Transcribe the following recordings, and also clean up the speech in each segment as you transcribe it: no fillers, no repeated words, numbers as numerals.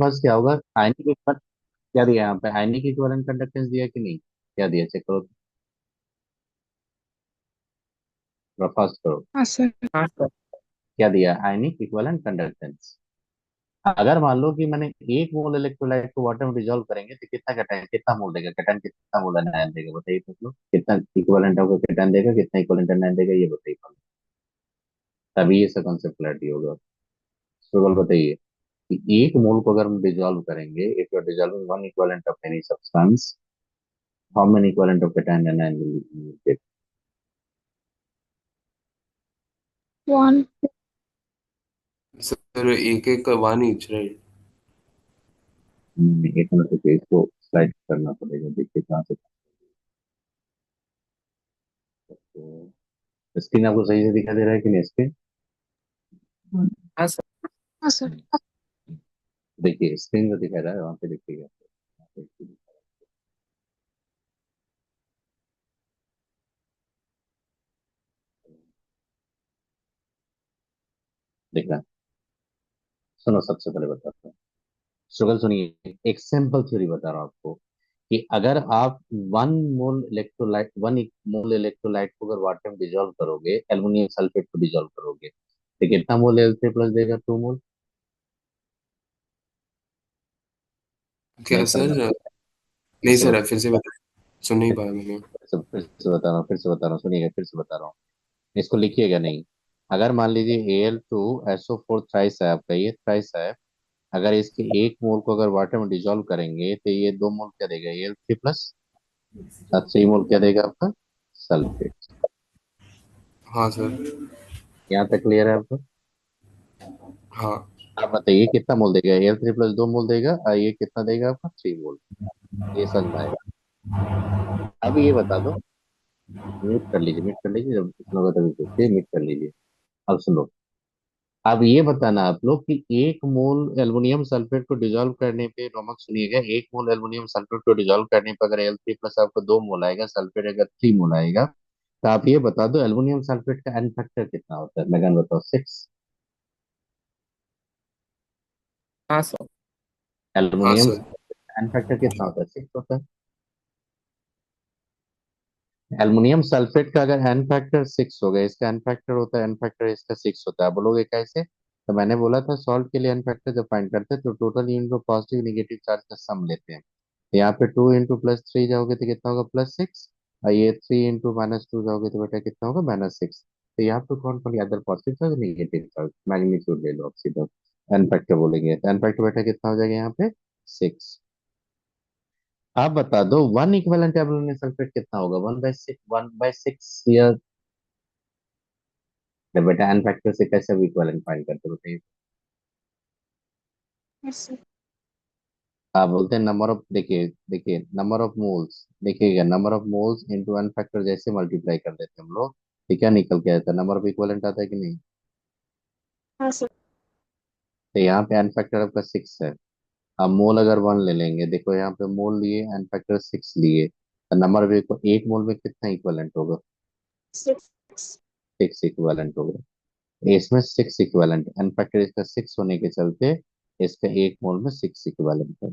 पास क्या होगा, आयनिक इक्वल क्या दिया यहाँ पे, आयनिक इक्विवेलेंट कंडक्टेंस दिया कि नहीं, क्या दिया चेक करो, फास्ट करो। हाँ सर। हाँ सर। क्या दिया, आयनिक इक्विवेलेंट कंडक्टेंस। अगर मान लो कि मैंने एक मोल इलेक्ट्रोलाइट को वाटर में डिजोल्व करेंगे तो कितना कैटायन, कितना मोल देगा कैटायन, कितना मोल एनायन देगा बताइए तो, लोग कितना इक्विवेलेंट आपको कैटायन देगा, कितना इक्विवेलेंट एनायन देगा, ये बताइए पहले। तभी ये सब कॉन्सेप्ट क्लैरिटी होगा। सुगल बताइए कि एक मोल को अगर हम डिजोल्व करेंगे, if you are dissolving one equivalent of any substance, how many equivalent of cation anion will you get. One. Sir एक एक का वन ईच राइट। एक मिनट रुकिए, इसको स्लाइड करना पड़ेगा, देखिए कहाँ से। तो स्क्रीन आपको सही से दिखाई दे रहा है कि नहीं स्क्रीन। हाँ सर। हाँ सर। देखिए स्क्रीन जो दिखा रहा है वहां पे देखिएगा। देख रहा है? सुनो सबसे पहले बताता हूँ, स्ट्रगल सुनिए, एक सिंपल थ्योरी बता रहा हूँ आपको कि अगर आप one mole electrolyte, one mole electrolyte को अगर वाटर में डिजोल्व करोगे, एल्युमिनियम सल्फेट को डिजोल्व करोगे तो कितना मोल एल प्लस देगा, 2 मोल। क्या नहीं सर? समझा, फिर नहीं से सर, बता, फिर से बता। सुन नहीं पाया मैंने। फिर से बता रहा हूँ, फिर से बता रहा हूँ, सुनिएगा, फिर से बता रहा हूँ, इसको लिखिएगा नहीं। अगर मान लीजिए Al2SO4 थ्राइस है आपका, ये थ्राइस है, अगर इसके एक मोल को अगर वाटर में डिजोल्व करेंगे तो ये 2 मोल क्या देगा, Al3 प्लस, और 3 मोल क्या देगा आपका, सल्फेट। हाँ सर। यहाँ तक क्लियर है आपको। हाँ। आप बताइए कितना मोल देगा, Al3 प्लस 2 मोल देगा, और ये कितना देगा आपका, 3 मोल। ये समझ में आएगा। अब ये बता दो, म्यूट कर लीजिए, म्यूट कर लीजिए, जब इतना होगा तभी पूछिए, म्यूट कर लीजिए। अब सुनो, अब ये बताना आप लोग कि एक मोल एल्युमिनियम सल्फेट को डिजोल्व करने पे, नमक सुनिएगा, एक मोल एल्युमिनियम सल्फेट को डिजोल्व करने पे अगर Al3 प्लस आपको 2 मोल आएगा, सल्फेट अगर 3 मोल आएगा, तो आप ये बता दो एल्युमिनियम सल्फेट का एन फैक्टर कितना होता है, लगन बताओ, 6। हाँ सर। हाँ एल्युमिनियम सर। एन फैक्टर कितना होता है, 6 होता है। एल्युमिनियम सल्फेट का अगर एन फैक्टर 6 हो गया, इसका एन फैक्टर होता है, एन फैक्टर इसका 6 होता है, आप बोलोगे कैसे, तो मैंने बोला था सॉल्ट के लिए एन फैक्टर जब फाइंड करते हैं तो total into positive negative charge का सम लेते हैं। तो यहाँ पे 2 इंटू +3 जाओगे तो कितना होगा, +6, और ये 3 इंटू -2 जाओगे तो बेटा कितना होगा, -6। तो यहाँ पे कौन कौन other positive charge, negative charge, magnitude ले लो आप सीधा, एन फैक्टर बोलेंगे तो एन फैक्टर बेटा कितना हो जाएगा यहाँ पे, 6। आप बता दो वन इक्विवेलेंट एल्युमिनियम सल्फेट कितना होगा, 1/6, 1/6 या, तो बेटा एन फैक्टर से कैसे इक्विवेलेंट फाइंड करते हो बताइए। Yes sir. आप बोलते हैं नंबर ऑफ, देखिए देखिए नंबर ऑफ मोल्स, देखिएगा number of moles into n factor जैसे मल्टीप्लाई कर देते हैं हम लोग, तो क्या निकल के आता है, नंबर ऑफ इक्विवेलेंट आता है कि नहीं। हाँ सर। तो यहाँ पे एन फैक्टर आपका 6 है, अब मोल अगर 1 ले लेंगे, देखो यहाँ पे मोल लिए, एन फैक्टर 6 लिए, तो नंबर ऑफ एक मोल में कितना इक्विवेलेंट होगा, सिक्स। 6 इक्विवेलेंट होगा। इसमें 6 इक्विवेलेंट, एन फैक्टर इसका 6 होने के चलते इसका एक मोल में 6 इक्विवेलेंट है।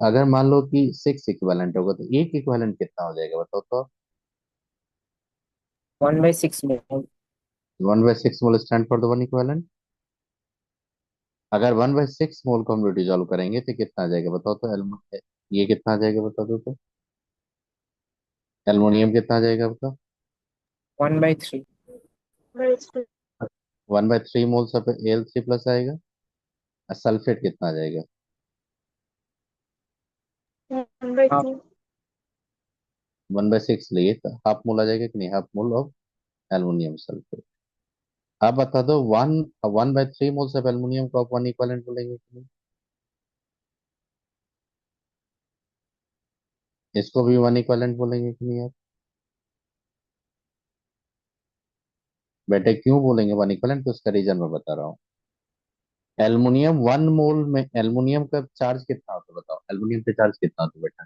अगर मान लो कि 6 इक्विवेलेंट होगा तो एक इक्विवेलेंट कितना हो जाएगा बताओ तो। 1/6 mole. 1/6 mole stand for the one equivalent. अगर 1/6 मोल को हम लोग डिजोल्व करेंगे तो कितना आ जाएगा बताओ तो, ये कितना आ जाएगा बता दो तो, एल्युमिनियम कितना आ जाएगा बताओ। 1/3। 1/3 मोल सब Al3 प्लस आएगा, और सल्फेट कितना आ जाएगा, 1/2। 1/6 लिए तो हाफ मोल आ जाएगा कि नहीं, half mole of aluminium sulphate. आप बता दो 1/3 मोल सब एल्युमिनियम को आप वन इक्विवेलेंट बोलेंगे कि नहीं, इसको भी वन इक्विवेलेंट बोलेंगे कि नहीं आप, बेटे क्यों बोलेंगे वन इक्विवेलेंट, तो उसका रीजन मैं बता रहा हूँ। एल्युमिनियम 1 मोल में, एल्युमिनियम का चार्ज कितना होता है बताओ, एल्युमिनियम पे चार्ज कितना होता है बेटा,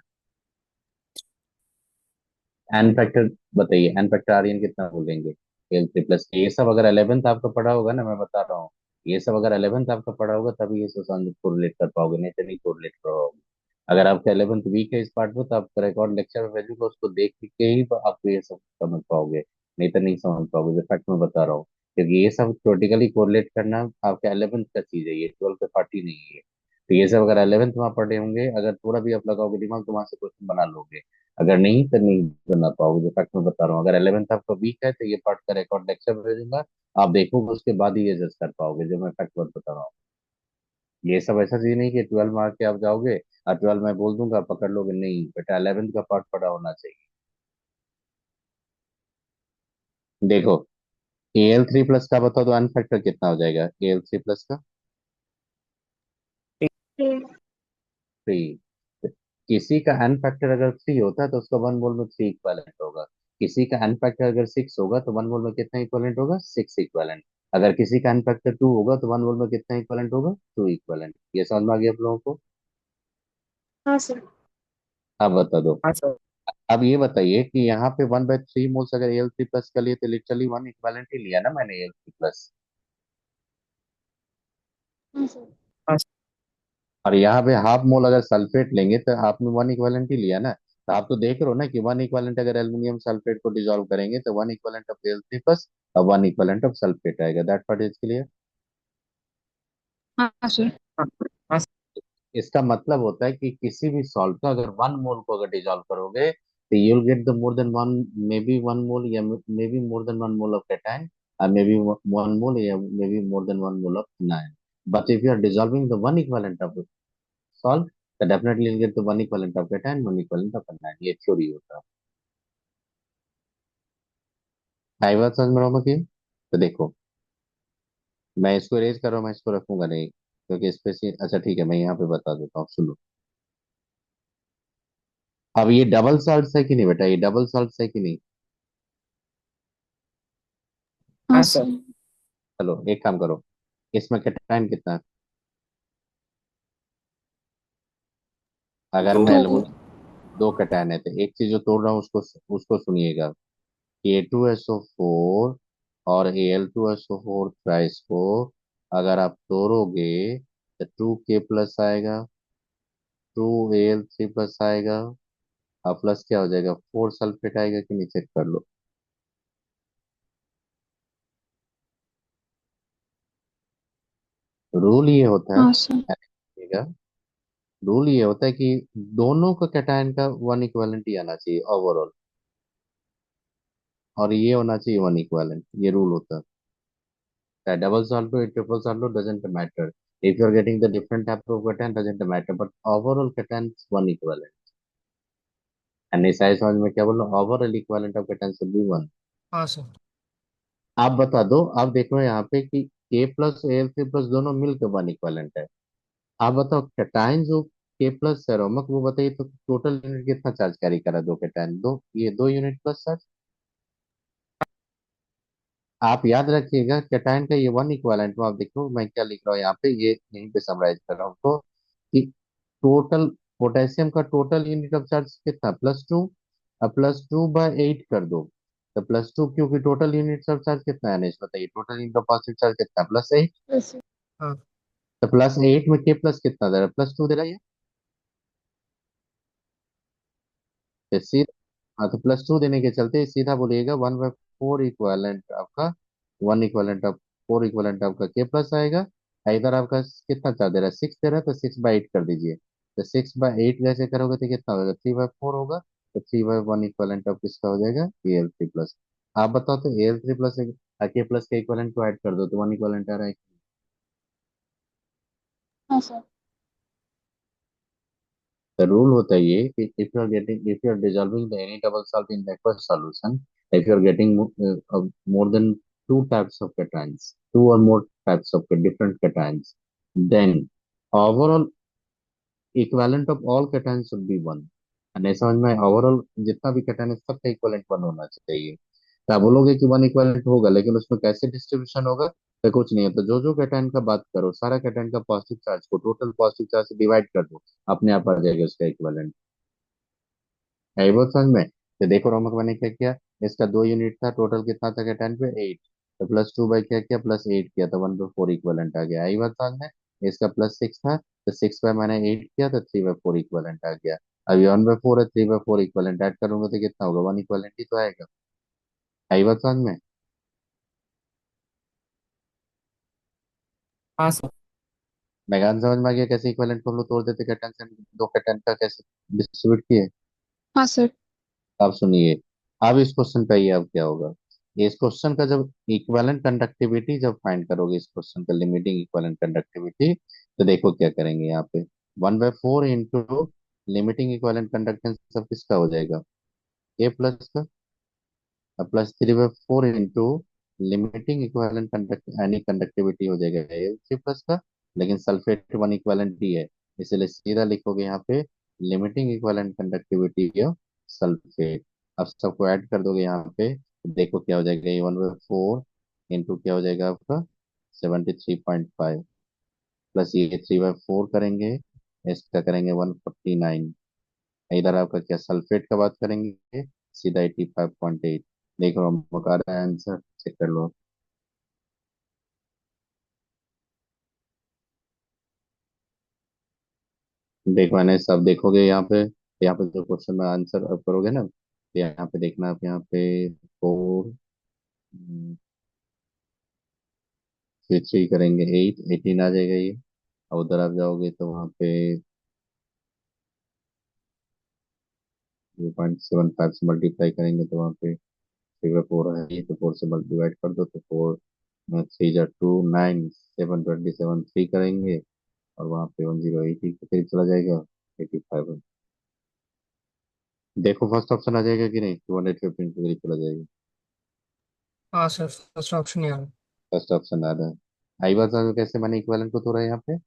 एन फैक्टर बताइए, एन फैक्टर आर्यन कितना बोलेंगे, Al3 प्लस, ये सब अगर 11th आपको पढ़ा होगा ना, मैं बता रहा हूँ, ये सब अगर 11th आपका पढ़ा होगा तभी ये सब समझ कोरिलेट कर पाओगे, नहीं तो नहीं कोरिलेट कर पाओगे। अगर आपका 11th वीक है इस पार्ट में तो आप रिकॉर्ड लेक्चर में भेजूंगा, उसको देख के ही आप ये सब समझ पाओगे, नहीं तो नहीं समझ पाओगे, जो फैक्ट मैं बता रहा हूँ। क्योंकि ये सब थ्योरेटिकली कोरिलेट करना आपका 11th का चीज है, ये 12th का पार्ट ही नहीं है। तो ये सब अगर 11th में आप पढ़े होंगे, अगर थोड़ा भी आप लगाओगे दिमाग तो वहां से क्वेश्चन बना लोगे। अगर नहीं तो नहीं बना पाओगे, जो फैक्ट मैं बता रहा हूँ। अगर 11th आपका वीक है तो ये पार्ट का रिकॉर्ड लेक्चर भेजूंगा, आप देखोगे उसके बाद ही ये जज कर पाओगे, जो मैं फैक्ट बता रहा हूँ। ये सब ऐसा चीज नहीं कि 12 मार्क के आप जाओगे और 12 मैं बोल दूंगा पकड़ लोगे, नहीं बेटा 11th का पार्ट पढ़ा होना चाहिए। देखो, AL3 प्लस का बता दो, अनफैक्टर कितना हो जाएगा AL3 प्लस का? three, 3। किसी का अनफैक्टर अगर 3 होता है तो उसका वन मोल में 3 इक्वालेंट होगा। किसी का अनफैक्टर अगर 6 होगा तो वन मोल में कितना इक्वालेंट होगा? 6 इक्वालेंट। अगर किसी का अनफैक्टर 2 होगा तो वन मोल में कितना इक्वालेंट होगा? 2 इक्वालेंट। ये समझ में आ गया आप लोगों को? हाँ सर। अब बता दो। हाँ सर। अब ये बताइए कि यहाँ पे 1/3 मोल्स अगर AL3 प्लस का लिए तो लिटरली वन इक्वालेंट ही लिया ना मैंने AL3 प्लस। हाँ सर। हाँ सर। और यहाँ पे हाफ मोल अगर सल्फेट लेंगे तो आपने वन इक्वालेंट ही लिया ना। तो आप तो देख रहे हो ना कि वन इक्वालेंट अगर एल्युमिनियम सल्फेट को डिसॉल्व करेंगे तो one equivalent of AL3 plus और वन इक्वालेंट ऑफ सल्फेट आएगा। That part is clear. हाँ सर। हाँ हाँ सर। इसका मतलब होता है कि किसी भी सॉल्ट का अगर वन मोल को अगर डिसॉल्व करोगे तो you will get the more than one, maybe one mole या maybe more than one mole of cation, और मे बी वन मोल या maybe more than one mole of anion. But if you are dissolving the one equivalent of salt तो definitely you get the one equivalent of cation, one equivalent of anion. ये theory होता है। आई बात समझ में रहा कि? तो देखो, मैं इसको इरेज कर रहा हूँ, मैं इसको रखूंगा नहीं क्योंकि इस पे अच्छा ठीक है, मैं यहाँ पे बता देता हूँ, सुनो। अब ये डबल सॉल्ट है कि नहीं बेटा? ये डबल सॉल्ट है कि नहीं? हाँ सर। चलो एक काम करो, इसमें कैटायन कितना है? अगर दो। मैं एल्युमिनियम, दो कैटायन है तो एक चीज जो तोड़ रहा हूँ उसको उसको सुनिएगा। A2SO4 और Al2SO4 थ्राइस को अगर आप तोड़ोगे तो 2K प्लस आएगा, 2Al3 प्लस आएगा, और प्लस क्या हो जाएगा? 4 सल्फेट आएगा कि नहीं? चेक कर लो। रूल ये होता हाँ सर। है, रूल ये होता है कि दोनों का कैटायन का वन इक्विवेलेंट ही आना चाहिए ओवरऑल, और ये होना चाहिए वन इक्विवेलेंट, ये रूल होता है। डबल सॉल्टो ट्रिपल सॉल्टो doesn't matter, if you are getting the different type of cation doesn't matter, but overall cation is one equivalent। and इस साइज समझ में क्या बोल रहा हूँ? Overall equivalent of cation should be one. हाँ सर। आप बता दो, आप देखो यहाँ पे कि K+Al3 प्लस दोनों मिलकर वन इक्विवेलेंट है। आप बताओ कैटायन जो K प्लस सेरोमक, वो बताइए तो टोटल यूनिट कितना चार्ज कैरी करा? दो कैटायन, दो, ये 2 यूनिट प्लस चार्ज। आप याद रखिएगा कैटायन का ये वन इक्वालेंट में, आप देखो मैं क्या लिख रहा हूँ यहाँ पे, ये यहीं पे समराइज कर रहा हूँ तो कि टोटल पोटेशियम का टोटल यूनिट ऑफ चार्ज कितना? +2। अब +2/8 कर दो तो +2, क्योंकि टोटल यूनिट ऑफ चार्ज कितना है नेक्स्ट बताइए? Total unit of positive charge कितना? +8। yes, sir। हाँ। तो +8 में K प्लस कितना दे रहा है? +2 दे रहा है ये। तो सीधा, हाँ तो +2 देने के चलते सीधा बोलिएगा 1/4 इक्वालेंट आपका, वन इक्वालेंट ऑफ 4 इक्वालेंट आपका K प्लस आएगा। इधर आपका कितना चार्ज दे रहा है? 6 दे रहा है तो 6/8 कर दीजिए। तो 6/8 जैसे करोगे तो कितना होगा? 3/4 होगा। तो 3/1 इक्वालेंट ऑफ किसका हो जाएगा? Al3 plus. आप बताओ तो Al3 प्लस K प्लस के इक्वालेंट को ऐड कर दो तो वन इक्वालेंट आ रहा है। हाँ सर। The rule होता है ये कि if you are dissolving the any double salt in the aqueous solution, if you are getting more than two types of cations, two or more types of different cations, then overall equivalent of all cations should be one। नहीं समझ में? Overall जितना भी cation है सबका equivalent one होना चाहिए। तो आप बोलोगे कि वन इक्वलेंट होगा, लेकिन उसमें कैसे डिस्ट्रीब्यूशन होगा? तो कुछ नहीं है, तो जो जो कैटायन का बात करो सारा कैटायन का पॉजिटिव चार्ज को टोटल पॉजिटिव चार्ज से डिवाइड कर दो, अपने आप आ जाएगा उसका इक्वलेंट। है वो समझ में? तो देखो रोमक मैंने क्या किया, इसका 2 यूनिट था, टोटल कितना था कैटायन पे? 8। तो प्लस टू बाई क्या किया, प्लस एट किया, तो 1/4 इक्वलेंट आ गया। आई बात समझ में। इसका प्लस सिक्स था, तो सिक्स बाय मैंने एट किया, तो 3/4 इक्वलेंट आ गया। अभी 1/4 है, 3/4 इक्वलेंट ऐड करूंगा तो कितना होगा, वन इक्वलेंट ही तो आएगा। आई बात समझ में। हाँ सर। मैगान समझ में आ गया कैसे इक्वलेंट को हम लोग तोड़ देते, कैटन से दो कैटन का कैसे डिस्ट्रीब्यूट किए। हाँ सर। अब सुनिए, अब इस क्वेश्चन का ये अब क्या होगा। इस क्वेश्चन का जब इक्विवेलेंट कंडक्टिविटी जब फाइंड करोगे, इस क्वेश्चन का लिमिटिंग इक्विवेलेंट कंडक्टिविटी, तो देखो क्या करेंगे यहाँ पे। 1/4 इंटू लिमिटिंग इक्विवेलेंट कंडक्टेंस सब किसका हो जाएगा, ए प्लस का, plus 3/4 into limiting equivalent conduct any conductivity हो जाएगा ए थ्री प्लस का। लेकिन सल्फेट वन इक्विवेलेंट ही है, इसलिए सीधा लिखोगे यहाँ पे limiting equivalent conductivity of sulphate. अब सबको ऐड कर दोगे यहाँ पे, तो देखो क्या हो जाएगा, ये 1/4 इंटू क्या हो जाएगा आपका 73.5, प्लस ये 3/4 करेंगे, इसका करेंगे 149। इधर आपका क्या सल्फेट का बात करेंगे, सीधा 85.8। देखो हम बता रहे हैं आंसर, चेक कर लो। देखो मैंने सब देखोगे यहाँ पे जो क्वेश्चन में आंसर अब करोगे ना, तो यहाँ पे देखना आप, यहाँ पे फोर, फिर थ्री करेंगे एट, 18 आ जाएगा ये। और उधर आप जाओगे तो वहाँ पे 0.75 से मल्टीप्लाई करेंगे, तो वहाँ पे 3/4 है ये, तो 4 से डिवाइड कर दो, तो फोर थ्री जा टू, 9, 727 थ्री करेंगे, और वहाँ पे 1080 के करीब चला जाएगा, 85। देखो फर्स्ट ऑप्शन आ जाएगा कि नहीं, 215 के करीब चला जाएगा। हाँ सर, फर्स्ट ऑप्शन ही आ रहा फर्स्ट ऑप्शन आ रहा है। आई बात समझ में कैसे मैंने इक्विवेलेंट को तोड़ा यहाँ पे,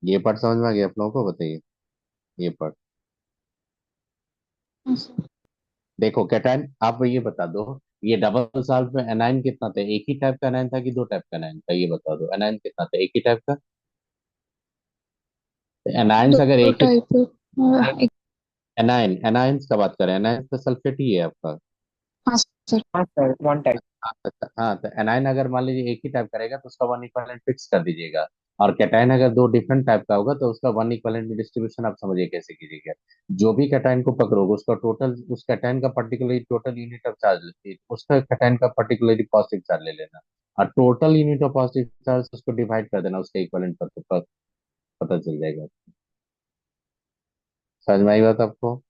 ये पार्ट समझ में आ गया आप लोगों को, बताइए ये पार्ट। है। हाँ सर। देखो कैटायन आप ये बता दो, ये डबल सॉल्व में एनाइन कितना था, एक ही टाइप का एनाइन था कि दो टाइप का एनाइन था, ये बता दो। एनाइन कितना था, एक ही टाइप का। एनाइंस अगर दो एक ही, टाइप एक। एनाइन एनाइंस का बात करें, एनाइन तो सल्फेट ही है आपका। हाँ सर। हाँ सर, वन टाइप। हाँ तो एनाइन अगर मान लीजिए एक ही टाइप करेगा तो उसका वन इक्विवेलेंट फिक्स कर दीजिएगा। और कैटायन अगर दो डिफरेंट टाइप का होगा तो उसका वन इक्विवेलेंट डिस्ट्रीब्यूशन आप समझिए कैसे कीजिएगा। जो भी कैटायन को पकड़ोगे उसका टोटल, उस कैटायन का particular total unit of charge, उसका कैटायन का पर्टिकुलरली पॉजिटिव चार्ज ले लेना, और total unit of positive charge उसको डिवाइड कर देना उसके इक्विवेलेंट पर, तो पता चल जाएगा। समझ में आई बात आपको।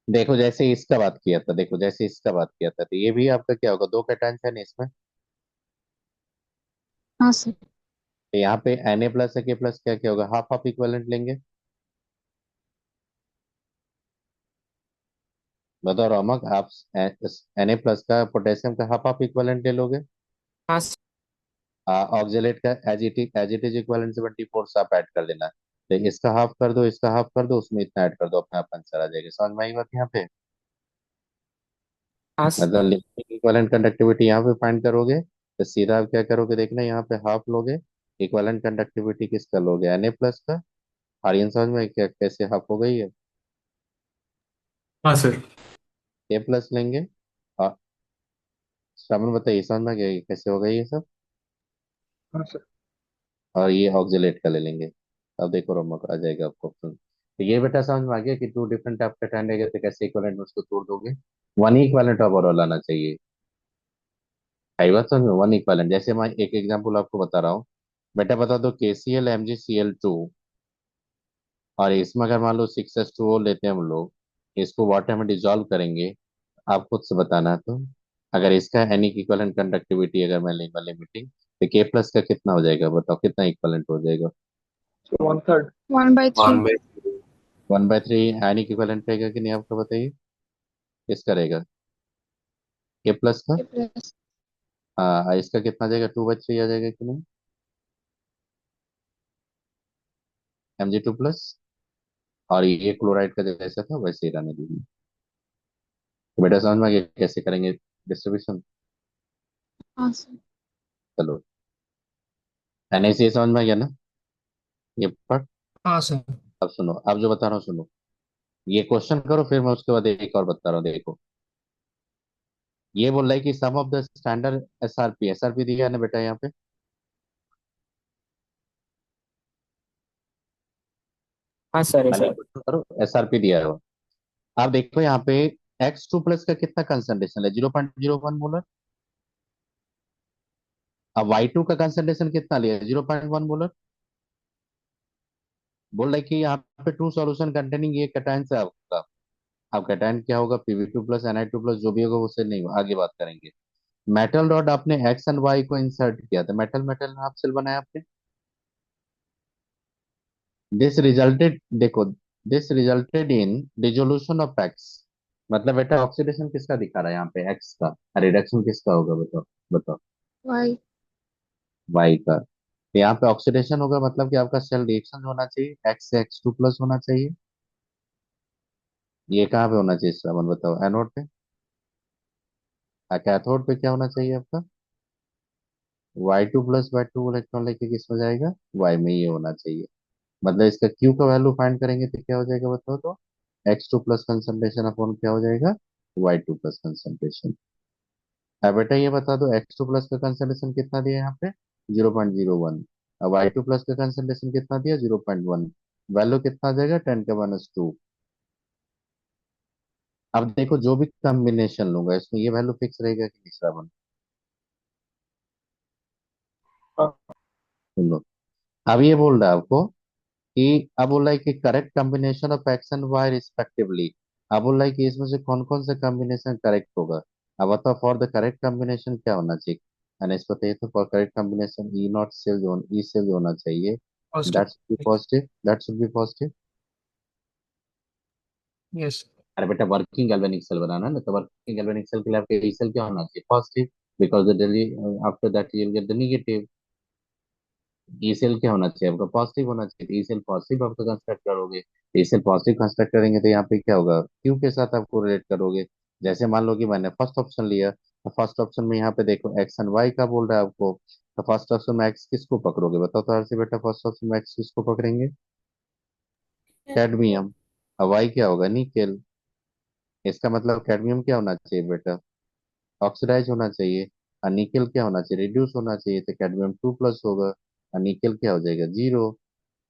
देखो जैसे इसका बात किया था, देखो जैसे इसका बात किया था, तो ये भी आपका क्या होगा, दो कैटायन है ना इसमें। हाँ सर। तो यहाँ पे Na प्लस के प्लस क्या क्या होगा, हाफ हाफ इक्विवेलेंट लेंगे। बताओ रोमक, आप Na प्लस का पोटेशियम का हाफ हाफ इक्विवेलेंट ले लोगे। हाँ सर। ऑक्जेलेट का एज इट इज इक्विवेलेंट 74 से आप ऐड कर लेना। तो इसका हाफ कर दो, इसका हाफ कर दो, उसमें इतना ऐड कर दो, अपने आप आंसर आ जाएगा। समझ में आई बात यहाँ पे। हाँ सर। मतलब लिमिटिंग इक्विवेलेंट कंडक्टिविटी यहाँ पे फाइंड करोगे, तो सीधा आप क्या करोगे, देखना यहाँ पे हाफ लोगे, इक्विवेलेंट कंडक्टिविटी किसका लोगे, Na प्लस का। और ये समझ में क्या कैसे हाफ हो गई है, हाँ सर। ए प्लस लेंगे। और श्रवण बताइए समझ में गया ये कैसे होगा ये सब। हाँ सर। और ये ऑक्जेलेट का ले लेंगे। अब देखो रोमक आ जाएगा आपको ऑप्शन। तो ये बेटा समझ में आ गया कि टू डिफरेंट टाइप का टैंड है, तो कैसे इक्विवेलेंट में उसको तोड़ दोगे। वन इक्विवेलेंट ओवरऑल आना चाहिए। आई बात समझ में, वन इक्विवेलेंट। जैसे मैं एक एग्जांपल आपको बता रहा हूँ, बेटा बता दो KCl MgCl2, और इसमें अगर मान लो 6H2O लेते हैं हम लोग, इसको वाटर में डिजोल्व करेंगे, आप खुद से बताना। तो अगर इसका एनी इक्विवेलेंट कंडक्टिविटी अगर मैं लेगा लिमिटिंग, तो K प्लस का कितना हो जाएगा, बताओ कितना इक्विवेलेंट हो जाएगा। One third. 1/3। 1/3। 1/3 एनी इक्विवेलेंट रहेगा कि नहीं, आपको बताइए किसका रहेगा, K प्लस का। प्लस। हाँ इसका कितना आ जाएगा, 2/3 आ जाएगा कि नहीं, Mg2 प्लस। और ये क्लोराइड का जैसा था वैसे ही रहने दीजिए। तो बेटा समझ में आ गया कैसे करेंगे डिस्ट्रीब्यूशन। हाँ सर। चलो, NaCl समझ में आ गया ना ये part। हाँ सर। अब सुनो, अब जो बता रहा हूँ सुनो। ये क्वेश्चन करो, फिर मैं उसके बाद एक और बता रहा हूँ, देखो। ये बोल रहा है कि sum of the standard SRP, SRP दिया है ना बेटा यहाँ पे। हाँ सर, पहले सर। क्वेश्चन करो, एसआरपी दिया है वो। आप देखो यहाँ पे X2 प्लस का कितना कंसंट्रेशन है, 0.01 मोलर। अब Y2 का कंसंट्रेशन कितना लिया है, 0.1 मोलर। बोल रहा है कि यहाँ पे टू सॉल्यूशन कंटेनिंग ये कैटायन से आपका। अब कैटायन क्या होगा, Pb2 प्लस Na2 प्लस, जो भी होगा उससे नहीं, आगे बात करेंगे। मेटल रॉड आपने एक्स एंड वाई को इंसर्ट किया था, मेटल मेटल हाफ सेल बनाया आपने। दिस रिजल्टेड, देखो, this resulted in dissolution of x. मतलब बेटा ऑक्सीडेशन किसका दिखा रहा है यहाँ पे, एक्स का। रिडक्शन किसका होगा, बताओ। बताओ। वाई। वाई का। तो यहाँ पे ऑक्सीडेशन होगा, मतलब कि आपका सेल रिएक्शन होना चाहिए, एक्स से X2 प्लस होना चाहिए। ये कहाँ पे होना चाहिए श्रवण, बताओ, एनोड पे। कैथोड पे क्या होना चाहिए आपका, Y2 प्लस Y2 इलेक्ट्रॉन लेके किस में जाएगा, वाई में, ये होना चाहिए। मतलब इसका क्यू का वैल्यू फाइंड करेंगे तो क्या हो जाएगा, बताओ तो। X2 प्लस कंसंट्रेशन अपॉन क्या हो जाएगा, Y2 प्लस कंसंट्रेशन। अब बेटा ये बता दो, X2 प्लस का कंसंट्रेशन कितना दिया यहाँ पे, 0.01। अब Y2 प्लस का कंसंट्रेशन कितना दिया, 0.1। वैल्यू कितना आ जाएगा, 10⁻²। अब देखो, जो भी कॉम्बिनेशन लूंगा इसमें ये वैल्यू फिक्स रहेगा कि नहीं श्रावण, हाँ। सुन लो। अब ये बोल रहा है आपको कि, अब बोल रहा है कि correct combination of x and y respectively. अब बोल रहा है कि इसमें से कौन कौन सा कॉम्बिनेशन करेक्ट होगा। अब बताओ, फॉर द करेक्ट कॉम्बिनेशन क्या होना चाहिए। यानी इस बताइए तो, for correct combination E naught cell zone, E cell होना चाहिए। Positive. That should be positive, that should be positive. Yes. अरे बेटा वर्किंग गैल्वेनिक सेल बनाना है ना, तो वर्किंग गैल्वेनिक सेल के लिए आपके ई सेल क्या होना चाहिए, positive. Because after that you will get the negative. E cell क्या होना चाहिए आपका, पॉजिटिव होना चाहिए। ई सेल पॉजिटिव आपका कंस्ट्रक्ट करोगे, ई सेल पॉजिटिव कंस्ट्रक्ट करेंगे तो यहाँ पे क्या होगा, क्यू के साथ आपको रिलेट करोगे। जैसे मान लो कि मैंने फर्स्ट ऑप्शन लिया, तो फर्स्ट ऑप्शन में यहाँ पे देखो एक्स एंड वाई का बोल रहा है आपको। तो फर्स्ट ऑप्शन में एक्स किसको पकड़ोगे, बताओ तो हर से बेटा, फर्स्ट ऑप्शन में एक्स किसको पकड़ेंगे, कैडमियम। और वाई क्या होगा, निकेल। इसका मतलब कैडमियम क्या होना चाहिए बेटा, ऑक्सीडाइज होना चाहिए। और निकेल क्या होना चाहिए, रिड्यूस होना चाहिए, तो कैडमियम 2 प्लस होगा। और निकेल क्या हो जाएगा, 0।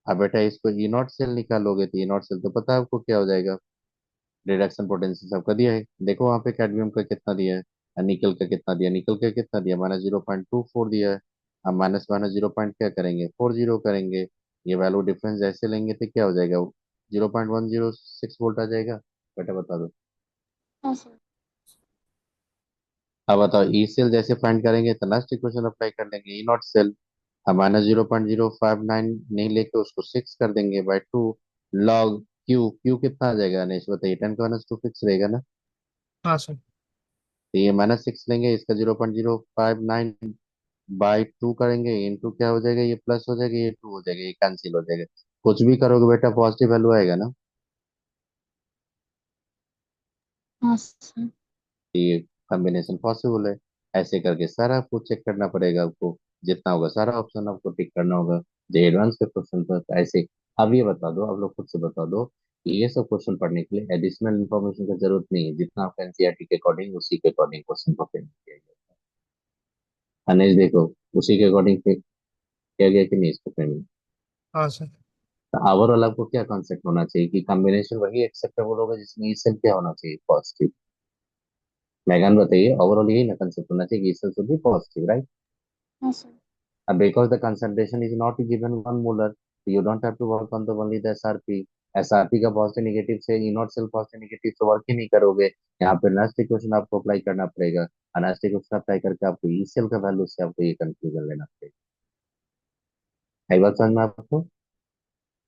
अब बेटा इसको ई नॉट सेल निकालोगे तो ई नॉट सेल तो पता है आपको क्या हो जाएगा, रिडक्शन पोटेंशियल सबका दिया है। देखो वहां पे कैडमियम का कितना दिया है, और निकल का कितना दिया, निकल का कितना दिया, -0.24 दिया है। अब माइनस माइनस जीरो पॉइंट क्या करेंगे, 40 करेंगे। ये वैल्यू डिफरेंस जैसे लेंगे तो क्या हो जाएगा, 0.106 वोल्ट आ जाएगा। बेटा बता दो। हाँ सर। अब बताओ, ई सेल जैसे फाइंड करेंगे तो लास्ट इक्वेशन अप्लाई कर लेंगे, ई नॉट सेल। अब -0.059 नहीं लेके उसको 6 कर देंगे बाय 2, लॉग क्यू। क्यू कितना आ जाएगा नेक्स्ट बताइए, 10⁻² फिक्स रहेगा ना। हाँ सर। तो ये -6 लेंगे, इसका 0.059 बाई 2 करेंगे, इंटू क्या हो जाएगा, ये प्लस हो जाएगा, ये 2 हो जाएगा, ये कैंसिल हो जाएगा। कुछ भी करोगे बेटा पॉजिटिव वैल्यू आएगा ना। हाँ सर। तो ये कॉम्बिनेशन पॉसिबल है। ऐसे करके सारा आपको चेक करना पड़ेगा आपको, जितना होगा सारा ऑप्शन आपको टिक करना होगा। जो एडवांस के क्वेश्चन था तो ऐसे। अब ये बता दो, अब लोग खुद से बता दो कि ये सब क्वेश्चन पढ़ने के लिए एडिशनल इन्फॉर्मेशन की जरूरत नहीं है, जितना आप एनसीईआरटी के अकॉर्डिंग उसी के अकॉर्डिंग क्वेश्चन को फ्रेम किया गया है। अनेश देखो, उसी के अकॉर्डिंग किया गया कि नहीं इसको फ्रेमिंग। हाँ सर। तो ओवरऑल आपको क्या कॉन्सेप्ट होना चाहिए कि कॉम्बिनेशन वही एक्सेप्टेबल होगा जिसमें ई सेल क्या होना चाहिए, पॉजिटिव। मैगन बताइए, ओवरऑल यही ना कंसेप्ट होना चाहिए कि E cell should be positive, right. हाँ सर। Because the concentration is not given 1 molar, you don't have to work on the only the SRP। SRP का पॉजिटिव निगेटिव से ई नॉट सेल पॉजिटिव निगेटिव से work ही नहीं करोगे। यहाँ पे next equation आपको अप्लाई करना पड़ेगा, और नेक्स्ट इक्वेशन अप्लाई करके आपको ई सेल का वैल्यू से आपको ये कंक्लूजन लेना पड़ेगा। कई बात समझ में आपको,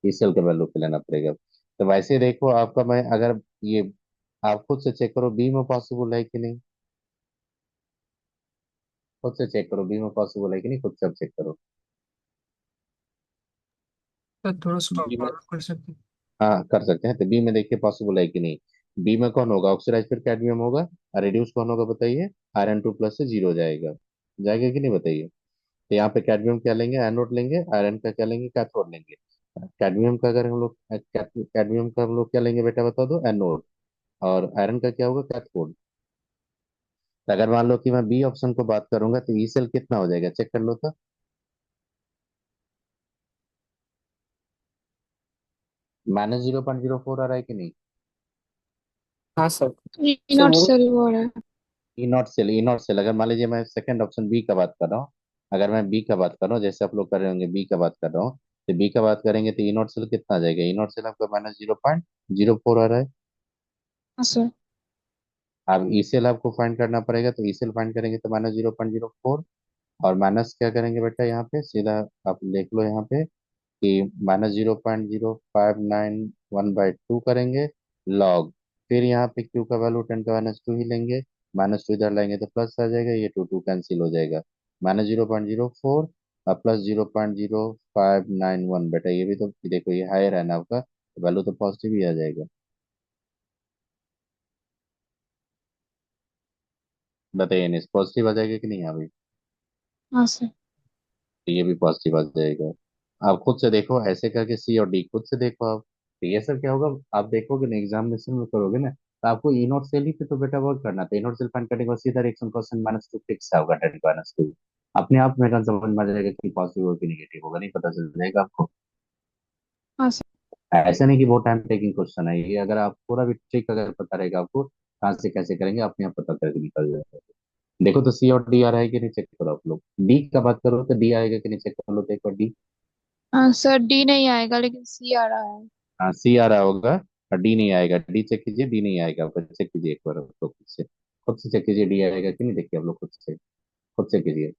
ई सेल का वैल्यू पे लेना पड़ेगा। तो वैसे देखो आपका, मैं अगर ये, आप खुद से चेक करो बी में पॉसिबल है कि नहीं। खुद से चेक करो बी में पॉसिबल है कि नहीं, खुद से चेक करो। सर थोड़ा बी में, स्टॉप कर सकते हैं। हाँ कर सकते हैं, तो बी में देखिए पॉसिबल है कि नहीं। बी में कौन होगा, ऑक्सीडाइज फिर कैडमियम होगा। और रिड्यूस कौन होगा बताइए, Rn2 प्लस से 0 जाएगा। जाएगा कि नहीं बताइए। तो यहाँ पे कैडमियम क्या लेंगे, एनोड लेंगे, आयरन का क्या लेंगे, कैथोड लेंगे। कैडमियम का अगर हम लोग कैडमियम का हम लोग क्या लेंगे बेटा, बता दो, एनोड। और आयरन का क्या होगा, कैथोड। तो अगर मान लो कि मैं बी ऑप्शन को बात करूंगा तो ई सेल कितना हो जाएगा, चेक कर लो तो। -0.04 आ रहा है कि नहीं? हाँ सर। ई सर नॉट वो सेल हो रहा है। ई नॉट सेल अगर मान लीजिए मैं सेकंड ऑप्शन बी का बात कर रहा हूँ। अगर मैं बी का बात कर रहा हूँ, जैसे आप लोग कर रहे होंगे, बी का बात कर रहा हूँ। तो बी का बात करेंगे तो ई नॉट सेल कितना आ जाएगा, ई नॉट सेल आपका -0.04 आ रहा है। हाँ सर। अब ई सेल आपको फाइंड करना पड़ेगा, तो ई सेल फाइंड करेंगे तो -0.04। और माइनस क्या करेंगे बेटा, यहाँ पे सीधा आप देख लो यहाँ पे कि -0.0591/2 करेंगे लॉग। फिर यहाँ पे क्यू का वैल्यू 10⁻² ही लेंगे। -2 इधर लाएंगे तो प्लस आ जाएगा, ये टू टू कैंसिल हो जाएगा। -0.04 और प्लस 0.0591 बेटा, ये भी तो देखो ये हायर है ना आपका, वैल्यू तो पॉजिटिव ही आ जाएगा। बताइए नहीं, पॉजिटिव आ जाएगा कि नहीं अभी? हाँ सर। तो ये भी पॉजिटिव आ जाएगा। आप खुद से देखो, ऐसे करके सी और डी खुद से देखो आप। तो ये सब क्या होगा, आप देखोगे ना एग्जामिनेशन में करोगे ना, तो आपको ई नोट सेल ही पे तो बेटा वर्क करना था। ई नोट सेल फाइंड करने के बाद सीधा रिएक्शन क्वेश्चन -2 फिक्स होगा, 10⁻²। अपने आप मेरा समझ में आ जाएगा कि पॉजिटिव हो कि नेगेटिव होगा, नहीं पता चल जाएगा आपको। हाँ सर। ऐसा नहीं कि बहुत टाइम टेकिंग क्वेश्चन है ये, अगर आप पूरा भी ट्रिक अगर पता रहेगा आपको कहाँ से कैसे करेंगे, अपने आप पता करके निकल जाएगा। देखो तो सी और डी आ रहा है कि नहीं, चेक करो आप लोग। डी का बात करो तो डी आएगा कि नहीं, चेक कर लो तो एक बार डी। हाँ सर, डी नहीं आएगा लेकिन सी आ रहा है। हाँ सी आ रहा होगा और डी नहीं आएगा, डी चेक कीजिए, डी नहीं आएगा आपका, चेक कीजिए एक बार आप लोग खुद से चेक कीजिए डी आएगा कि नहीं, देखिए आप लोग खुद से कीजिए।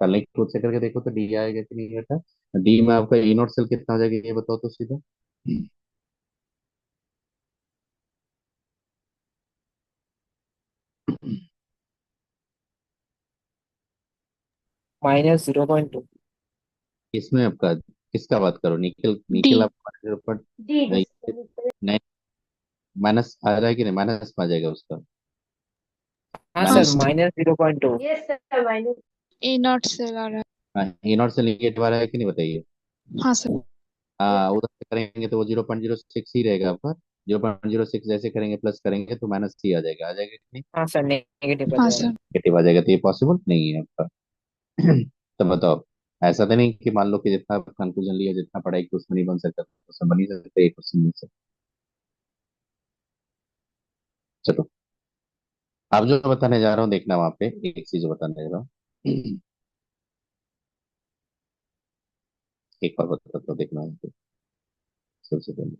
कल नहीं खुद से करके देखो तो डी आएगा कि नहीं बेटा। डी में आपका ई नोट सेल कितना हो जाएगा, ये बताओ तो सीधा। -0.2। इसमें आपका किसका बात करो, निकल डी। निकल आपका नहीं, नहीं, माइनस आ रहा है कि नहीं, माइनस में आ जाएगा उसका। हाँ हाँ sir minus, sir. -0.2। E naught cell आ रहा है। ई नोट सेल निगेटिव आ रहा है कि नहीं, बताइए। हाँ सर। हाँ उधर से करेंगे तो वो 0.06 ही रहेगा आपका। 0.06 जैसे करेंगे प्लस करेंगे तो -3 आ जाएगा कि नहीं, हाँ सर नेगेटिव आ हाँ जाएगा। सर। नेगेटिव आ जाएगा, तो ये पॉसिबल नहीं है आपका। तो बताओ, ऐसा तो नहीं कि मान लो कि जितना कंक्लूजन लिया, जितना पढ़ाई की उसमें नहीं बन सकता, तो उसमें बन ही सकता है, एक क्वेश्चन नहीं सकता। चलो, अब जो बताने जा रहा हूँ देखना, वहां पे एक चीज बताने जा रहा हूँ। एक बार बताता हूँ, देखना वहाँ पे। सबसे पहले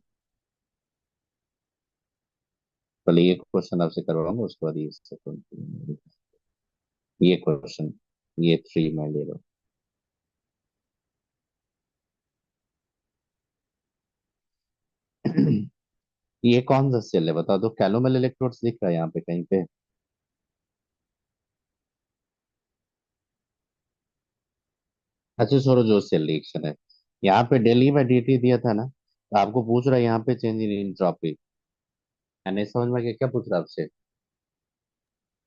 पहले ये क्वेश्चन आपसे करवाऊंगा, उसके बाद ये second। ये क्वेश्चन, ये 3 मैं ले रहा हूँ। ये कौन सा सेल है बता दो, कैलोमल इलेक्ट्रोड्स दिख रहा है यहाँ पे कहीं पे? अच्छा छोड़ो, जो सेल रिएक्शन है, यहाँ पे दिल्ली में डीटी दिया था ना, तो आपको पूछ रहा है यहाँ पे चेंज इन एंट्रोपी। नहीं समझ में, क्या पूछ रहा है आपसे?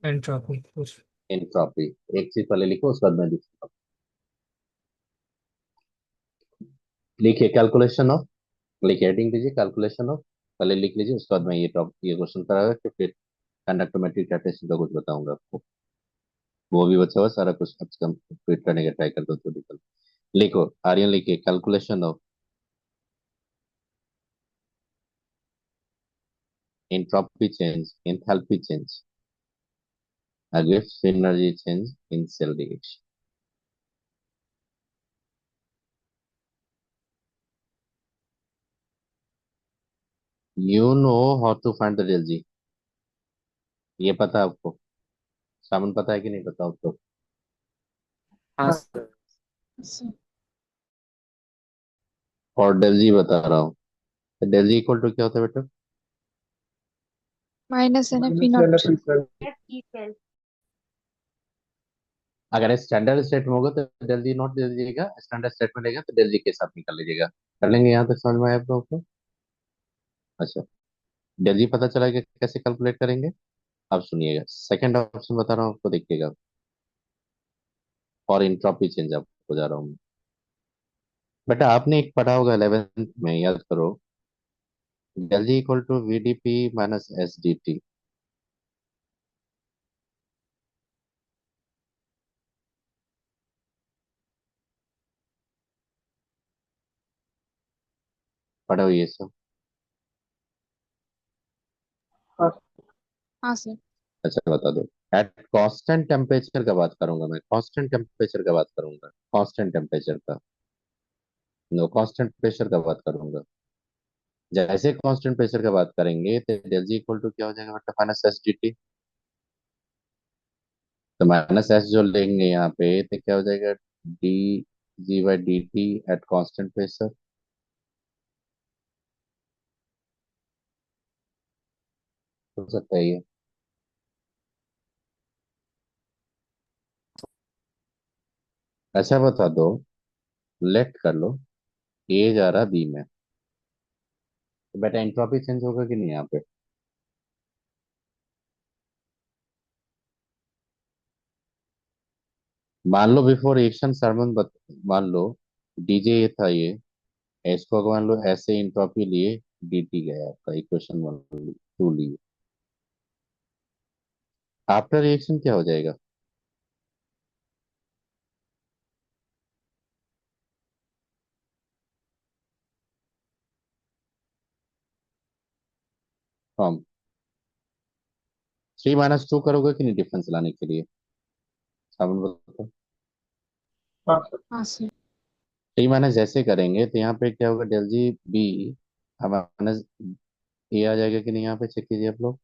एंट्रोपी कुछ। एंट्रोपी। एक चीज पहले लिखो, उसके बाद मैं लिखूंगा। लिखिए कैलकुलेशन ऑफ, लिखिए हेडिंग दीजिए कैलकुलेशन ऑफ, पहले लिख लीजिए, उसके बाद मैं ये क्वेश्चन कराया कि फिर कंडक्टोमेट्री कैटेसिटी का कुछ बताऊंगा आपको। वो भी बचा हुआ सारा कुछ, कम से कम फिट करने का ट्राई कर दो थोड़ी कल। लिखो आर्यन, लिखिए calculation of entropy change, enthalpy change against energy change in cell reaction. You know how to find the del G, ये पता है आपको? सामन पता है कि नहीं पता आपको? हाँ सर। सर और डेल जी बता रहा हूँ। डेल जी इक्वल टू क्या होता है बेटा? Minus n F E naught. अगर स्टैंडर्ड स्टेट में होगा तो डेल जी नॉट दे दीजिएगा, स्टैंडर्ड स्टेट में लेगा तो डेल जी के साथ निकाल लीजिएगा। कर लेंगे, यहाँ तक समझ में आया आप लोगों को? अच्छा, डेल जी पता चला कि कैसे कैलकुलेट करेंगे। अब सुनिएगा, सेकंड ऑप्शन बता रहा हूँ आपको, देखिएगा। और इंट्रोपी चेंज आपको जा रहा हूँ मैं। बेटा आपने एक पढ़ा होगा 11th में, याद करो। Del G equal to V D P minus S D T. पढ़ो ये सब। हाँ हाँ सर। अच्छा बता दो। एट कांस्टेंट टेम्परेचर का बात करूंगा मैं, कांस्टेंट टेम्परेचर का बात करूंगा, कांस्टेंट टेम्परेचर का, नो कांस्टेंट प्रेशर का बात करूंगा। जैसे कांस्टेंट प्रेशर का बात करेंगे तो डेल जी इक्वल टू क्या हो जाएगा बेटा, माइनस एस डी टी। तो माइनस एस जो लेंगे यहाँ पे तो क्या हो जाएगा, D G by D T at constant pressure. हो सकता है ये। अच्छा बता दो, लेट कर लो, ए जा रहा बी में, तो बेटा एंट्रोपी चेंज होगा कि नहीं यहाँ पे। मान लो बिफोर एक्शन सरमन मान लो डीजे ये था ये, इसको अगर मान लो ऐसे इंट्रोपी लिए, डीटी गया आपका इक्वेशन वन टू लिए, आफ्टर रिएक्शन क्या हो जाएगा। फ्रॉम 3 - 2 करोगे कि नहीं डिफरेंस लाने के लिए, सावन बताओ। हाँ सर। हाँ सर। 3 - जैसे करेंगे तो यहाँ पे क्या होगा, डेल जी बी माइनस ए आ जाएगा कि नहीं, यहाँ पे चेक कीजिए आप लोग।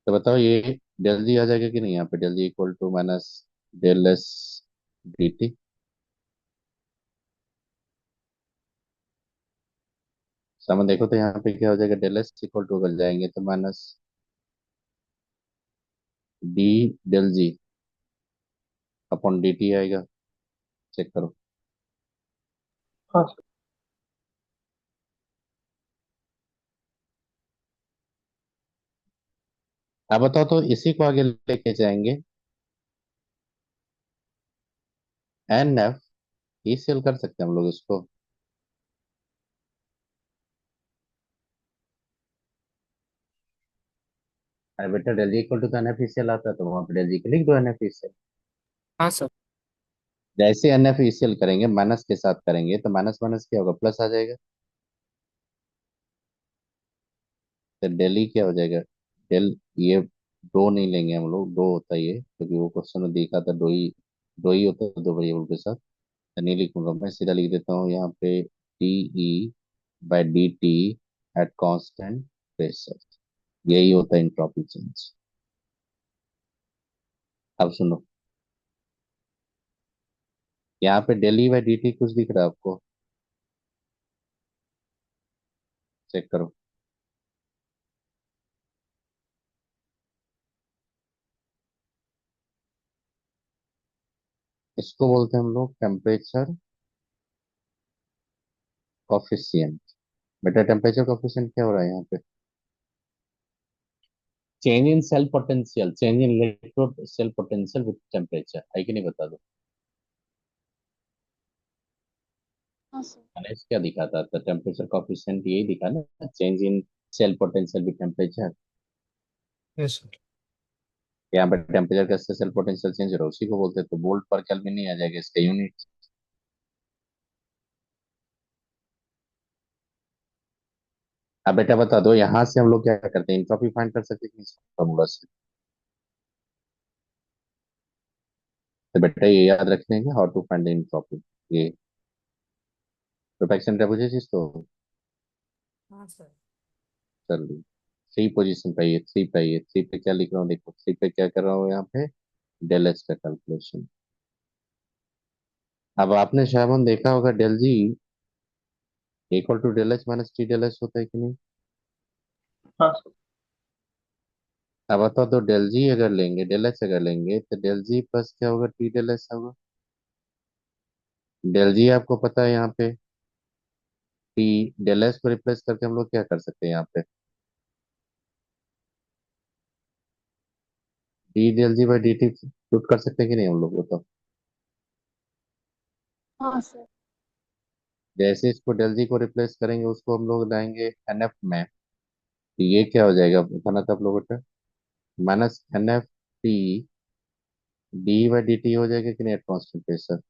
तो बताओ ये डेल जी आ जाएगा कि नहीं यहाँ पे, del G equal to minus del S D T. समझ देखो तो यहाँ पे क्या हो जाएगा, डेल एस इक्वल टू कर जाएंगे तो माइनस डी डेल जी अपॉन डी टी आएगा। चेक करो। हाँ सर। अब बताओ तो इसी को आगे लेके जाएंगे, एन एफ ई सेल कर सकते हैं हम लोग इसको। अरे बेटा डेल जी इक्वल टू तो एन एफ ई सेल आता है, तो वहां पे डेल जी को लिख दो एन एफ ई सेल। हाँ सर। जैसे एन एफ ई सेल करेंगे माइनस के साथ करेंगे तो माइनस माइनस क्या होगा, प्लस आ जाएगा। तो डेल ई क्या हो जाएगा, डेल, ये दो नहीं लेंगे हम लोग, दो होता है ये, क्योंकि वो क्वेश्चन में देखा था दो ही होता है दो वेरिएबल के साथ। तो नहीं लिखूंगा मैं, सीधा लिख देता हूँ यहाँ पे, D E by D T at constant pressure. यही होता है इंट्रोपी चेंज। अब सुनो, यहाँ पे del E by D T कुछ दिख रहा है आपको, चेक करो। इसको बोलते हैं हम लोग टेम्परेचर कॉफिशिएंट। बेटा टेम्परेचर कॉफिशिएंट क्या हो रहा है यहाँ पे, change in cell potential, change in electrode cell potential with temperature, है कि नहीं बता दो। हाँ सर। मैंने क्या दिखाता था, टेम्परेचर कॉफिशिएंट यही दिखा ना, change in cell potential with temperature. Yes sir. यहाँ पे टेम्परेचर कैसे सेल पोटेंशियल चेंज हो रहा है उसी को बोलते हैं, तो वोल्ट पर केल्विन नहीं आ जाएगा इसका यूनिट। अब बेटा बता दो, यहाँ से हम लोग क्या करते हैं, इंट्रोपी फाइंड कर सकते हैं फॉर्मूला से। तो बेटा ये याद रखने का, how to find the entropy, ये प्रोटेक्शन ट्रापेजोइडिस तो हाँ सर। चल रही। थ्री पोजीशन पे, ये थ्री पे, ये थ्री पे क्या लिख रहा हूँ देखो, थ्री पे क्या कर रहा हूँ यहाँ पे, डेल एच का कैलकुलेशन। अब आपने शायद देखा होगा del G equal to del H minus T del H होता है कि नहीं। हाँ सर। अब बताओ तो डेल जी अगर लेंगे, डेल एच अगर लेंगे तो डेल जी प्लस क्या होगा, टी डेल एच होगा। डेल जी आपको पता है यहाँ पे, टी डेल एच को रिप्लेस करके हम लोग क्या कर सकते हैं यहाँ पे, D del G by D T put कर सकते हैं कि नहीं हम लोग, वो तो हाँ सर। जैसे इसको डेल जी को रिप्लेस करेंगे उसको हम लोग लाएंगे एन एफ में, तो ये क्या हो जाएगा बताना था आप लोगों का, minus n F T D by D T हो जाएगा कि नहीं एट कॉन्स्टेंट प्रेशर।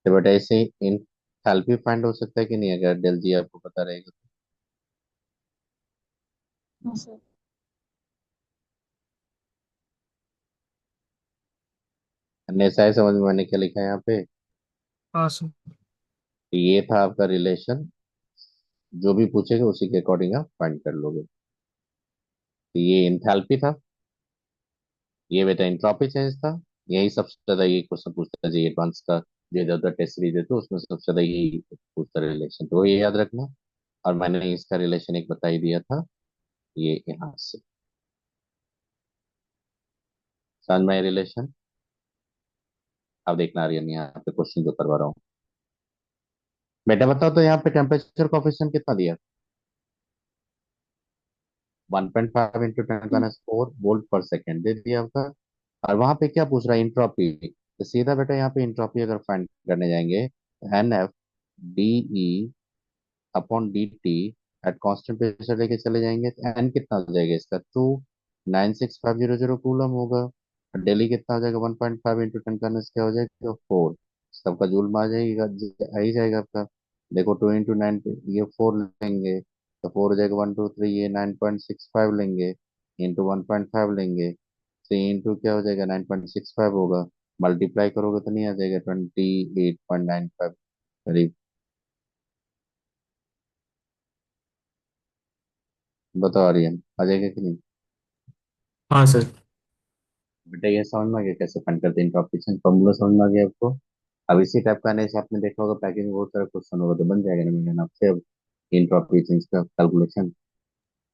तो बट ऐसे इंथैल्पी फाइंड हो सकता है कि नहीं अगर डेल जी आपको पता रहेगा तो। हाँ सर। ऐसा है समझ में, मैंने क्या लिखा है यहाँ पे, हाँ सर। कि ये था आपका रिलेशन, जो भी पूछेगा उसी के अकॉर्डिंग आप फाइंड कर लोगे। तो ये इंथैल्पी था, ये बेटा इंट्रोपी चेंज था। यही सबसे ज्यादा ये क्वेश्चन पूछता है जी एडवांस का, जो इधर उधर टेस्ट सीरीज है तो उसमें सबसे ज्यादा यही पूछता है रिलेशन, तो ये याद रखना। और मैंने इसका रिलेशन एक बता ही दिया था, ये यहाँ से समझ में रिलेशन। अब देखना आर्यन यहाँ पे क्वेश्चन जो करवा रहा हूँ, बेटा बताओ तो यहाँ पे टेम्परेचर कोफिशिएंट कितना दिया, 1.5 इंटू 10⁻⁴ वोल्ट पर सेकेंड दे दिया आपका। और वहां पे क्या पूछ रहा है, इंट्रोपी, तो सीधा बेटा यहाँ पे इंट्रोपी अगर फाइंड करने जाएंगे, n F D E upon D T at constant pressure लेके चले जाएंगे, तो एन कितना हो जाएगा इसका, 296,500 कूलम होगा। और डेली कितना हो जाएगा, 1.5 इंटू 10 क्या हो जाएगा, 4। सबका जूल में आ जाएगा, आ ही जाएगा आपका। देखो 2 इंटू 9, ये 4 लेंगे तो 4 हो जाएगा, 1 2 3, ये 9.65 लेंगे, इंटू 1.5 लेंगे, 3 इंटू क्या हो जाएगा, 9.65 होगा। मल्टीप्लाई करोगे तो नहीं आ जाएगा, 28.95 करीब। बताओ आर्यन, आ जाएगा कि नहीं। हाँ सर। बेटा ये समझ में आ गया कैसे फाइंड करते हैं इंटरप्रिटेशन, फॉर्मूला समझ में आ गया आपको। अब इसी टाइप का नहीं, आपने देखा होगा पैकिंग में बहुत सारा क्वेश्चन होगा, तो बन जाएगा ना मैंने आपसे अब इंटरप्रिटेशन का कैलकुलेशन।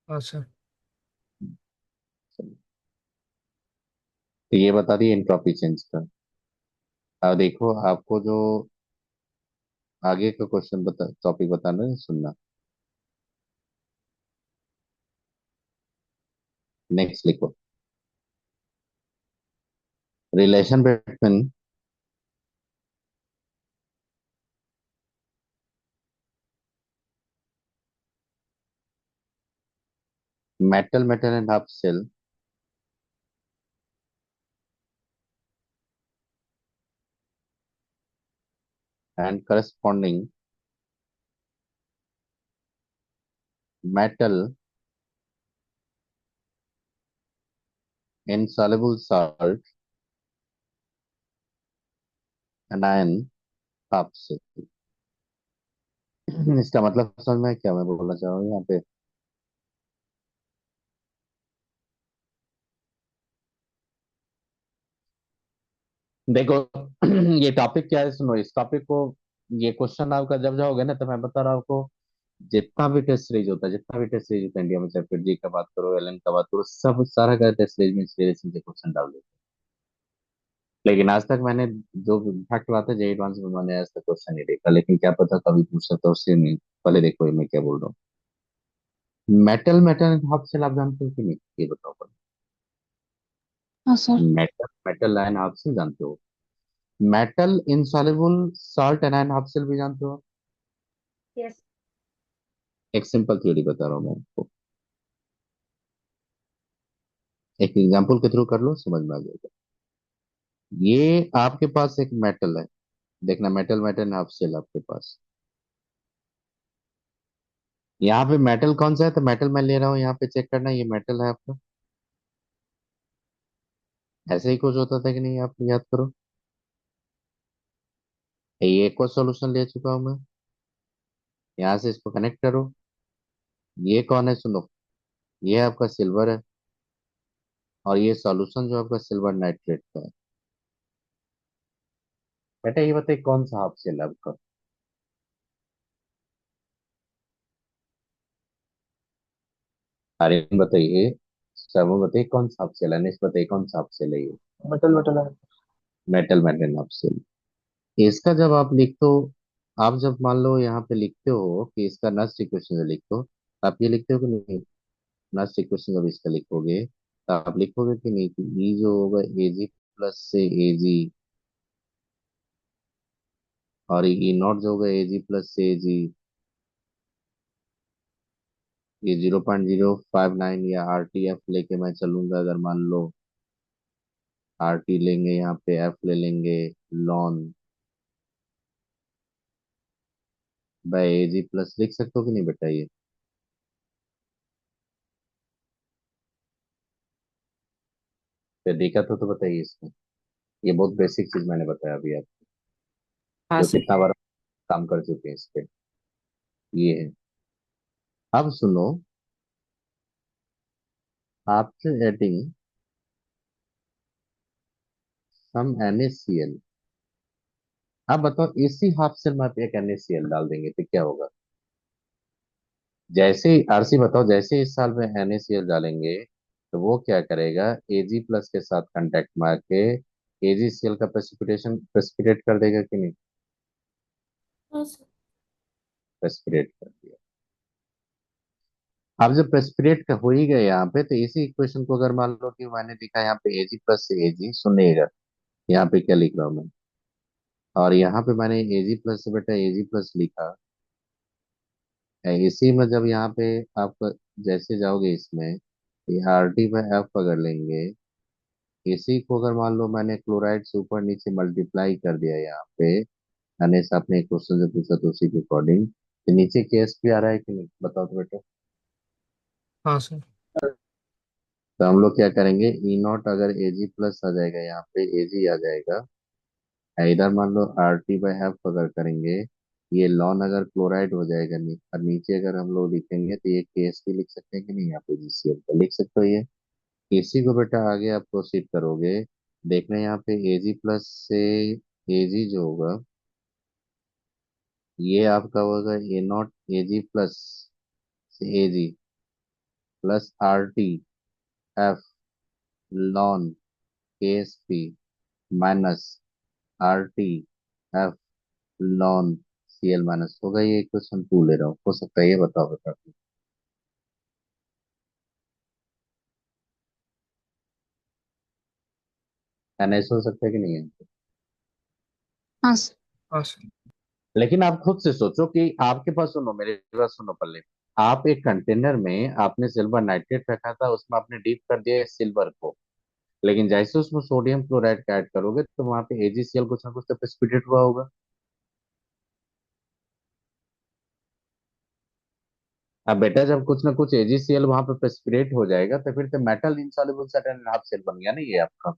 हाँ सर। तो ये बता दिए इंट्रोपी चेंज का। अब देखो आपको जो आगे का क्वेश्चन बता, टॉपिक बताना है, सुनना। नेक्स्ट लिखो, relation between metal and half cell and corresponding metal insoluble salt anion half cell. इसका मतलब समझ में क्या मैं बोलना चाह रहा हूँ यहाँ पे। देखो ये टॉपिक क्या है सुनो, इस टॉपिक को, ये क्वेश्चन आपका जब जाओगे ना, तो मैं बता रहा हूँ आपको, जितना भी टेस्ट सीरीज होता है, जितना भी टेस्ट सीरीज होता है इंडिया में, चाहे फिर जी का बात करो, एलन का बात करो, सब सारा का टेस्ट सीरीज में सीरीज के क्वेश्चन डाल देते हैं। लेकिन आज तक मैंने, जो फैक्ट बात है, जे एडवांस में मैंने आज तक क्वेश्चन नहीं देखा, लेकिन क्या पता कभी पूछ सकता, उससे नहीं। पहले देखो ये मैं क्या बोल रहा हूँ। मेटल हाफ सेल आप जानते हो कि नहीं, ये बताओ पहले। हाँ सर। Metal metal ion half cell जानते हो, metal insoluble salt anion half cell भी जानते हो। यस। एक सिंपल थ्योरी बता रहा हूँ मैं आपको, एक एग्जांपल के थ्रू कर लो, समझ में आ जाएगा। ये आपके पास एक मेटल है, देखना मेटल मेटल हाफ सेल आपके पास, यहाँ पे मेटल कौन सा है, तो मेटल मैं ले रहा हूँ यहाँ पे, चेक करना ये मेटल है आपका। ऐसे ही कुछ होता था कि नहीं, आप याद करो। ये एक और सॉल्यूशन ले चुका हूँ मैं, यहाँ से इसको कनेक्ट करो। ये कौन है सुनो, ये आपका सिल्वर है, और ये सॉल्यूशन जो आपका सिल्वर नाइट्रेट का है। बेटा ये बताइए कौन सा हाफ सेल है आपका। अरे बताइए, सब बताइए कौन सा हाफ सेल है, नेक्स्ट बताइए कौन सा हाफ सेल है ये। मेटल मेटल है। Metal metal half cell. इसका जब आप लिख दो आप जब मान लो यहाँ पे लिखते हो कि इसका नस्ट इक्वेशन जो लिखो, आप ये लिखते हो कि नहीं? नस्ट इक्वेशन जब इसका लिखोगे तो आप लिखोगे कि नहीं कि ई जो होगा एजी प्लस से एजी, और ई नॉट जो होगा एजी प्लस से एजी, ये 0.059 या आर टी एफ लेके मैं चलूंगा, अगर मान लो आर टी लेंगे यहाँ पे एफ ले लेंगे लॉन बाय एजी प्लस, लिख सकते हो कि नहीं बेटा ये? फिर देखा तो बताइए इसमें। ये बहुत बेसिक चीज मैंने बताया अभी आप, हाँ जो सर। कितना बार काम कर चुके हैं इस पे। ये है। अब सुनो, आफ्टर एडिंग सम NaCl, आप बताओ इसी हाफ सेल में आप एक NaCl डाल देंगे तो क्या होगा? जैसे ही आरसी बताओ, जैसे ही इस साल में NaCl डालेंगे तो वो क्या करेगा, Ag प्लस के साथ कांटेक्ट मार के AgCl का प्रेसिपिटेशन प्रेसिपिटेट कर देगा कि नहीं? हाँ सर। प्रेसिपिटेट कर दिया। अब जब प्रेसिपिटेट का हो ही गए यहाँ पे, तो इसी इक्वेशन को अगर मान लो कि मैंने लिखा यहाँ पे Ag प्लस से Ag, सुनिएगा यहाँ पे क्या लिख रहा हूँ मैं, और यहाँ पे मैंने Ag प्लस से बेटा Ag प्लस लिखा है। इसी में जब यहाँ पे आप जैसे जाओगे इसमें, ये आर टी बाई एफ अगर लेंगे, इसी को अगर मान लो मैंने क्लोराइड से ऊपर नीचे मल्टीप्लाई कर दिया यहाँ पे, यानी से आपने क्वेश्चन जो पूछा तो उसी के अकॉर्डिंग, तो नीचे केस भी आ रहा है कि नहीं बताओ तो बेटा? हाँ सर। तो हम लोग क्या करेंगे, ई नॉट अगर एजी प्लस आ जाएगा यहाँ पे, एजी आ जाएगा, इधर मान लो आर टी बाई एफ अगर करेंगे, ये लॉन अगर क्लोराइड हो जाएगा और नीचे अगर हम लोग लिखेंगे तो ये केस भी लिख सकते हैं कि नहीं, यहाँ पे जीसीएल पे लिख सकते हो ये। इसी को बेटा आगे आप प्रोसीड करोगे, देखना यहाँ पे एजी प्लस से एजी जो होगा, ये आपका होगा ए नॉट एजी प्लस से A G plus R T F ln K S P minus R T F ln C L minus होगा। ये क्वेश्चन टू ले रहा हूँ, हो सकता है ये बताओ बेटा। ऐसा हो सकता है कि नहीं है? हाँ सर। हाँ सर। लेकिन आप खुद से सोचो कि आपके पास, सुनो मेरी बात सुनो पहले, आप एक कंटेनर में आपने सिल्वर नाइट्रेट रखा था, उसमें आपने डीप कर दिया सिल्वर को, लेकिन जैसे उसमें सोडियम क्लोराइड का ऐड करोगे तो वहां पे AgCl कुछ ना कुछ तो प्रेसिपिटेट हुआ होगा। अब बेटा जब कुछ ना कुछ AgCl वहां पे प्रेसिपिटेट हो जाएगा तो फिर तो मेटल इनसॉल्युबल सटन हाफ सेल बन गया ना ये आपका।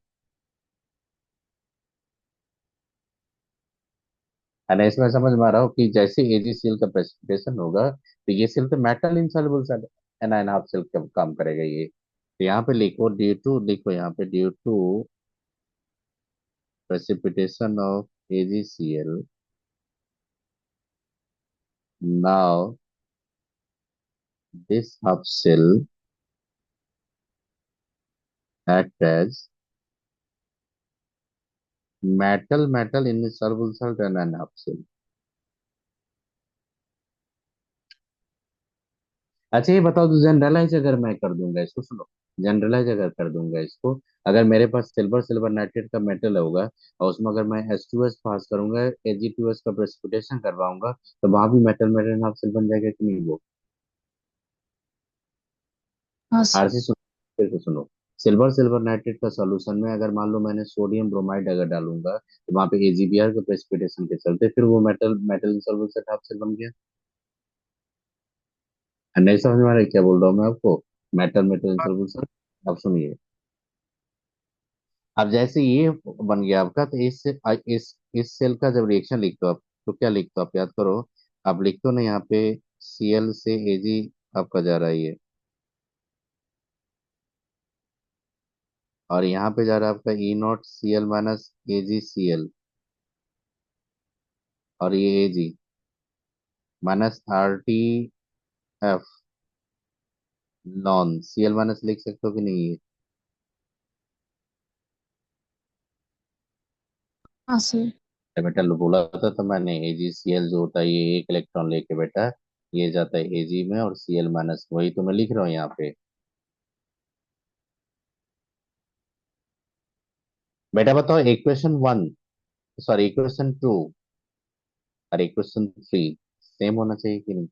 है इसमें समझ में आ रहा हो कि जैसे AgCl का प्रेसिपिटेशन होगा तो ये सेल तो metal insoluble anion half cell का काम करेगा ये। तो यहाँ पे लिखो ड्यू टू, लिखो यहाँ पे due to precipitation of AgCl, now this half cell act as metal insoluble salt and an half cell। अच्छा ये बताओ, तो जनरलाइज अगर मैं कर दूंगा इसको, सुनो, जनरलाइज अगर कर दूंगा इसको, अगर मेरे पास सिल्वर सिल्वर नाइट्रेट का मेटल होगा और उसमें अगर मैं H2S पास करूंगा, Ag2S का प्रेसिपिटेशन करवाऊंगा, तो वहां भी मेटल मेटल हाफ सेल बन जाएगा कि नहीं वो? हाँ सर। आरसी सुनो, फिर से सुनो, सिल्वर सिल्वर नाइट्रेट का सॉल्यूशन में अगर मान लो मैंने सोडियम ब्रोमाइड अगर डालूंगा तो वहां पे AgBr के प्रेसिपिटेशन के चलते फिर वो मेटल मेटल इंसॉल्युबल से हाफ सेल बन गया। नहीं समझ में आ रहा है क्या बोल रहा हूँ मैं आपको? मेटल मेटल हाँ इंसॉल्युबल से, अब सुनिए, अब जैसे ये बन गया आपका, तो इस सेल का जब रिएक्शन लिखते हो आप, तो क्या लिखते हो आप याद करो, आप लिखते हो ना यहाँ पे Cl से Ag आपका जा रहा है ये, और यहाँ पे जा रहा है आपका ई नॉट Cl माइनस AgCl, और ये Ag minus RTF non Cl minus लिख सकते हो कि नहीं ये? हाँ सर। बेटा बोला था तो मैंने AgCl जो होता है ये एक इलेक्ट्रॉन लेके बेटा ये जाता है Ag में और Cl माइनस, वही तो मैं लिख रहा हूँ यहाँ पे। बेटा बताओ इक्वेशन 1, सॉरी इक्वेशन 2 और इक्वेशन 3 सेम होना चाहिए कि नहीं?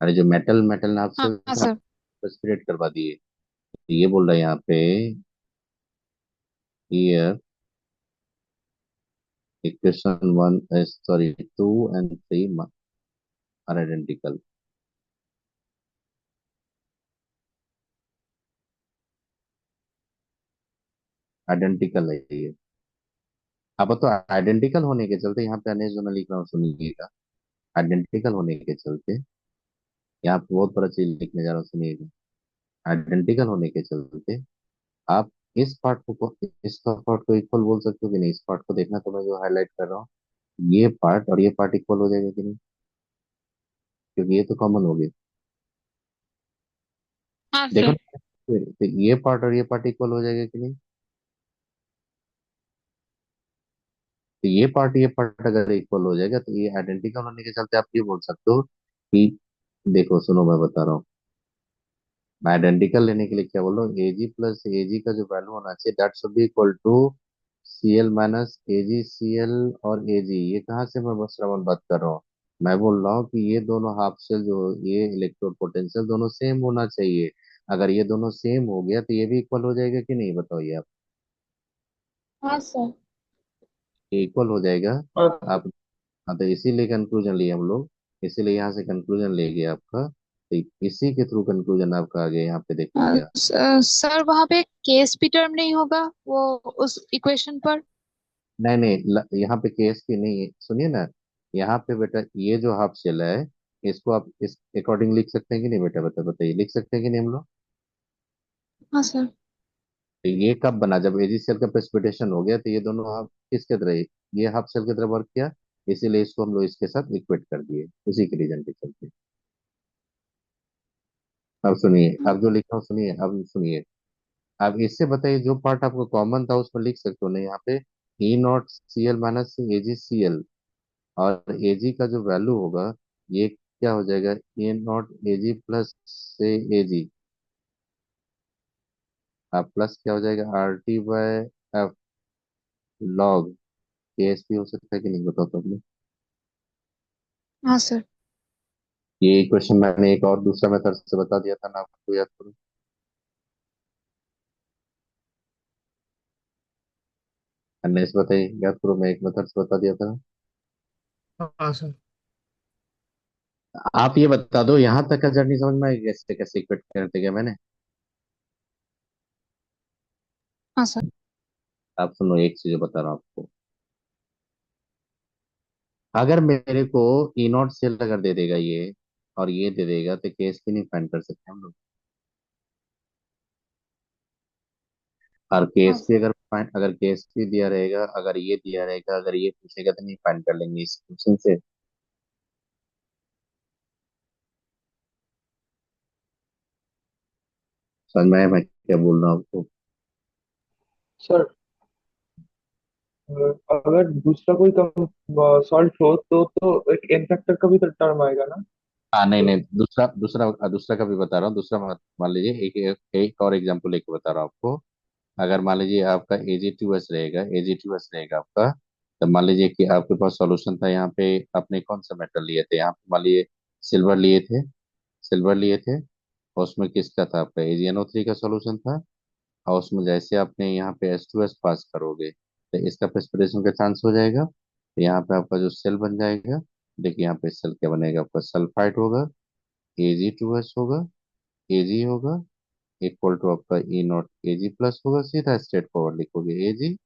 अरे जो मेटल मेटल नाप हाँ से हाँ था सर। स्प्रेड करवा दिए। तो ये बोल रहा है यहाँ पे here equation 1 sorry 2 and 3 are identical. Identical है ये। अब तो आइडेंटिकल होने के चलते यहाँ पे अनेक जो मैं लिख रहा हूँ सुनिएगा। आइडेंटिकल होने के चलते यहाँ पे बहुत बड़ा चीज लिखने जा रहा हूँ सुनिएगा। आइडेंटिकल होने के चलते आप इस पार्ट को इस पार्ट को इक्वल बोल सकते हो कि नहीं? इस पार्ट को देखना तो मैं जो हाईलाइट कर रहा हूँ ये पार्ट और ये पार्ट इक्वल हो जाएगा कि नहीं? क्योंकि ये तो कॉमन हो गया। हाँ देखो सर। ना, तो ये पार्ट और ये पार्ट इक्वल हो जाएगा कि नहीं? तो ये पार्ट अगर इक्वल हो जाएगा तो ये आइडेंटिकल होने के चलते आप ये बोल सकते हो कि देखो सुनो मैं बता रहा हूँ। मैं आइडेंटिकल लेने के लिए क्या बोल रहा हूँ, Ag प्लस Ag का जो वैल्यू होना चाहिए that should be equal to Cl minus AgCl और Ag। ये कहाँ से मैं बस श्रवण बात कर रहा हूँ? मैं बोल रहा हूँ कि ये दोनों हाफ शेल जो ये इलेक्ट्रोड पोटेंशियल दोनों सेम होना चाहिए। अगर ये दोनों सेम हो गया तो ये भी इक्वल हो जाएगा कि नहीं बताओ ये आप? हाँ सर। ये इक्वल हो जाएगा। हाँ आप, हाँ तो इसीलिए कंक्लूजन लिए हम लोग, इसीलिए यहाँ से कंक्लूजन ले गए आपका, तो इसी के थ्रू कंक्लूजन आपका आ गया यहाँ पे देखिए आप। सर वहाँ पे केस भी टर्म नहीं होगा वो उस इक्वेशन पर। नहीं नहीं यहाँ पे केस की नहीं है सुनिए ना। यहाँ पे बेटा ये जो हाफ शेल है इसको आप इस अकॉर्डिंग लिख सकते हैं कि नहीं बेटा? बताइए लिख सकते हैं कि नहीं हम लोग? हाँ सर। तो ये कब बना जब एजी सेल का प्रेसिपिटेशन हो गया तो ये दोनों हाफ किसके तरह, ये हाफ शेल की तरह वर्क किया, इसीलिए इसको हम लोग इसके साथ इक्वेट कर दिए उसी के रीजन के चलते। अब सुनिए, अब जो लिखा हूँ सुनिए, अब सुनिए। अब इससे बताइए जो पार्ट आपको कॉमन था उसमें लिख सकते हो ना यहाँ पे E0Cl माइनस AgCl और Ag का जो वैल्यू होगा ये क्या हो जाएगा, A0 Ag प्लस से Ag आप प्लस क्या हो जाएगा RT/F लॉग KSP हो सकता है कि नहीं बताओ तो अपने। हाँ सर। ये क्वेश्चन मैंने एक और दूसरा मेथड से बता दिया था ना आपको, याद करो। नेक्स्ट बताइए, याद करो मैं एक मेथड से बता दिया था। हाँ सर। आप ये बता दो यहाँ तक का जर्नी समझ में आई कैसे कैसे इक्वेट करते गए मैंने? हाँ सर। आप सुनो एक चीज बता रहा हूँ आपको। अगर मेरे को E0 सेल अगर दे देगा ये और ये दे देगा तो केस भी नहीं फाइंड कर सकते हम लोग। और हाँ केस भी सर। अगर फाइंड, अगर केस भी दिया रहेगा, अगर ये दिया रहेगा, अगर ये पूछेगा तो नहीं फाइंड कर लेंगे इस क्वेश्चन से। समझ में आया मैं क्या बोल रहा हूँ आपको? सर अगर दूसरा कोई कम सॉल्ट हो तो एक एन फैक्टर का भी तो टर्म आएगा ना। हाँ नहीं तो नहीं दूसरा दूसरा दूसरा का भी बता रहा हूँ। दूसरा मान लीजिए एक और एग्जांपल लेके बता रहा हूँ आपको। अगर मान लीजिए आपका AgO2 रहेगा आपका, तो मान लीजिए कि आपके पास सॉल्यूशन था यहाँ पे, आपने कौन सा मेटल लिए थे यहाँ पे, मान लीजिए सिल्वर लिए थे, सिल्वर लिए थे और उसमें किसका था आपका AgNO3 का सॉल्यूशन था। और उसमें जैसे आपने यहाँ पे H2S पास करोगे तो इसका प्रेसिपिटेशन का चांस हो जाएगा, तो यहाँ पे आपका जो सेल बन जाएगा, देखिए यहाँ पे सेल क्या बनेगा आपका, सल्फाइड होगा, Ag2S होगा, Ag होगा इक्वल टू आपका E0 Ag प्लस होगा, सीधा स्ट्रेट फॉरवर्ड लिखोगे Ag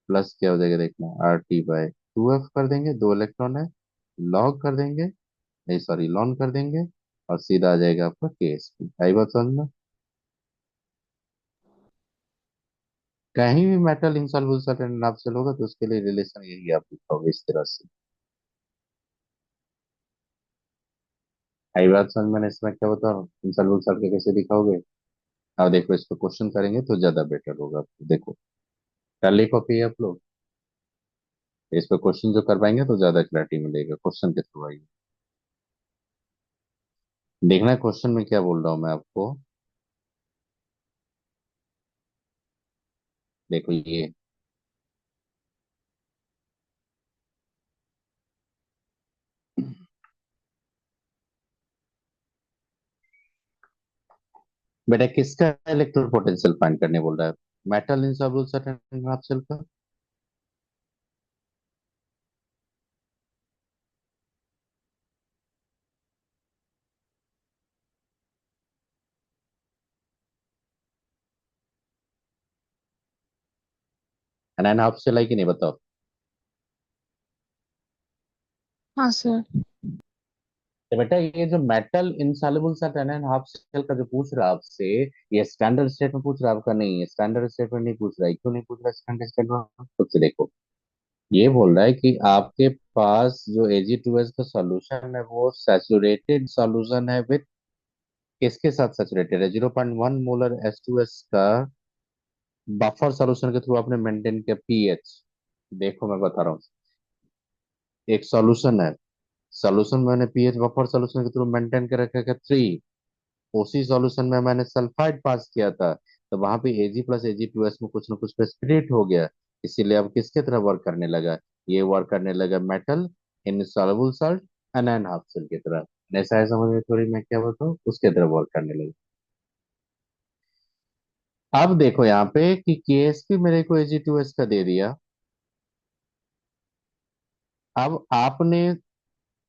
प्लस क्या हो जाएगा देखना RT/2F कर देंगे, दो इलेक्ट्रॉन है, लॉग कर देंगे, नहीं सॉरी लॉन कर देंगे और सीधा आ जाएगा आपका KSP। आई बात समझ में? कहीं भी मेटल इनसॉल्युबल सर्टेन नापसेल होगा तो उसके लिए रिलेशन यही आप लिखोगे इस तरह से। आई बात समझ में? इसमें क्या होता है, इंसॉल्वेबल सॉल्व के कैसे दिखाओगे? अब देखो, इस पे क्वेश्चन करेंगे तो ज्यादा बेटर होगा। देखो, कर ली कॉपी आप लोग? इस पे क्वेश्चन जो करवाएंगे तो ज्यादा क्लैरिटी मिलेगा क्वेश्चन के थ्रू। आइए देखना क्वेश्चन में क्या बोल रहा हूँ मैं आपको। देखो ये, बेटा किसका इलेक्ट्रोड पोटेंशियल फाइंड करने बोल रहा है? Metal insoluble solvent half cell का। एनायन हाफ सेल है कि नहीं बताओ? हाँ सर। तो बेटा ये जो metal insoluble solvent anion half cell का जो पूछ रहा है आपसे, ये स्टैंडर्ड स्टेट में पूछ रहा है आपका, नहीं है स्टैंडर्ड स्टेट में नहीं पूछ रहा है। क्यों नहीं पूछ रहा स्टैंडर्ड स्टेट में? खुद से देखो, ये बोल रहा है कि आपके पास जो Ag2S का सॉल्यूशन है वो सैचुरेटेड सॉल्यूशन है विद, किसके साथ सैचुरेटेड है? 0.1 मोलर H2S का बफर सॉल्यूशन के थ्रू आपने मेंटेन किया पीएच। देखो मैं बता रहा हूँ, एक सॉल्यूशन है, सॉल्यूशन मैंने पीएच बफर सॉल्यूशन के थ्रू मेंटेन कर रखा है 3। उसी सॉल्यूशन में मैंने सल्फाइड पास किया था, तो वहां पे Ag+Ag2S में कुछ ना कुछ प्रेसिपिटेट हो गया। इसीलिए अब किसके तरह वर्क करने लगा? ये वर्क करने लगा metal insoluble salt anion half cell की तरह। ऐसा है समझ में थोड़ी, मैं क्या बताऊँ, उसके तरह वर्क करने लगा। अब देखो यहाँ पे कि केएसपी मेरे को Ag2S का दे दिया। अब आपने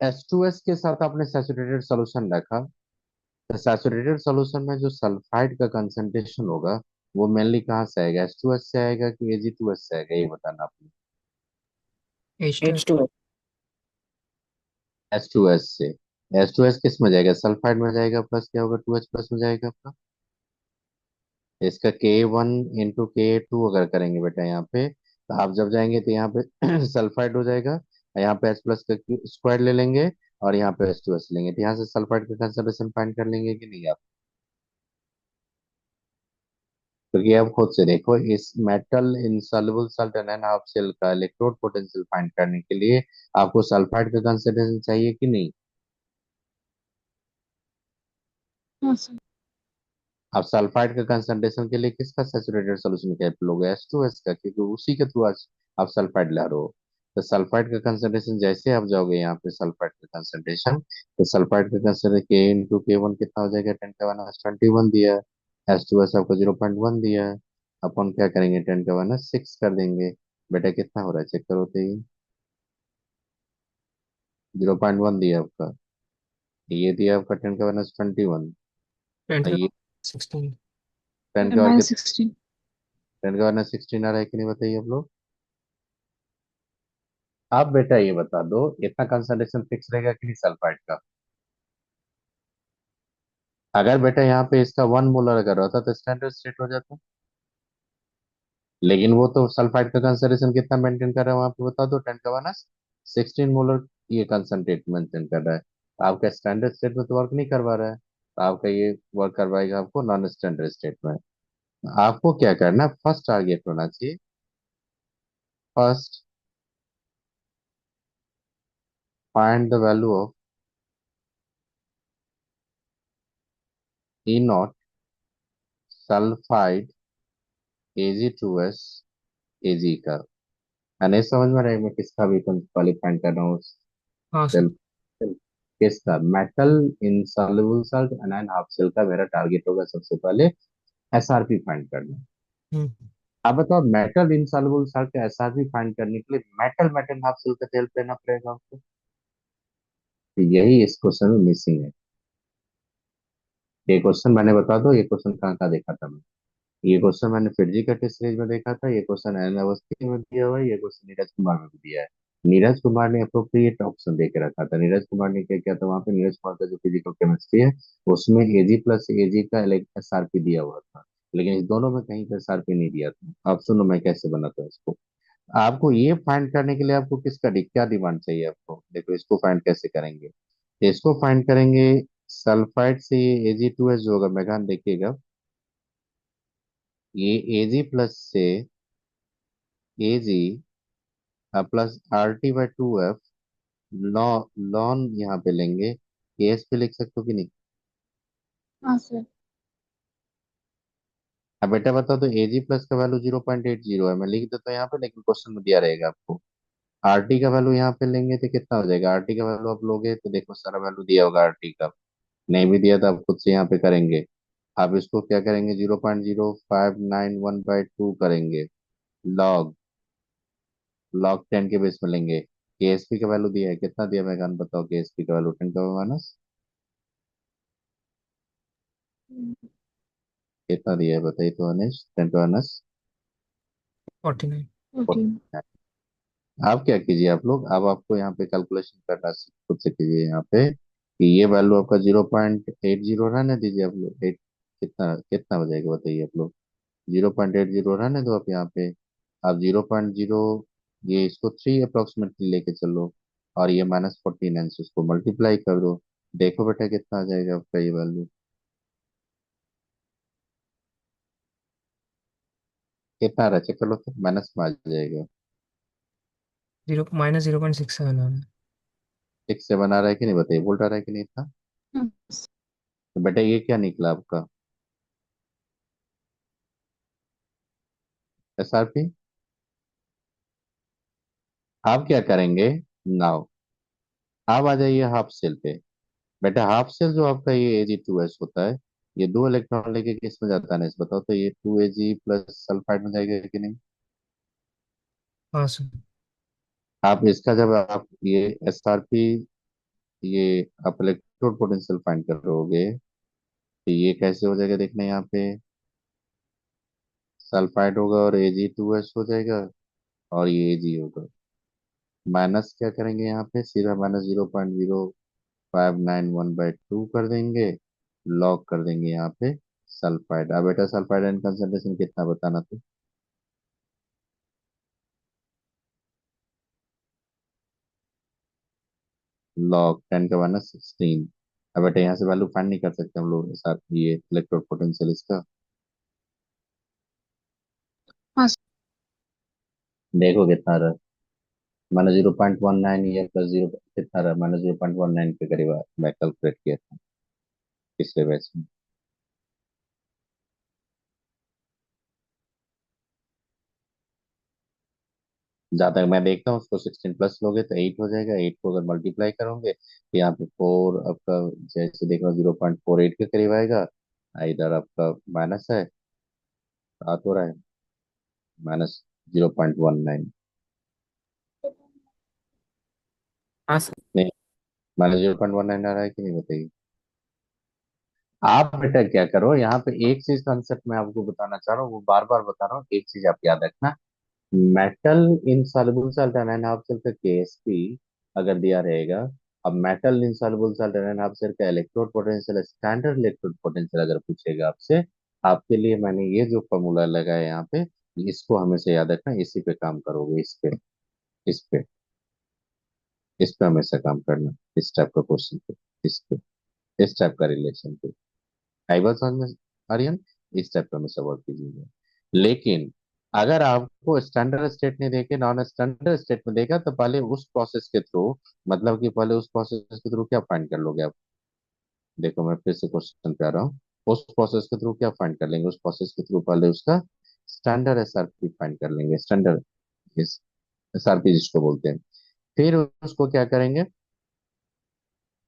H2S के साथ आपने सैचुरेटेड सॉल्यूशन रखा, तो सैचुरेटेड सॉल्यूशन में जो सल्फाइड का कंसंट्रेशन होगा वो मेनली कहाँ से आएगा? H2S से आएगा कि Ag2S से आएगा, ये बताना आपने। H2. H2। H2S से। H2S किस में जाएगा? सल्फाइड में जाएगा, प्लस क्या होगा? 2H प्लस में जाएगा आपका। इसका K1 into K2 अगर करेंगे बेटा यहाँ पे, तो आप जब जाएंगे तो यहाँ पे सल्फाइड हो जाएगा, और यहाँ पे H प्लस का स्क्वायर ले लेंगे, और यहाँ पे H2S लेंगे, तो यहाँ से सल्फाइड का कंसंट्रेशन फाइंड कर लेंगे कि नहीं आप? क्योंकि अब खुद से देखो, इस metal insoluble salt anion half cell का इलेक्ट्रोड पोटेंशियल फाइंड करने के लिए आपको सल्फाइड का कंसंट्रेशन चाहिए कि नहीं? हाँ सर। अब सल्फाइड का कंसंट्रेशन के लिए किसका सैचुरेटेड सॉल्यूशन का लोगे? H2S का, क्योंकि उसी के थ्रू आज आप सल्फाइड ला रहे हो। तो सल्फाइड का कंसंट्रेशन जैसे आप जाओगे यहाँ पे, सल्फाइड का कंसंट्रेशन, तो सल्फाइड का कंसंट्रेशन K into K1 कितना हो जाएगा? 10⁻21 दिया है। H2S आपको 0.1 दिया है, अपन क्या करेंगे? 10⁻6 कर देंगे। बेटा कितना हो रहा है चेक करो तो, ये 0.1 दिया आपका, ये दिया आपका 10⁻21, 10 और to ये 16. 10 के और 10/16। 10⁻16 आ रहा है कि नहीं बताइए आप लोग? आप बेटा ये बता दो, इतना कंसंट्रेशन फिक्स रहेगा कि नहीं सल्फाइड का? अगर बेटा यहाँ पे इसका 1 मोलर अगर होता तो स्टैंडर्ड स्टेट हो जाता, लेकिन वो तो सल्फाइड का कंसंट्रेशन कितना मेंटेन कर रहा है वहां पे बता दो? 10⁻16 मोलर ये कंसंट्रेट मेंटेन कर रहा है। तो आपका स्टैंडर्ड स्टेट में तो वर्क नहीं करवा रहा है, तो आपका ये वर्क करवाएगा आपको नॉन स्टैंडर्ड स्टेट में। आपको क्या करना, फर्स्ट टारगेट होना चाहिए, first find the value of E not sulphide Ag2S Ag का। नहीं समझ में रहा है मैं किसका भी क्वालिफाइंग कर रहा हूँ? हाँ सर. सेल, किसका? Metal insoluble salt anion half cell का मेरा टारगेट होगा सबसे पहले एसआरपी फाइंड करना। हम्म. अब बताओ, मेटल इनसॉल्युबल सॉल्ट का एसआरपी फाइंड करने के लिए मेटल मेटल हाफ सेल का हेल्प लेना पड़ेगा आपको। तो यही इस क्वेश्चन में मिसिंग है। ये क्वेश्चन मैंने बता दो, ये क्वेश्चन कहाँ का देखा था मैं? ये क्वेश्चन मैंने फिजी का टेस्ट सीरीज में देखा था, ये क्वेश्चन एन अवस्थी में दिया हुआ है, ये क्वेश्चन नीरज कुमार में भी दिया है। नीरज कुमार ने अप्रोप्रिएट ऑप्शन दे के रखा था। नीरज कुमार ने क्या किया था वहां पे, नीरज कुमार का जो फिजिकल केमिस्ट्री है उसमें Ag+Ag का एसआरपी दिया हुआ था, लेकिन इस दोनों में कहीं पर एसआरपी नहीं दिया था। अब सुनो मैं कैसे बनाता हूँ इसको। आपको ये फाइंड करने के लिए आपको क्या डिमांड चाहिए आपको? देखो इसको फाइंड कैसे करेंगे, इसको फाइंड करेंगे सल्फाइड से ये Ag2S जो होगा मेघान देखिएगा, ये Ag+ से Ag plus RT/2F law lawn यहाँ पे लेंगे, As पे लिख सकते हो कि नहीं? हाँ सर। अब बेटा बताओ तो Ag+ का वैल्यू 0.80 है, मैं लिख देता हूँ यहाँ पे, लेकिन क्वेश्चन में दिया रहेगा आपको। आरटी का वैल्यू यहाँ पे लेंगे तो कितना हो जाएगा? आरटी का वैल्यू आप लोगे तो देखो सारा वैल्यू दिया होगा आरटी का, नहीं भी दिया तो आप खुद से यहाँ पे करेंगे। आप इसको क्या करेंगे? 0.0591/2 करेंगे, लॉग लॉग 10 के बेस में लेंगे। केएसपी का वैल्यू दिया है, कितना दिया मेगान बताओ? केएसपी का वैल्यू 10⁻⁻, कितना दिया है बताइए तो अनिश? 10⁻⁻। 49। 14। आप क्या कीजिए आप लोग, अब आपको यहाँ पे कैलकुलेशन करना खुद से कीजिए यहाँ पे, कि ये वैल्यू आपका 0.80 रहने दीजिए आप लोग। एट कितना कितना हो जाएगा बताइए आप लोग? 0.80 रहने दो आप यहाँ पे। आप 0.0, ये इसको 3 अप्रोक्सीमेटली लेके चलो, और ये -49 से उसको मल्टीप्लाई कर दो। देखो बेटा कितना आ जाएगा आपका ये वैल्यू, कितना आ रहा है? चेक कर लो तो, माइनस में आ जाएगा। 0 - 0.67 आ रहा है। 6 7 आ रहा है कि नहीं बताइए? वोल्ट आ रहा है कि नहीं था? हाँ तो बेटा ये क्या निकला आपका? SRP। आप क्या करेंगे नाउ? आप आ जाइए हाफ सेल पे। बेटा हाफ सेल जो आपका ये Ag2S होता है, ये 2 इलेक्ट्रॉन लेके किस में जाता है ना, इस बताओ तो, ये 2Ag प्लस सल्फाइड में जाएगा कि नहीं? हाँ सर। आप इसका जब आप ये SRP, ये आप इलेक्ट्रोड पोटेंशियल फाइंड करोगे, तो ये कैसे हो जाएगा देखना यहाँ पे, सल्फाइड होगा और Ag2S हो जाएगा, और ये Ag होगा। माइनस क्या करेंगे यहाँ पे? सीधा -0.0591/2 कर देंगे, लॉग कर देंगे यहाँ पे सल्फाइड। अब बेटा सल्फाइड एंड कंसंट्रेशन कितना बताना तो? लॉग 10⁻16। अब बेटा यहाँ से वैल्यू फाइंड नहीं कर सकते हम लोग साथ, ये इलेक्ट्रोड पोटेंशियल इसका हाँ सर। देखो कितना रहा? -0.19 या +0 कितना रहा? -0.19 के करीब मैं कैलकुलेट किया था पिछले बैच में। जहाँ तक मैं देखता हूँ उसको 16+ लोगे तो 8 हो जाएगा। 8 को अगर मल्टीप्लाई करोगे तो यहाँ पे 4 आपका, जैसे देखो 0.48 के करीब आएगा। इधर आपका माइनस है, 7 हो रहा है, -0.19। हाँ सर। नहीं, -0.19 आ रहा है कि नहीं बताइए? आप बेटा क्या करो यहाँ पे, एक चीज कंसेप्ट मैं आपको बताना चाह रहा हूँ, वो बार बार बता रहा हूँ, एक चीज आप याद रखना। Metal insoluble salt anion half cell का केएसपी अगर दिया रहेगा, अब metal insoluble salt anion half cell का electrode potential, standard electrode potential अगर पूछेगा आपसे, आपके लिए मैंने ये जो फॉर्मूला लगाया है यहाँ पे, इसको हमेशा याद रखना, इसी पे काम करोगे, इस पे इस पे हमेशा काम करना, इस टाइप का क्वेश्चन पे, इस पे, इस टाइप का रिलेशन पे। आई बात समझ में आर्यन? इस टाइप का हमेशा वर्क कीजिएगा। लेकिन अगर आपको स्टैंडर्ड स्टेट नहीं देके नॉन स्टैंडर्ड स्टेट में देगा, तो पहले उस प्रोसेस के थ्रू, मतलब कि पहले उस प्रोसेस के थ्रू क्या फाइंड कर लोगे आप? देखो मैं फिर से क्वेश्चन पे आ रहा हूँ। उस प्रोसेस के थ्रू क्या फाइंड कर लेंगे? उस प्रोसेस के थ्रू पहले उसका स्टैंडर्ड SRP फाइंड कर लेंगे, स्टैंडर्ड SRP जिसको बोलते हैं। फिर उसको क्या करेंगे,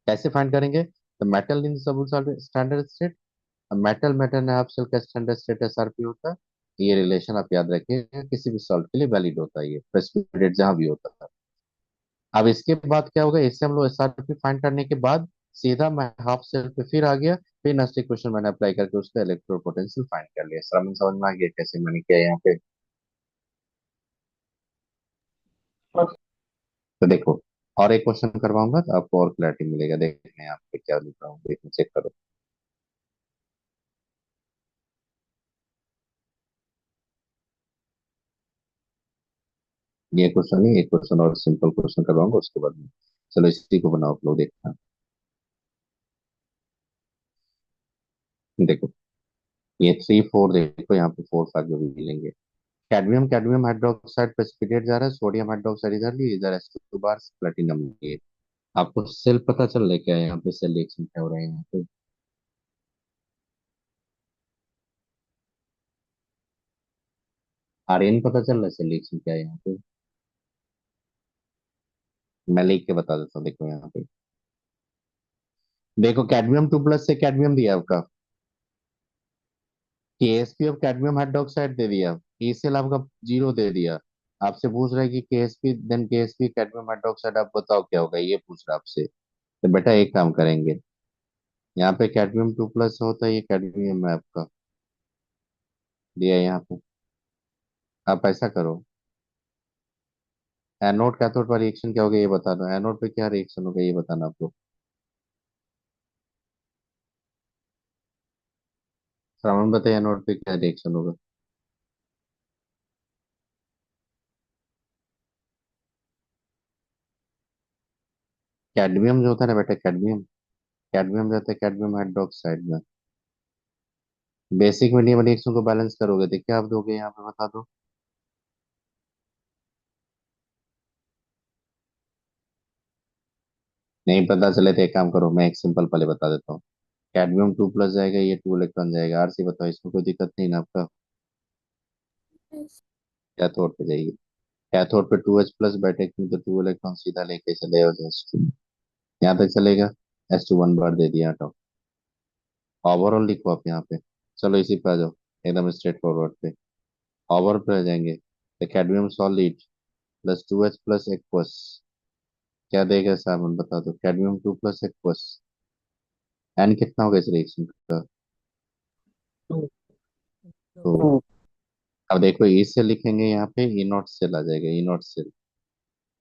कैसे फाइंड करेंगे? तो मेटल इन सब स्टैंडर्ड स्टेट, मेटल मेटल ने आपसे का स्टैंडर्ड स्टेट SRP होता है। ये रिलेशन आप याद रखिएगा, किसी भी सॉल्ट के लिए वैलिड होता है, ये प्रेसिपिटेट जहां भी होता है। अब इसके बाद क्या होगा, इससे हम लोग SRP फाइंड करने के बाद सीधा मैं हाफ सेल पे फिर आ गया, फिर नेक्स्ट इक्वेशन मैंने अप्लाई करके उसका इलेक्ट्रोड पोटेंशियल फाइंड कर लिया। समझ में आ गया कैसे मैंने किया यहाँ पे? हाँ तो देखो, और एक क्वेश्चन करवाऊंगा तो आपको और क्लैरिटी मिलेगा। देखने यहाँ पे क्या लिख रहा हूँ, देखने चेक करो। ये क्वेश्चन नहीं, एक क्वेश्चन और सिंपल क्वेश्चन करवाऊंगा उसके बाद में। चलो इसी को बनाओ आप लोग, देखना। देखो ये 3 4, देखो यहाँ पे 4 5 जो भी मिलेंगे। कैडमियम कैडमियम हाइड्रोक्साइड प्रेसिपिटेट जा रहा है, सोडियम हाइड्रोक्साइड इधर लिए, इधर H2 बार प्लेटिनम लिए। आपको सेल पता चल रहा है क्या, यहाँ पे सेल रिएक्शन क्या हो रहा है यहाँ पे? आर्यन पता चल रहा है सेल रिएक्शन क्या है यहाँ पे? मैं लिख के बता देता हूँ, देखो यहाँ पे। देखो कैडमियम 2+ से कैडमियम दिया आपका, केएसपी ऑफ कैडमियम हाइड्रोक्साइड दे दिया, ई सेल आपका 0 दे दिया। आपसे पूछ रहा है कि KSP then KSP cadmium hydroxide, आप बताओ क्या होगा, ये पूछ रहा है आपसे। तो बेटा एक काम करेंगे, यहाँ पे कैडमियम 2+ होता है, ये कैडमियम है आपका, दिया है यहाँ पे। आप ऐसा करो, एनोड कैथोड पर रिएक्शन क्या होगा ये बता दो, एनोड पे क्या रिएक्शन होगा ये बताना आपको। श्रावण बताइए एनोड पे क्या रिएक्शन होगा। कैडमियम जो होता है ना बेटा, कैडमियम कैडमियम जाता है कैडमियम हाइड्रोक्साइड में। बेसिक मीडियम रिएक्शन को बैलेंस करोगे तो क्या आप दोगे यहाँ पे बता दो। नहीं पता चले तो एक काम करो, मैं एक सिंपल पहले बता देता हूँ। कैडमियम 2+ जाएगा, ये 2 इलेक्ट्रॉन जाएगा, आरसी बताओ, इसमें कोई दिक्कत नहीं ना आपका। कैथोड पे जाइए, कैथोड पे 2H+ बैठेगी तो 2 इलेक्ट्रॉन सीधा लेके चले और H2 यहाँ तक चलेगा। H2 1 बार दे दिया, हटाओ। ओवरऑल लिखो आप यहाँ पे। चलो इसी पे आ जाओ, एकदम स्ट्रेट फॉरवर्ड पे। ओवर पे आ जाएंगे तो कैडमियम सॉलिड +2H+ एक्वस क्या देगा साहब, बता दो। कैडमियम 2+ एक्वस, एन कितना होगा इस रिएक्शन का? टू। तो अब देखो ई से लिखेंगे यहाँ पे, ई नॉट सेल आ जाएगा, ई नॉट सेल।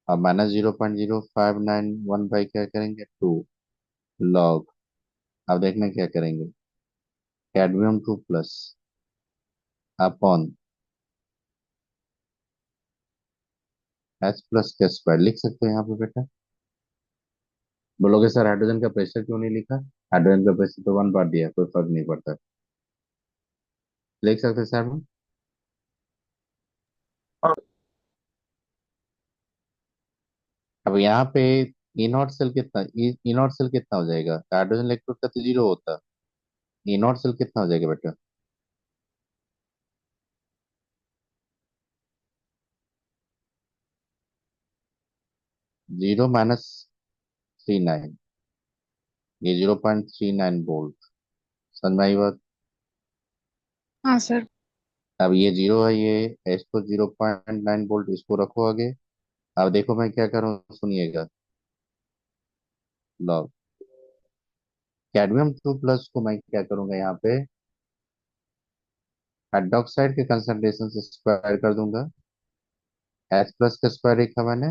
अब -0.0591 बाई क्या करेंगे, 2 log। अब देखना क्या करेंगे, कैडमियम 2+ अपॉन H+ का स्क्वायर लिख सकते हो यहाँ पे बेटा। बोलोगे सर हाइड्रोजन का प्रेशर क्यों नहीं लिखा? हाइड्रोजन का प्रेशर तो 1 बार दिया, कोई फर्क नहीं पड़ता। लिख सकते सर हम। हाँ। अब यहाँ पे ई नॉट सेल कितना, ई नॉट सेल कितना हो जाएगा, हाइड्रोजन इलेक्ट्रोड का तो 0 होता। ई नॉट सेल कितना हो जाएगा बेटा? 0 - 39, ये 0.39 वोल्ट। समझ में आई बात? हाँ सर। अब ये 0 है, ये इसको 0.9 वोल्ट इसको रखो आगे। अब देखो मैं क्या कर रहा हूँ, सुनिएगा। लॉग कैडमियम 2+ को मैं क्या करूंगा यहाँ पे, हाइड्रोक्साइड के कंसंट्रेशन से स्क्वायर कर दूंगा। H+ का स्क्वायर लिखा मैंने,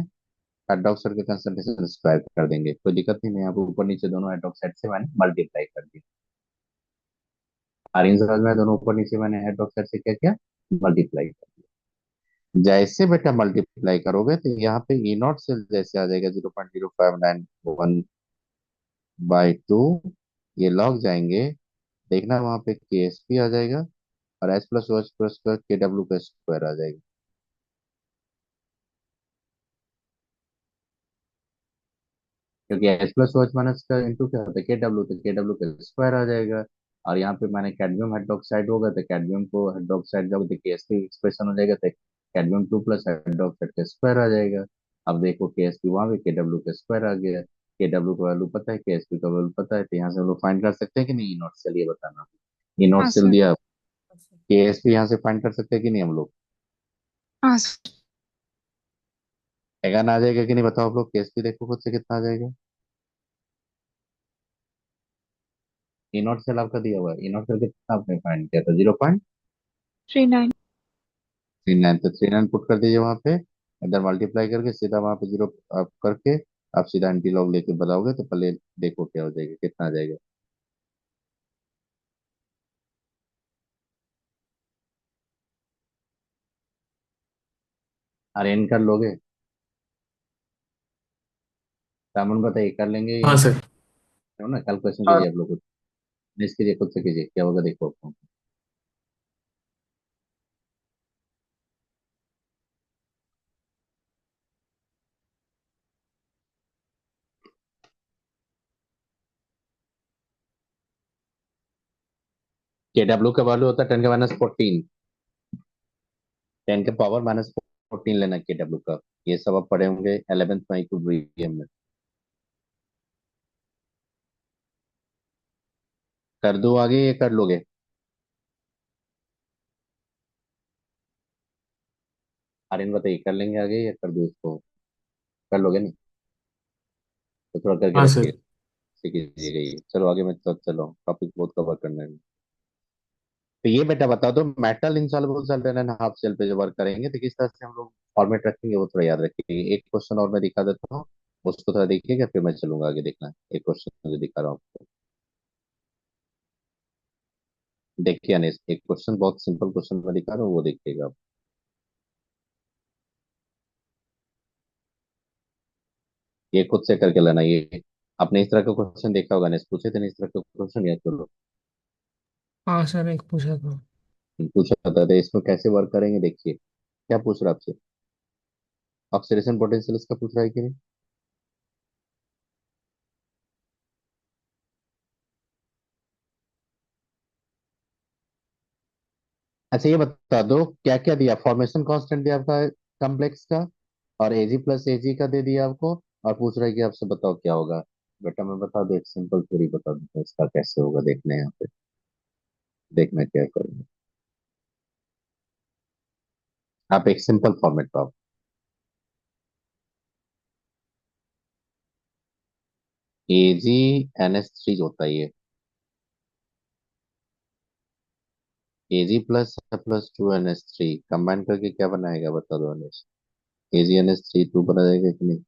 हाइड्रोक्साइड के कंसंट्रेशन स्क्वायर कर देंगे, कोई दिक्कत नहीं है। यहाँ पे ऊपर नीचे दोनों हाइड्रोक्साइड से मैंने मल्टीप्लाई कर दिया। और इन समझ में दोनों ऊपर नीचे मैंने हाइड्रोक्साइड से क्या किया, मल्टीप्लाई कर दिया। जैसे बेटा मल्टीप्लाई करोगे तो यहाँ पे ई नॉट सेल जैसे आ जाएगा 0.0591/2, ये लॉग जाएंगे। देखना वहां पे KSP आ जाएगा, और H+OH+ का KW का स्क्वायर आ जाएगा। क्योंकि H+OH- का इंटू क्या होता है, KW, तो KW का स्क्वायर आ जाएगा। और यहाँ पे मैंने कैडमियम हाइड्रोक्साइड होगा तो कैडमियम को हाइड्रोक्साइड जब KSP एक्सप्रेशन हो जाएगा तो कैडमियम 2+ हाइड्रोक्साइड का स्क्वायर आ जाएगा। अब देखो KSP वहां पे KW का स्क्वायर आ गया। KW का वैल्यू पता है, KSP का वैल्यू पता है, तो यहाँ से हम लोग फाइंड कर सकते हैं कि नहीं, ई नॉट सेल, ये बताना। ई नॉट हाँ सेल सर। दिया, KSP यहाँ से फाइंड कर सकते हैं कि नहीं हम लोग? हाँ सर। एगन आ जाएगा कि नहीं बताओ आप लोग, KSP देखो खुद से कितना आ जाएगा। ई नॉट सेल आपका दिया हुआ है, ई नॉट सेल कितना आपने फाइंड किया था, 39। 0.39, तो 39 पुट कर दीजिए वहां पे। इधर मल्टीप्लाई करके सीधा वहां पे 0 आप करके, आप सीधा एंटी लॉग लेके बताओगे तो पहले देखो क्या हो जाएगा, कितना आ जाएगा। अरेंज कर लोगे? सामान बताइए, कर लेंगे ये, हाँ सर। हो ना, कल क्वेश्चन हाँ। कीजिए आप लोग। इसके लिए खुद से कीजिए क्या होगा देखो। के डब्ल्यू का वैल्यू होता है 10⁻14। 10 के पावर -14 लेना के डब्ल्यू का। ये सब आप पढ़े होंगे 11th माइक्रोब्रियम में। कर दो आगे, ये कर लोगे? आर्यन बताइए, कर लेंगे आगे या कर दो इसको? कर लोगे नहीं? तो थोड़ा करके हाँ रखिए, सर। सीखिएगा ये। चलो आगे मैं तो चलो, टॉपिक बहुत कवर करना है। तो ये बेटा बता दो, metal insoluble solvent and half cell पे जो वर्क करेंगे तो किस तरह से हम लोग फॉर्मेट रखेंगे वो थोड़ा याद रखिए। एक क्वेश्चन और मैं दिखा देता हूँ, उसको थोड़ा देखिएगा, फिर मैं चलूंगा आगे। देखना एक क्वेश्चन जो दिखा रहा हूँ आपको, देखिए अनिस, एक क्वेश्चन बहुत सिंपल क्वेश्चन मैं दिखा रहा हूँ, वो देखिएगा आप। ये खुद से करके लाना ये। आपने इस तरह का क्वेश्चन देखा होगा, अनिस पूछे थे ना इस तरह का क्वेश्चन, याद करो। हाँ सर, एक पूछा था। पूछा था तो इसमें कैसे वर्क करेंगे देखिए। क्या पूछ रहा है आपसे? ऑक्सीडेशन पोटेंशियल इसका पूछ रहा है कि नहीं? अच्छा ये बता दो, क्या क्या दिया? फॉर्मेशन कांस्टेंट दिया आपका कॉम्प्लेक्स का, और एजी प्लस एजी का दे दिया आपको, और पूछ रहा है कि आपसे बताओ क्या होगा। बेटा मैं बता दो, एक सिंपल थ्योरी बता दूं इसका कैसे होगा, देखना है यहाँ पे। देखना क्या करेंगे आप, एक सिंपल फॉर्मेट पाओ। एजी NH3 होता है ये। Ag+2NH3 कंबाइन करके क्या बनाएगा बता दो अनिश? AgNH3 टू बना जाएगा कि नहीं?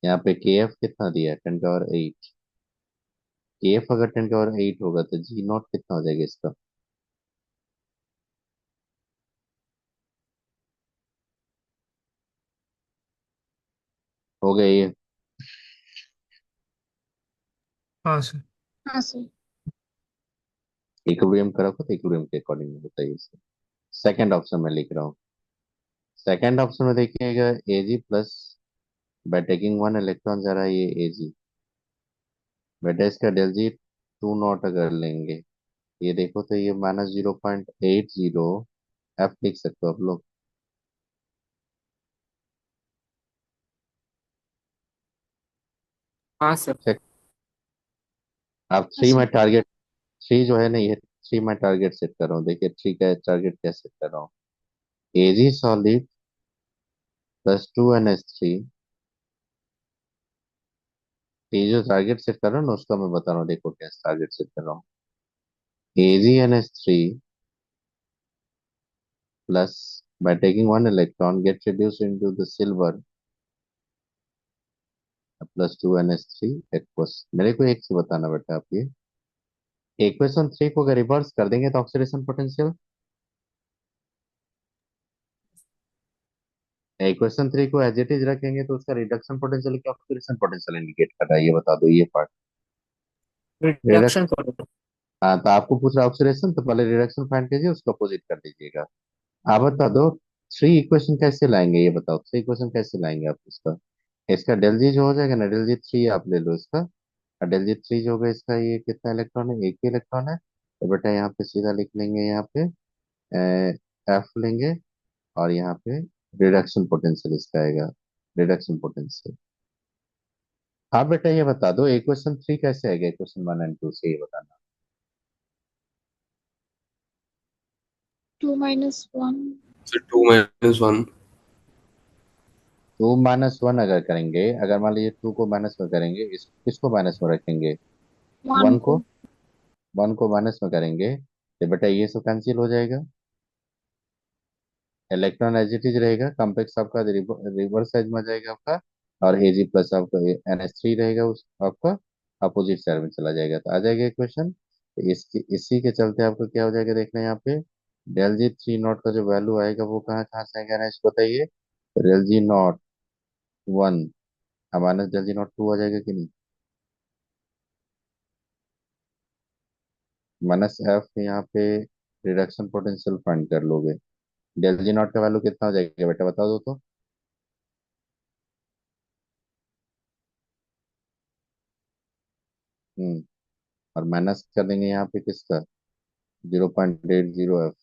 यहाँ पे KF कितना दिया है? 10⁻8। KF अगर 10⁻8 होगा तो G0 कितना हो जाएगा इसका? हो गया ये। हाँ सर। हाँ सर। इक्विलिब्रियम करा तो इक्विलिब्रियम के अकॉर्डिंग बताइए इसे। सेकंड ऑप्शन में लिख रहा हूँ। सेकंड ऑप्शन में देखिएगा, Ag+ by taking one electron जा रहा है ये Ag। बेटा इसका डेल जी 2 नॉट अगर लेंगे, ये देखो तो ये -0.80 F लिख सकते हो आप लोग। हाँ सर। check। आप हाँ थ्री सर। में टारगेट, थ्री जो है ना ये, थ्री में टारगेट सेट कर रहा हूँ। देखिए थ्री का टारगेट क्या सेट कर रहा हूँ? Ag solid +2NH3। ये जो टारगेट सेट कर रहा हूँ ना उसका मैं बता रहा हूँ, देखो क्या टारगेट सेट कर रहा हूँ। AgNH3 plus by taking one electron get reduced into the silver +2NH3 aqueous। मेरे को एक से बताना बेटा आप ये, इक्वेशन थ्री को अगर रिवर्स कर देंगे तो ऑक्सीडेशन पोटेंशियल, इक्वेशन थ्री को एज इट इज रखेंगे तो उसका रिडक्शन पोटेंशियल क्या ऑक्सीडेशन पोटेंशियल इंडिकेट कर रहा है, ये बता दो ये पार्ट। रिडक्शन। रिडक्शन करो। हाँ तो आपको पूछ रहा है ऑक्सीडेशन, तो पहले रिडक्शन फाइंड कीजिए, उसको अपोजिट कर दीजिएगा। आप बता दो, थ्री इक्वेशन कैसे लाएंगे ये बताओ, थ्री इक्वेशन कैसे लाएंगे आप इसका? इसका डेल जी जो हो जाएगा ना, डेल जी थ्री आप ले लो इसका, और डेल जी थ्री जो होगा इसका, ये कितना इलेक्ट्रॉन है? एक ही इलेक्ट्रॉन है। तो बेटा यहाँ पे सीधा लिख लेंगे, यहाँ पे एफ लेंगे, और यहाँ पे रिडक्शन पोटेंशियल इसका आएगा, रिडक्शन पोटेंशियल। आप बेटा ये बता दो इक्वेशन थ्री कैसे आएगा इक्वेशन वन एंड टू से, ये बताना। 2 - 1। सर 2 - 1। 2 - 1 अगर करेंगे, अगर मान लीजिए टू को माइनस में करेंगे, इस किसको माइनस में रखेंगे? 1 वन को। को। वन को माइनस में करेंगे तो बेटा ये सब कैंसिल हो जाएगा, इलेक्ट्रॉन एज इट इज रहेगा, कॉम्प्लेक्स आपका रिवर्स साइज में आ जाएगा आपका, और Ag+ आपका NH3 रहेगा उस आपका अपोजिट साइड में चला जाएगा, तो आ जाएगा इक्वेशन। तो इसकी इसी के चलते आपको क्या हो जाएगा देखना यहाँ पे, डेल जी 3 नॉट का जो वैल्यू आएगा वो कहाँ कहाँ से आएगा ना, इसको बताइए। डेल जी नॉट 1 अब minus del G naught two आ जाएगा कि नहीं? माइनस एफ यहाँ पे रिडक्शन पोटेंशियल फाइंड कर लोगे। डेल जी नॉट का वैल्यू कितना हो जाएगा बेटा, बता दो तो। और माइनस कर देंगे यहाँ पे किसका, 0.80 एफ।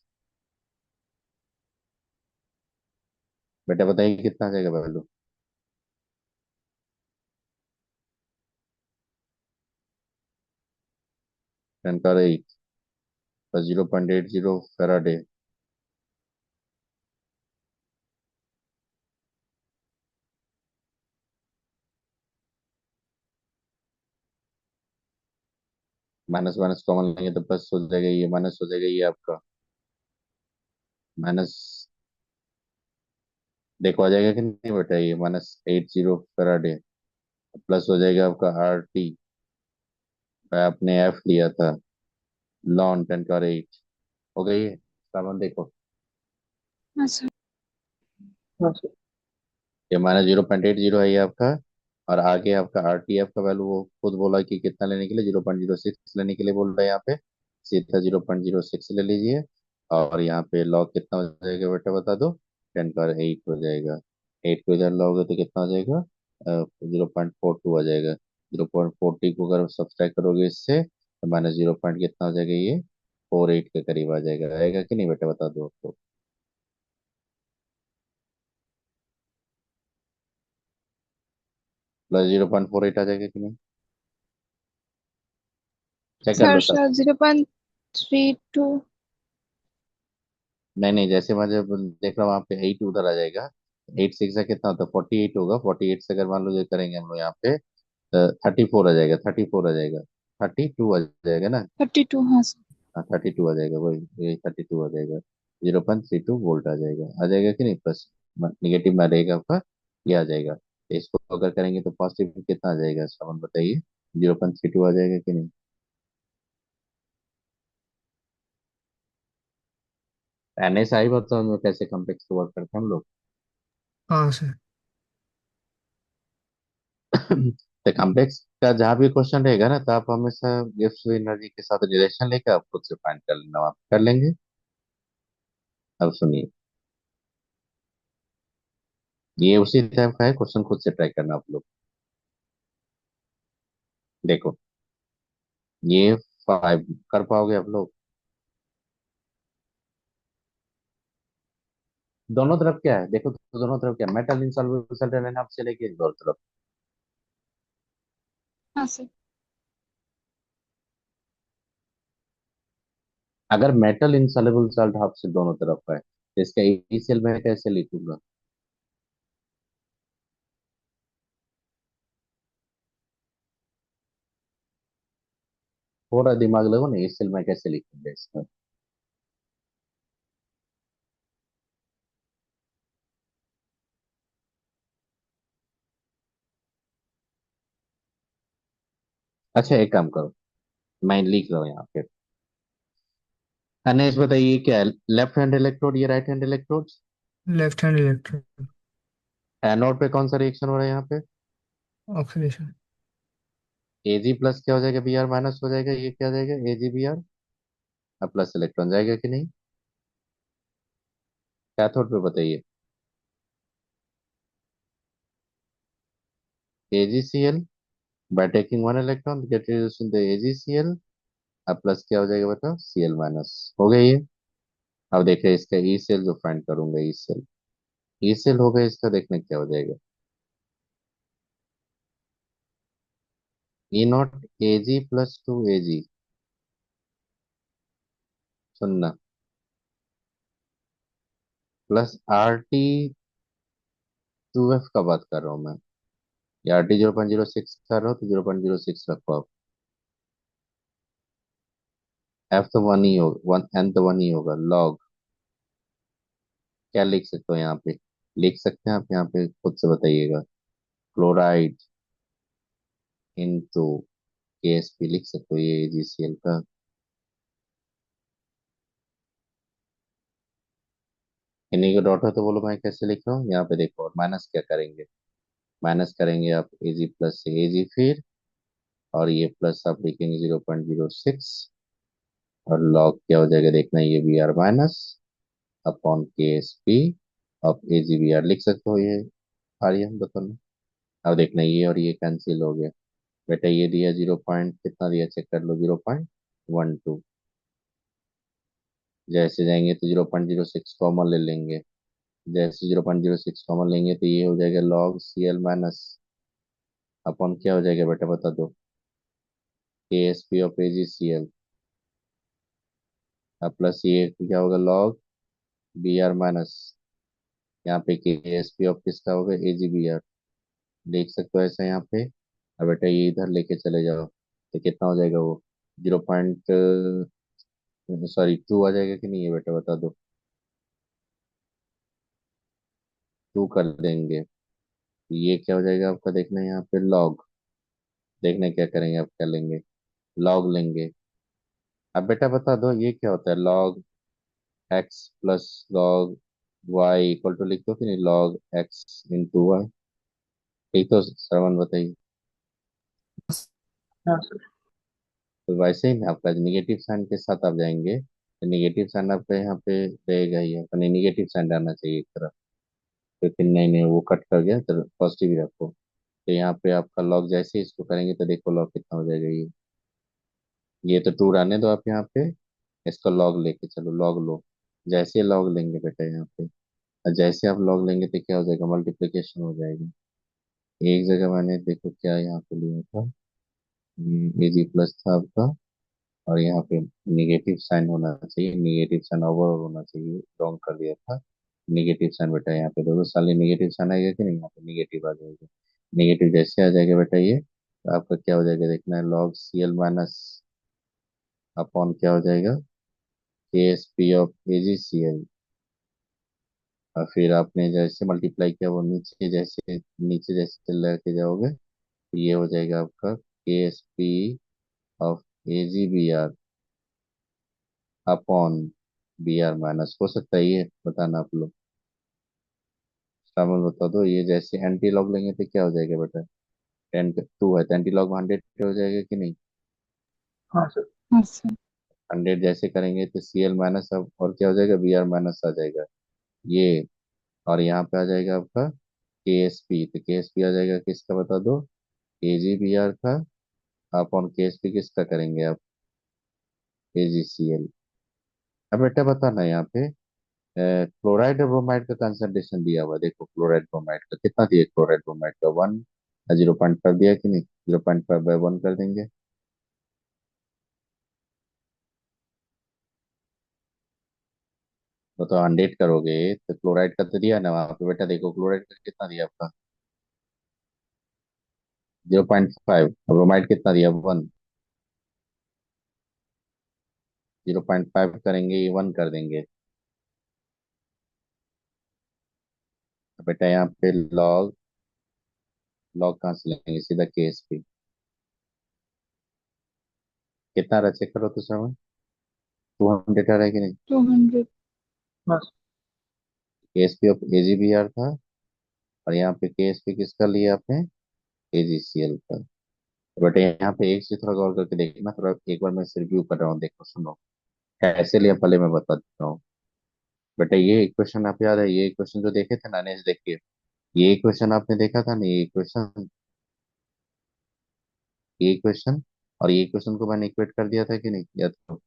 बेटा बताइए कितना आ जाएगा वैल्यू। 10 का 8 plus 0.80 Faraday. Minus minus common लेंगे तो प्लस हो जाएगा, ये माइनस हो जाएगा, ये आपका माइनस। देखो आ जाएगा कि नहीं बेटा, ये -80 फेराडे प्लस हो जाएगा आपका RT। आपने एफ लिया था, लॉन 10 का 8। हो गई है सामान देखो। हाँ सर। हाँ सर। ये -0.80 है ये आपका। और आगे आपका RTF का वैल्यू वो खुद बोला कि कितना लेने के लिए, 0.06 लेने के लिए बोल रहा है यहाँ पे। सीधा 0.06 ले लीजिए। और यहाँ पे लॉग कितना हो जाएगा बेटा बता दो, 10 का 8 हो जाएगा। 8 को इधर लोगे तो कितना हो जाएगा, 0.42 आ जाएगा। 0.40 को अगर सब्सट्रैक्ट करोगे इससे तो माइनस 0 पॉइंट कितना हो जाएगा, ये 48 के करीब आ जाएगा। आएगा कि नहीं बेटा बता दो आपको। प्लस 0.48 आ जाएगा कि नहीं, चेक कर सर लो सब। सर 0.32। नहीं नहीं, जैसे मैं जब देख रहा हूँ वहाँ पे 8 उधर आ जाएगा। 8 6 का कितना होता है, 48 होगा। 48 से अगर मान लो ये करेंगे हम लोग यहाँ पे, 34 आ जाएगा, 34 आ जाएगा, 32 आ जाएगा ना। 32 हाँ सर। हाँ 32 आ जाएगा, वही ये 32 आ जाएगा। 0.32 वोल्ट आ जाएगा कि नहीं, प्लस निगेटिव में रहेगा आपका, ये आ जाएगा। तो इसको अगर करेंगे तो पॉजिटिव कितना आ जाएगा श्रवण बताइए, 0.32 आ जाएगा कि नहीं। NSI बताओ हम लोग कैसे कॉम्प्लेक्स वर्क करते हैं हम लोग। हाँ सर। तो कॉम्प्लेक्स का जहाँ भी क्वेश्चन रहेगा ना, तो आप हमेशा गिब्स एनर्जी के साथ रिलेशन लेकर आप खुद से फाइंड कर लेना, आप कर लेंगे। अब सुनिए, ये उसी टाइप का है क्वेश्चन, खुद से ट्राई करना आप लोग। देखो ये 5 कर पाओगे आप लोग। दोनों तरफ क्या है देखो, तो दोनों तरफ क्या, मेटल इनसॉल्युबल सल्ट आप से लेके दोनों तरफ। हाँ सर। अगर मेटल इनसॉल्युबल सल्ट आपसे दोनों तरफ है तो इसका इनिशियल मैं कैसे लिखूंगा। थोड़ा दिमाग लगो ना, इनिशियल मैं कैसे लिखूंगा इसका। अच्छा एक काम करो, मैं लिख रहा हूँ यहाँ पे। अनेश बताइए क्या है, लेफ्ट हैंड इलेक्ट्रोड या right hand electrode. Left hand electrode. Anode पे कौन सा रिएक्शन हो रहा है यहाँ पे। ऑक्सीडेशन। Ag प्लस क्या हो जाएगा, Br माइनस हो जाएगा, ये क्या हो जाएगा AgBr। अब प्लस इलेक्ट्रॉन जाएगा कि नहीं, कैथोड पे बताइए। AgCl by taking one electron get reduced in the AgCl। अब प्लस क्या हो जाएगा बताओ, Cl माइनस। हो गया ये। अब देखिए इसका ई सेल जो फाइंड करूंगा, ई सेल, ई सेल होगा इसका, देखने क्या हो जाएगा। E0 Ag+2 Ag, सुनना, प्लस RT2F का बात कर रहा हूँ मैं। या RT 0.06 कर रहा हूँ तो 0.06 रखो आप। F तो वन ही होगा, वन एन तो वन ही होगा, लॉग। क्या लिख सकते हो यहाँ पे, लिख सकते हैं आप यहाँ पे खुद से बताइएगा। क्लोराइड इनटू KSP लिख सकते हो, ये AgCl का। इन्हीं का डॉट है तो बोलो मैं कैसे लिख रहा हूँ, यहाँ पे देखो और माइनस क्या करेंगे। माइनस करेंगे आप ए जी प्लस से ए जी फिर, और ये प्लस आप लिखेंगे 0.06, और लॉग क्या हो जाएगा देखना, ये B R minus upon K S P of A G B R लिख सकते हो ये आर्यन दोनों। अब देखना ये और ये कैंसिल हो गया। बेटा ये दिया 0 पॉइंट कितना दिया चेक कर लो, 0.12। जैसे जाएंगे तो 0.06 कॉमन ले लेंगे। जैसे 0.06 कॉमन लेंगे तो ये हो जाएगा log C L minus upon क्या हो जाएगा बेटा बता दो, K S P of A G C L. अब प्लस ये क्या होगा लॉग बी आर माइनस, यहाँ पे के एस पी ऑफ किसका होगा ए जी बी आर, देख सकते हो ऐसा यहाँ पे। अब बेटा ये इधर लेके चले जाओ तो कितना हो जाएगा वो, 0. सॉरी 2 आ जाएगा कि नहीं है बेटा बता दो, 2 कर देंगे। ये क्या हो जाएगा आपका देखना यहाँ पे लॉग, देखना क्या करेंगे आप क्या लेंगे, लॉग लेंगे। अब बेटा बता दो ये क्या होता है, log X plus log Y equal to लिख दो कि नहीं, लॉग एक्स इंटू वाई। ठीक तो श्रवण बताइए। हाँ सर। तो वैसे ही आपका निगेटिव साइन के साथ आप जाएंगे तो निगेटिव साइन आपका यहाँ पे रहेगा ही, अपने निगेटिव साइन आना चाहिए एक तरफ। तो फिर नहीं नहीं वो कट कर गया तो पॉजिटिव ही रखो। तो यहाँ पे आपका लॉग जैसे ही इसको करेंगे तो देखो लॉग कितना हो जाएगा, ये तो 2 रहने दो आप यहाँ पे, इसका लॉग लेके चलो, लॉग लो। जैसे लॉग लेंगे बेटा यहाँ पे, और जैसे आप लॉग लेंगे तो क्या हो जाएगा, मल्टीप्लिकेशन हो जाएगी। एक जगह मैंने देखो क्या यहाँ पे लिया था, ए जी प्लस था आपका, और यहाँ पे निगेटिव साइन होना चाहिए, निगेटिव साइन ओवर होना चाहिए, रॉन्ग कर दिया था। निगेटिव साइन बेटा यहाँ पे देखो, साले निगेटिव साइन आएगा कि नहीं, यहाँ पे निगेटिव आ जाएगा। निगेटिव जैसे आ जाएगा बेटा ये, तो आपका क्या हो जाएगा देखना है, log C L minus upon क्या हो जाएगा, K S P of A G C L. और फिर आपने जैसे मल्टीप्लाई किया वो नीचे जैसे, नीचे जैसे लेके जाओगे तो ये हो जाएगा आपका K S P of A G B R upon B R minus, हो सकता है ये बताना आप लोग, शामिल बता दो। ये जैसे एंटी लॉग लेंगे तो क्या हो जाएगा बेटा, 10 2 है तो एंटी लॉग 100 हो जाएगा कि नहीं। हाँ सर। हाँ सर। 100 जैसे करेंगे तो सी एल माइनस अब और क्या हो जाएगा, बी आर माइनस आ जाएगा ये। और यहाँ पे आ जाएगा आपका के एस पी, तो के एस पी आ जाएगा किसका बता दो, ए जी बी आर का अपॉन के एस पी किसका करेंगे आप, ए जी सी एल। अब बेटा बताना यहाँ पे क्लोराइड और ब्रोमाइड का कंसंट्रेशन दिया हुआ है, देखो क्लोराइड ब्रोमाइड का कितना दिया, क्लोराइड ब्रोमाइड का 1, 0.5 दिया कि नहीं, 0.5 बाय 1 कर देंगे। तो 100 करोगे तो क्लोराइड का तो दिया ना वहाँ पे बेटा, देखो क्लोराइड का कितना दिया आपका 0.5, ब्रोमाइड कितना दिया 1, 0.5 करेंगे ये 1 कर देंगे। तो बेटा यहाँ पे लॉग, लॉग कहाँ से लेंगे, सीधा केस पे कितना रहा चेक करो तो समय, 200 आ रहा है कि नहीं। 200। हाँ KS P of A G B R था, और यहाँ पे केस पी किसका लिया आपने, ए जी सी एल का। तो बेटा यहाँ पे एक चीज थोड़ा गौर करके देखना, थोड़ा एक बार मैं रिव्यू कर रहा हूँ, देखो सुनो कैसे लिया पहले मैं बता देता हूँ। बेटा ये इक्वेशन आप याद है, ये इक्वेशन जो देखे थे ना नेक्स्ट देखिए, ये इक्वेशन आपने देखा था ना, ये इक्वेशन, ये इक्वेशन और ये इक्वेशन को मैंने इक्वेट कर दिया था कि नहीं, याद करो।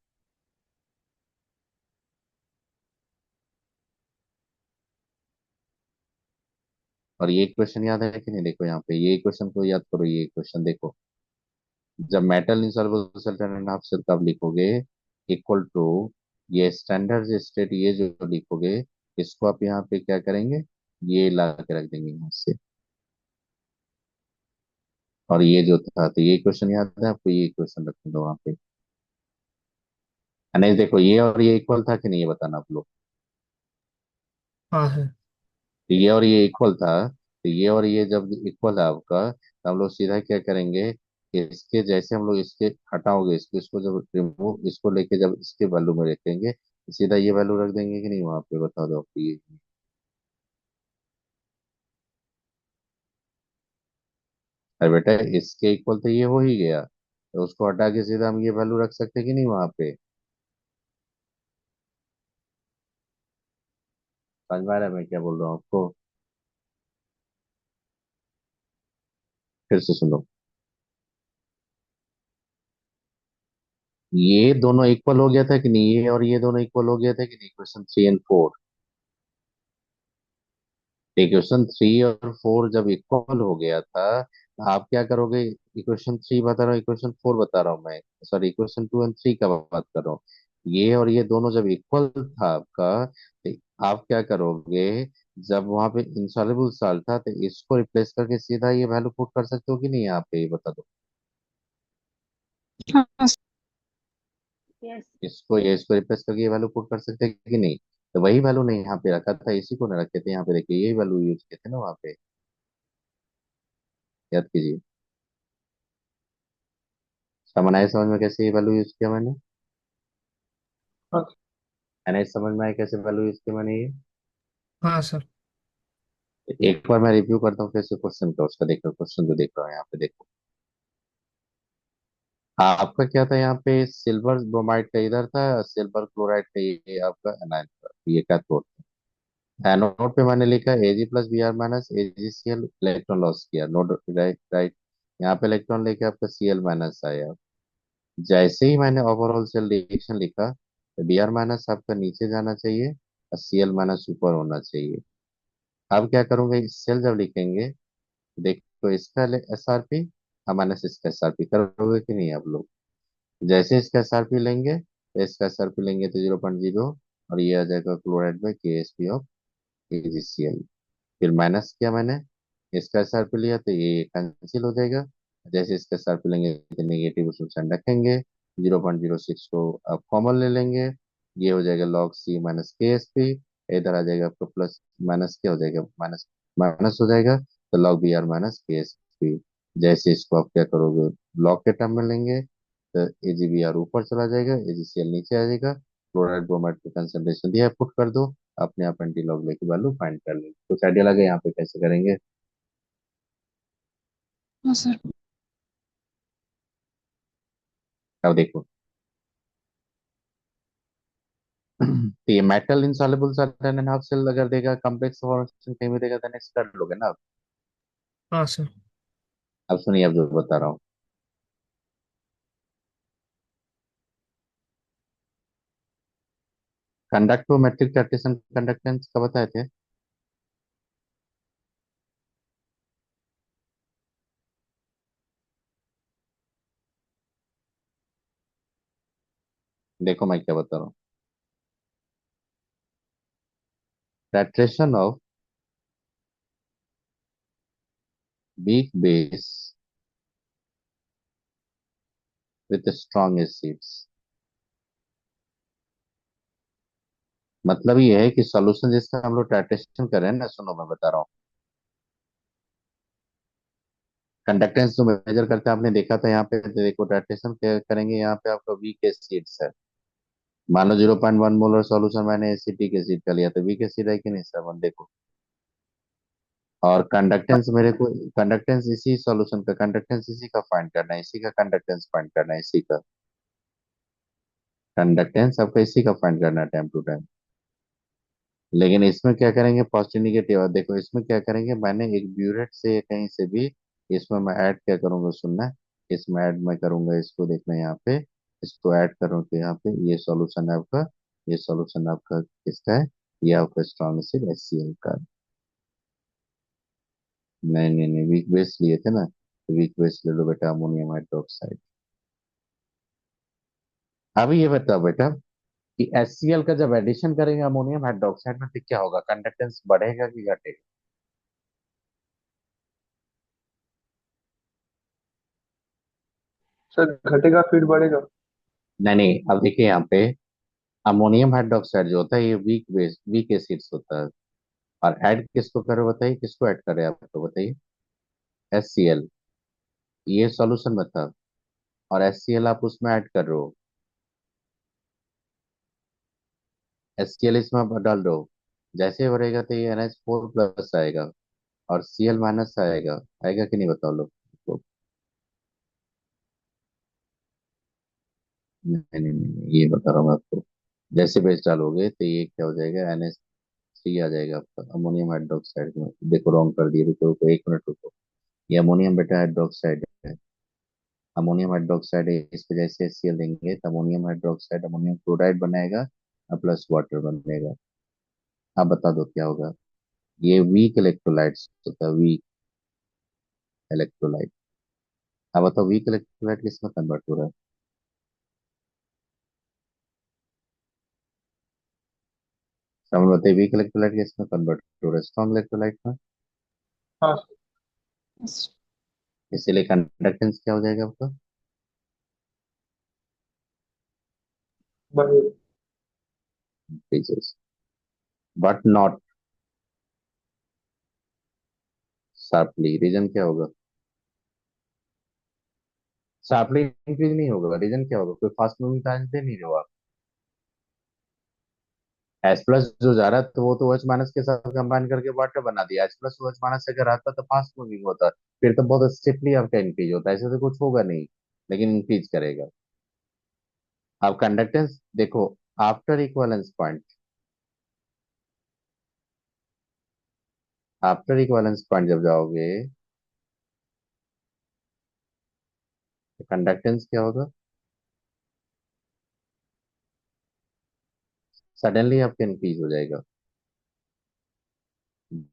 और ये इक्वेशन याद है कि नहीं, देखो यहाँ पे ये इक्वेशन को याद करो, ये इक्वेशन देखो, जब metal insoluble sulphate and half silk आप लिखोगे इक्वल टू, ये स्टैंडर्ड स्टेट ये जो लिखोगे, इसको आप यहाँ पे क्या करेंगे, ये ला के रख देंगे यहाँ से। और ये जो था तो ये इक्वेशन याद है आपको, ये इक्वेशन रख दो वहाँ पे। नहीं देखो ये और ये इक्वल था कि नहीं, ये बताना आप लोग। हाँ सर। तो ये और ये इक्वल था, तो ये और ये जब इक्वल है आपका तो हम लोग सीधा क्या करेंगे कि इसके जैसे हम लोग इसके हटाओगे इसको, इसको जब रिमूव इसको लेके जब इसके वैल्यू में रखेंगे तो सीधा ये वैल्यू रख देंगे कि नहीं वहां पे, बता दो आपको ये। अरे बेटा, इसके इक्वल तो ये हो ही गया, तो उसको हटा के सीधा हम ये वैल्यू रख सकते कि नहीं वहां पे? समझ में आ रहा है मैं क्या बोल रहा हूँ आपको? फिर से सुनो। ये दोनों इक्वल हो गया था कि नहीं, ये और ये दोनों इक्वल हो गया था कि नहीं, क्वेश्चन 3 और 4। इक्वेशन 3 और 4 जब इक्वल हो गया था, आप क्या करोगे? इक्वेशन 3 बता रहा हूँ, इक्वेशन 4 बता रहा हूँ मैं, सॉरी इक्वेशन 2 और 3 का बात कर रहा हूँ। ये और ये दोनों जब इक्वल था आपका, तो आप क्या करोगे? जब वहां पे इंसॉल्युबल सॉल्ट था, तो इसको रिप्लेस करके सीधा ये वैल्यू पुट कर सकते हो कि नहीं यहाँ पे, ये बता दो। हाँ सर। इसको रिप्लेस करके ये वैल्यू पुट कर सकते हैं कि नहीं? तो वही वैल्यू नहीं यहाँ पे रखा था, इसी को नहीं रखे थे यहाँ पे, देखिए यही वैल्यू यूज किए थे ना वहाँ पे। याद कीजिए। समझ आए समझ में कैसे ये वैल्यू यूज किया मैंने? हाँ मैंने समझ में आया कैसे वैल्यू यूज किया मैंने ये? हाँ सर। एक बार मैं रिव्यू करता हूँ फिर से क्वेश्चन का, उसका देखो क्वेश्चन जो देख रहा हूँ यहाँ पे देखो। आपका क्या था यहाँ पे? सिल्वर ब्रोमाइड का इधर था, सिल्वर क्लोराइड का ये आपका एनायन था, ये कैथोड था। एनोड पे मैंने लिखा Ag plus Br minus AgCl, electron loss किया, नोड राइट राइट। यहाँ पे इलेक्ट्रॉन लेके आपका Cl माइनस आया। जैसे ही मैंने ओवरऑल सेल रिएक्शन लिखा, तो Br माइनस आपका नीचे जाना चाहिए और Cl माइनस ऊपर होना चाहिए। अब क्या करूंगा, सेल जब लिखेंगे, देखो इसका SRP माइनस इसका SRP करोगे कि नहीं आप लोग? जैसे इसका SRP लेंगे, तो इसका SRP लेंगे तो 0.0, और ये आ जाएगा क्लोराइड में KSP ऑफ AgCl। फिर माइनस किया मैंने, इसका SRP लिया तो ये कैंसिल हो जाएगा। जैसे इसका SRP लेंगे तो नेगेटिव उसमें साइन रखेंगे, 0.06 को आप कॉमन ले लेंगे, ये हो जाएगा लॉग C माइनस KSP। इधर आ जाएगा आपका प्लस, माइनस क्या हो जाएगा, माइनस माइनस हो जाएगा, तो लॉग Br माइनस KSP। जैसे इसको आप क्या करोगे, लॉग के टर्म में लेंगे, तो AgBr ऊपर चला जाएगा, AgCl नीचे आ जाएगा। क्लोराइड ब्रोमाइड का कंसंट्रेशन दिया है, पुट कर दो, अपने आप एंटी लॉग लेके वैल्यू फाइंड कर लेंगे। कुछ आइडिया लगे यहाँ पे कैसे करेंगे? हाँ सर। अब देखो। तो ये metal insoluble solvent and half cell अगर देगा, कॉम्प्लेक्स फॉर्मेशन कहीं भी देगा, तो नेक्स्ट कर लोगे ना आप? हाँ सर। अब सुनिए, अब जो बता रहा हूँ। कंडक्टोमेट्रिक टाइट्रेशन कंडक्टेंस का बताए थे। देखो मैं क्या बता रहा हूँ। Titration of weak base with strong acids. मतलब ये है कि सॉल्यूशन जिसका हम लोग टाइट्रेशन कर रहे हैं ना, सुनो मैं बता रहा हूँ। कंडक्टेंस जो मेजर करते हैं आपने देखा था यहाँ पे, तो देखो टाइट्रेशन करेंगे यहाँ पे, आपका वीक एसिड्स है। मान लो 0.1 मोलर सॉल्यूशन मैंने एसिटिक एसिड का लिया, तो वीक एसिड है कि नहीं सर, वन देखो। और कंडक्टेंस मेरे को, कंडक्टेंस इसी सॉल्यूशन का कंडक्टेंस इसी का फाइंड करना है, इसी का कंडक्टेंस फाइंड करना है, इसी का कंडक्टेंस आपका इसी का फाइंड करना है टाइम टू टाइम। लेकिन इसमें क्या करेंगे, पॉजिटिव निगेटिव, और देखो इसमें क्या करेंगे, मैंने एक ब्यूरेट से या कहीं से भी, इसमें मैं ऐड क्या करूंगा सुनना, इसमें ऐड मैं करूंगा, इसको देखना यहाँ पे, इसको ऐड करूँ तो यहाँ पे ये सॉल्यूशन है आपका, ये सॉल्यूशन आपका किसका है, ये आपका स्ट्रॉन्ग एसिड HCl का। नहीं नहीं नहीं, वीक बेस लिए थे ना, तो वीक बेस ले लो बेटा, अमोनियम हाइड्रोक्साइड। अभी ये बताओ बेटा कि HCl का जब एडिशन करेंगे अमोनियम हाइड्रोक्साइड में, तो क्या होगा, कंडक्टेंस बढ़ेगा कि घटेगा? सर, घटेगा फिर बढ़ेगा। नहीं नहीं, अब देखिए यहाँ पे, अमोनियम हाइड्रोक्साइड जो होता है ये वीक बेस, वीक एसिड्स होता है। और ऐड किसको करो बताइए, किसको ऐड करें आप तो बताइए? HCl, ये सॉल्यूशन में था, और HCl आप उसमें ऐड कर रहे हो, HCl इसमें आप डाल रहे हो। जैसे ही बढ़ेगा तो ये NH4 प्लस आएगा, और Cl माइनस आएगा, आएगा कि नहीं बताओ लोग? नहीं नहीं नहीं नहीं, ये बता रहा हूँ मैं आपको। जैसे बेस डालोगे तो ये क्या हो जाएगा, NH3 आ जाएगा आपका, अमोनियम हाइड्रोक्साइड में। देखो रॉन्ग कर दिए, रुको रुको 1 मिनट रुको। ये अमोनियम बेटा हाइड्रोक्साइड है। अमोनियम हाइड्रोक्साइड है, इस पे जैसे HCl देंगे तो अमोनियम हाइड्रोक्साइड अमोनियम क्लोराइड बनेगा प्लस वाटर बनेगा। आप बता दो क्या होगा। ये वीक इलेक्ट्रोलाइट्स होता है, वीक इलेक्ट्रोलाइट। अब बताओ वीक इलेक्ट्रोलाइट किसमें कन्वर्ट हो रहा है। समझ बताइए वीक इलेक्ट्रोलाइट किसमें कन्वर्ट हो रहा है, स्ट्रॉन्ग इलेक्ट्रोलाइट में। हाँ सर। yes, इसीलिए कंडक्टेंस क्या हो जाएगा आपका, बढ़िया। Increases but not sharply. Reason क्या होगा, शार्पली इंक्रीज नहीं होगा, रीजन क्या होगा, कोई फास्ट मूविंग चार्ज दे नहीं रहे हो आप। एच प्लस जो जा रहा है तो वो तो OH माइनस के साथ कंबाइन करके वाटर बना दिया। एच प्लस OH माइनस अगर आता तो फास्ट मूविंग होता, फिर तो बहुत स्टिफली आपका इंक्रीज होता है, ऐसे तो कुछ होगा नहीं, लेकिन इंक्रीज करेगा। अब कंडक्टेंस देखो, after equivalence point, after equivalence point जब जाओगे तो कंडक्टेंस क्या होगा, सडनली आपका इंक्रीज हो जाएगा।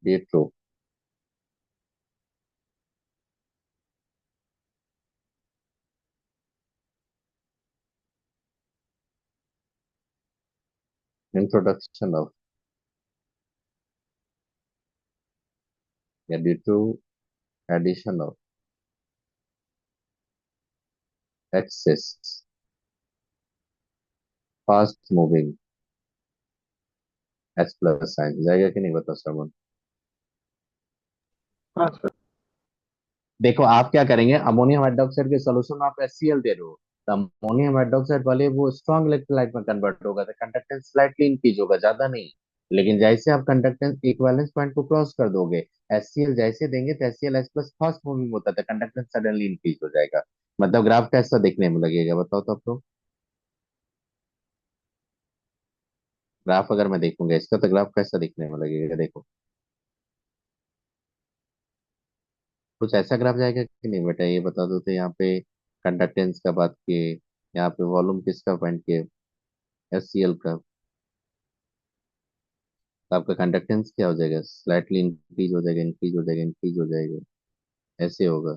ये ट्रू। इंट्रोडक्शन ऑफ, या due to addition of excess fast moving H plus sign जाएगा कि नहीं, बता श्रवण। हाँ सर। देखो आप क्या करेंगे, अमोनियम हाइड्रोक्साइड के सोल्यूशन में आप HCl दे रहे हो, तो अमोनियम हाइड्रोक्साइड वाले वो स्ट्रॉन्ग इलेक्ट्रोलाइट में कन्वर्ट होगा, तो कंडक्टेंस स्लाइटली इंक्रीज होगा, ज्यादा नहीं। लेकिन जैसे आप कंडक्टेंस इक्विवेलेंस पॉइंट को क्रॉस कर दोगे, HCl जैसे देंगे तो HCl H plus fast moving होता है, कंडक्टेंस सडनली इंक्रीज हो जाएगा। मतलब ग्राफ कैसा दिखने में लगेगा बताओ तो आपको। ग्राफ अगर मैं देखूंगा इसका तो ग्राफ कैसा दिखने में लगेगा, देखो कुछ ऐसा ग्राफ जाएगा कि नहीं बेटा, ये बता दो तो। यहाँ पे कंडक्टेंस का बात किए, यहाँ पे वॉल्यूम किसका पॉइंट किए, HCl का। तो आपका कंडक्टेंस क्या हो जाएगा, स्लाइटली इंक्रीज हो जाएगा, इंक्रीज हो जाएगा, इंक्रीज हो जाएगा, ऐसे होगा।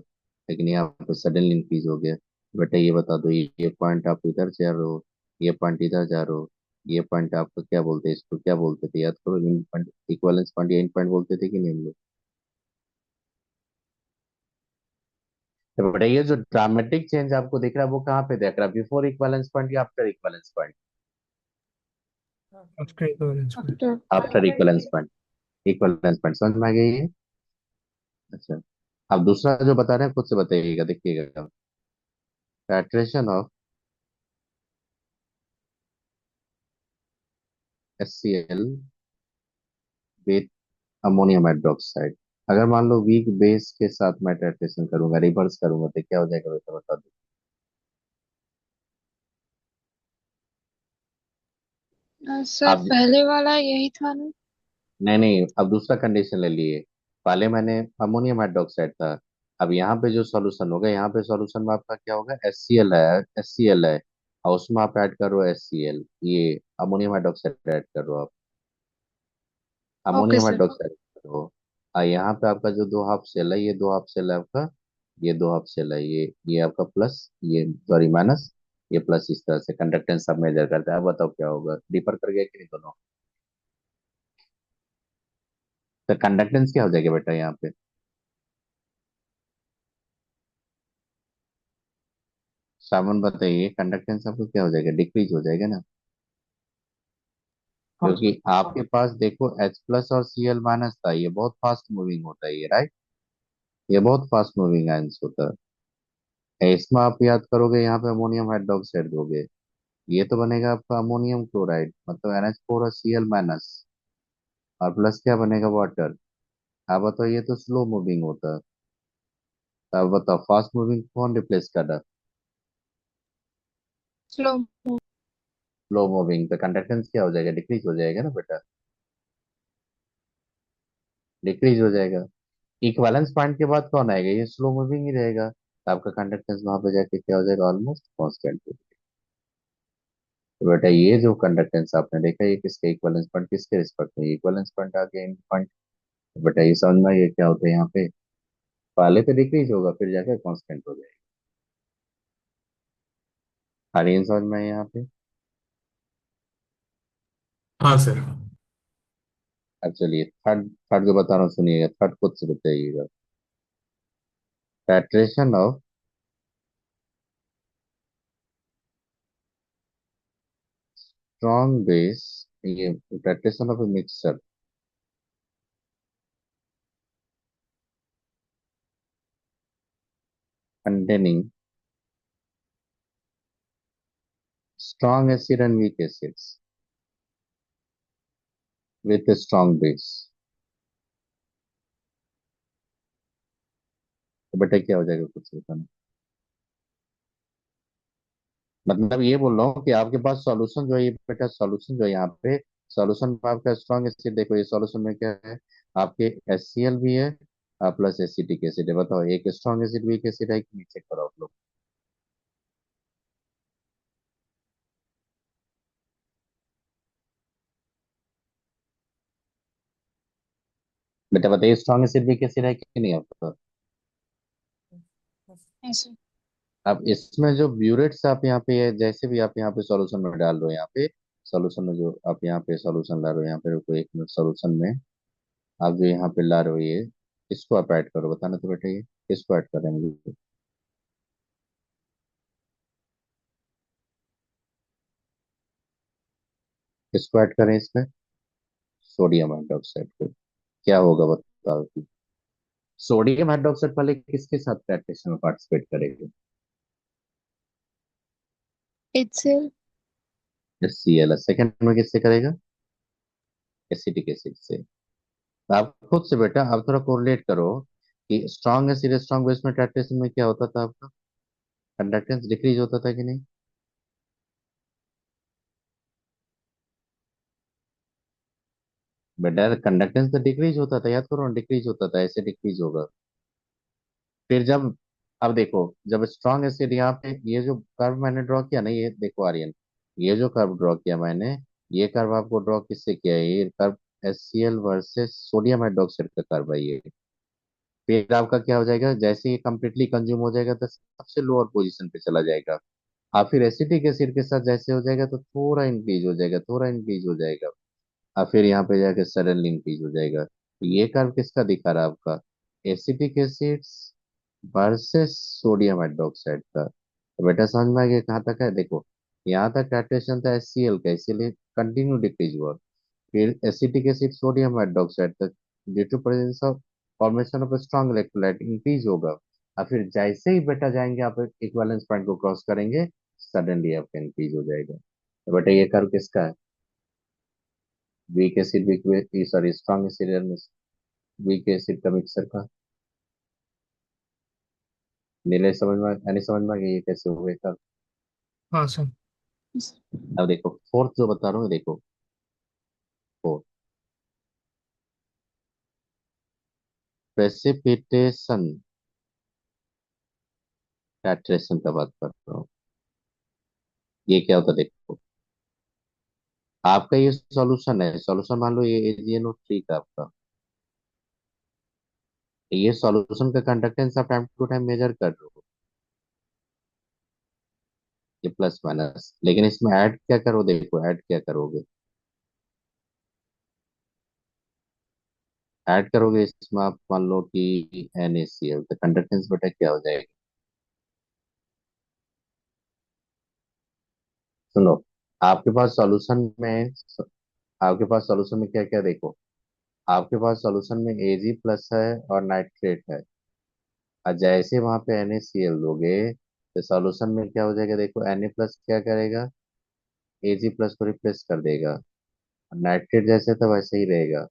लेकिन यहाँ पे सडनली इंक्रीज हो गया। बेटा ये बता दो, ये पॉइंट आप इधर जा रहे हो, ये पॉइंट इधर जा रहे हो, ये पॉइंट आपको क्या बोलते हैं, इसको क्या बोलते थे याद करो, इन पॉइंट इक्वलेंस पॉइंट या इन पॉइंट बोलते थे कि नहीं हम लोग। तो बेटा ये जो ड्रामेटिक चेंज आपको दिख रहा है वो कहाँ पे दिख रहा है, बिफोर इक्वलेंस पॉइंट या after equivalence point. After equivalence point. after after equivalence point, equivalence point समझ में आ गई है। अच्छा, अब दूसरा जो बता रहे हैं खुद से बताइएगा, देखिएगा। Titration of HCl with ammonium hydroxide. अगर मान लो वीक बेस के साथ मैं टाइट्रेशन करूंगा, रिवर्स करूंगा, तो क्या हो जाएगा बेटा बता दो। सर आप, पहले वाला यही था ना। नहीं नहीं, अब दूसरा कंडीशन ले लिए। पहले मैंने अमोनियम हाइड्रोक्साइड था, अब यहाँ पे जो सॉल्यूशन होगा, यहाँ पे सॉल्यूशन में आपका क्या होगा, HCl है, HCl है, और उसमें आप ऐड करो HCl, ये अमोनियम हाइड्रोक्साइड ऐड करो आप, ओके अमोनियम सर। हाइड्रोक्साइड करो। यहाँ पे आपका जो दो हाफ सेल है, ये दो हाफ सेल है आपका, ये दो हाफ सेल है, ये आपका प्लस, ये सॉरी माइनस, ये प्लस, इस तरह से कंडक्टेंस सब मेजर करता है। अब बताओ क्या होगा, डिफर कर गया कि नहीं दोनों। तो कंडक्टेंस क्या हो जाएगा बेटा यहाँ पे, सावन बताइए, कंडक्टेंस आपको क्या हो जाएगा, डिक्रीज हो जाएगा ना। हाँ क्योंकि सर। आपके पास देखो H प्लस और Cl माइनस था, ये बहुत फास्ट मूविंग होता है ये, राइट। ये बहुत फास्ट मूविंग आयंस होता है। इसमें आप याद करोगे, यहाँ पे अमोनियम हाइड्रोक्साइड दोगे, ये तो बनेगा आपका अमोनियम क्लोराइड, मतलब NH4 और Cl माइनस, और प्लस क्या बनेगा, वाटर। आप बताओ ये तो स्लो मूविंग होता है, तो आप बताओ फास्ट मूविंग कौन रिप्लेस कर रहा है। स्लो। स्लो मूविंग तो कंडक्टेंस क्या हो जाएगा, डिक्रीज हो जाएगा ना बेटा, डिक्रीज हो जाएगा। इक्विवेलेंस पॉइंट के बाद कौन आएगा, ये स्लो मूविंग ही रहेगा, तो आपका कंडक्टेंस वहां पे जाके क्या हो जाएगा, ऑलमोस्ट कांस्टेंट। तो बेटा ये जो कंडक्टेंस आपने देखा, ये किसके इक्विवेलेंस पॉइंट, किसके रिस्पेक्ट में, इक्विवेलेंस पॉइंट आ गया इन पॉइंट। तो बेटा ये समझ में ये क्या होता है यहाँ पे, पहले तो डिक्रीज होगा फिर जाकर कांस्टेंट हो जाएगा। आ रही है समझ में यहाँ पे। हाँ सर। अब चलिए थर्ड, थर्ड जो बता रहा हूँ सुनिएगा, थर्ड खुद से बताइएगा। टाइट्रेशन ऑफ स्ट्रॉन्ग बेस, ये titration of a mixture containing strong acid and weak acids with a strong base। तो बेटा क्या हो जाएगा कुछ बताना। मतलब ये बोल रहा हूँ कि आपके पास सॉल्यूशन जो है, ये बेटा सॉल्यूशन जो है यहाँ पे, सॉल्यूशन में आपका स्ट्रॉन्ग एसिड देखो, ये सॉल्यूशन में क्या है, आपके HCl भी है प्लस एसिटिक एसिड है। बताओ एक स्ट्रॉन्ग एसिड वीक एसिड है कि नहीं, चेक करो आप लोग। बेटा बताइए स्ट्रॉन्ग एसिड वीक एसिड है कि नहीं आपका। ऐसे। अब इसमें जो ब्यूरेट्स आप यहाँ पे जैसे भी आप यहाँ पे सॉल्यूशन में डाल रहे हो, यहाँ पे सॉल्यूशन में जो आप यहाँ पे सॉल्यूशन ला रहे हो, यहाँ पे रुको एक मिनट, सॉल्यूशन में आप जो यहाँ पे ला रहे हो ये, इसको आप ऐड करो, बताना तो बेटा ये इसको ऐड करेंगे, इसको ऐड करें इसमें, सोडियम हाइड्रोक्साइड को, क्या होगा बताओ कि सोडियम हाइड्रोक्साइड पहले किसके साथ टाइट्रेशन में पार्टिसिपेट करेगा, HCl। HCl, सेकंड में किससे करेगा, एसिटिक एसिड से। तो आप खुद से बेटा आप थोड़ा कोरिलेट करो कि स्ट्रॉन्ग एसिड स्ट्रॉन्ग बेस में टाइट्रेशन में क्या होता था आपका, कंडक्टेंस डिक्रीज होता था कि नहीं। बेटा कंडक्टेंस तो डिक्रीज होता था, याद करो, डिक्रीज होता था, ऐसे डिक्रीज होगा। फिर जब, अब देखो जब स्ट्रॉन्ग एसिड यहाँ पे, ये जो कर्व मैंने ड्रॉ किया ना, ये देखो आर्यन, ये जो कर्व ड्रॉ किया मैंने, ये कर्व आपको ड्रॉ किससे किया है, ये curve HCl versus sodium hydroxide का कर्व है ये। फिर आपका क्या हो जाएगा, जैसे ये कंप्लीटली कंज्यूम हो जाएगा तो सबसे लोअर पोजीशन पे चला जाएगा। और फिर एसिटिक एसिड के साथ जैसे हो जाएगा तो थोड़ा इंक्रीज हो जाएगा, थोड़ा इंक्रीज हो जाएगा, और फिर यहाँ पे जाके सडनली इंक्रीज हो जाएगा। तो ये कर्व किसका दिखा रहा है आपका, acetic acids versus sodium hydroxide का। तो बेटा समझ में आ गया कहाँ तक है, देखो यहाँ तक टाइट्रेशन था HCl का, इसीलिए कंटिन्यू डिक्रीज हुआ। फिर एसिटिक एसिड सोडियम हाइड्रोक्साइड तक, due to presence of formation of strong electrolyte increase होगा। और फिर जैसे ही बेटा जाएंगे आप इक्विवेलेंस पॉइंट को क्रॉस करेंगे, सडनली आपका इंक्रीज हो जाएगा। तो बेटा ये कर्व किसका है, weak acid weak, sorry strong acid weak acid का मिक्सर का। नीले समझ में यानी समझ में आ गया ये कैसे हुए कर्व। हाँ सर। अब देखो फोर्थ जो बता रहा हूँ, देखो फोर्थ, प्रेसिपिटेशन टाइट्रेशन का बात कर रहा हूँ। ये क्या होता है देखो, आपका ये सॉल्यूशन है, सॉल्यूशन मान लो ये AgNO3 का आपका, ये सॉल्यूशन का कंडक्टेंस आप टाइम टू टाइम मेजर कर रहे हो, ये प्लस माइनस, लेकिन इसमें ऐड क्या करो, देखो ऐड क्या करोगे, ऐड करोगे इसमें आप मान लो कि NaCl, तो कंडक्टेंस बेटा क्या हो जाएगा, सुनो, आपके पास सॉल्यूशन में, आपके पास सॉल्यूशन में क्या क्या देखो, आपके पास सॉल्यूशन में Ag प्लस है और नाइट्रेट है, और जैसे वहां पे NaCl दोगे तो सॉल्यूशन में क्या हो जाएगा, देखो Na प्लस क्या करेगा, Ag प्लस को रिप्लेस कर देगा, नाइट्रेट जैसे था वैसे ही रहेगा,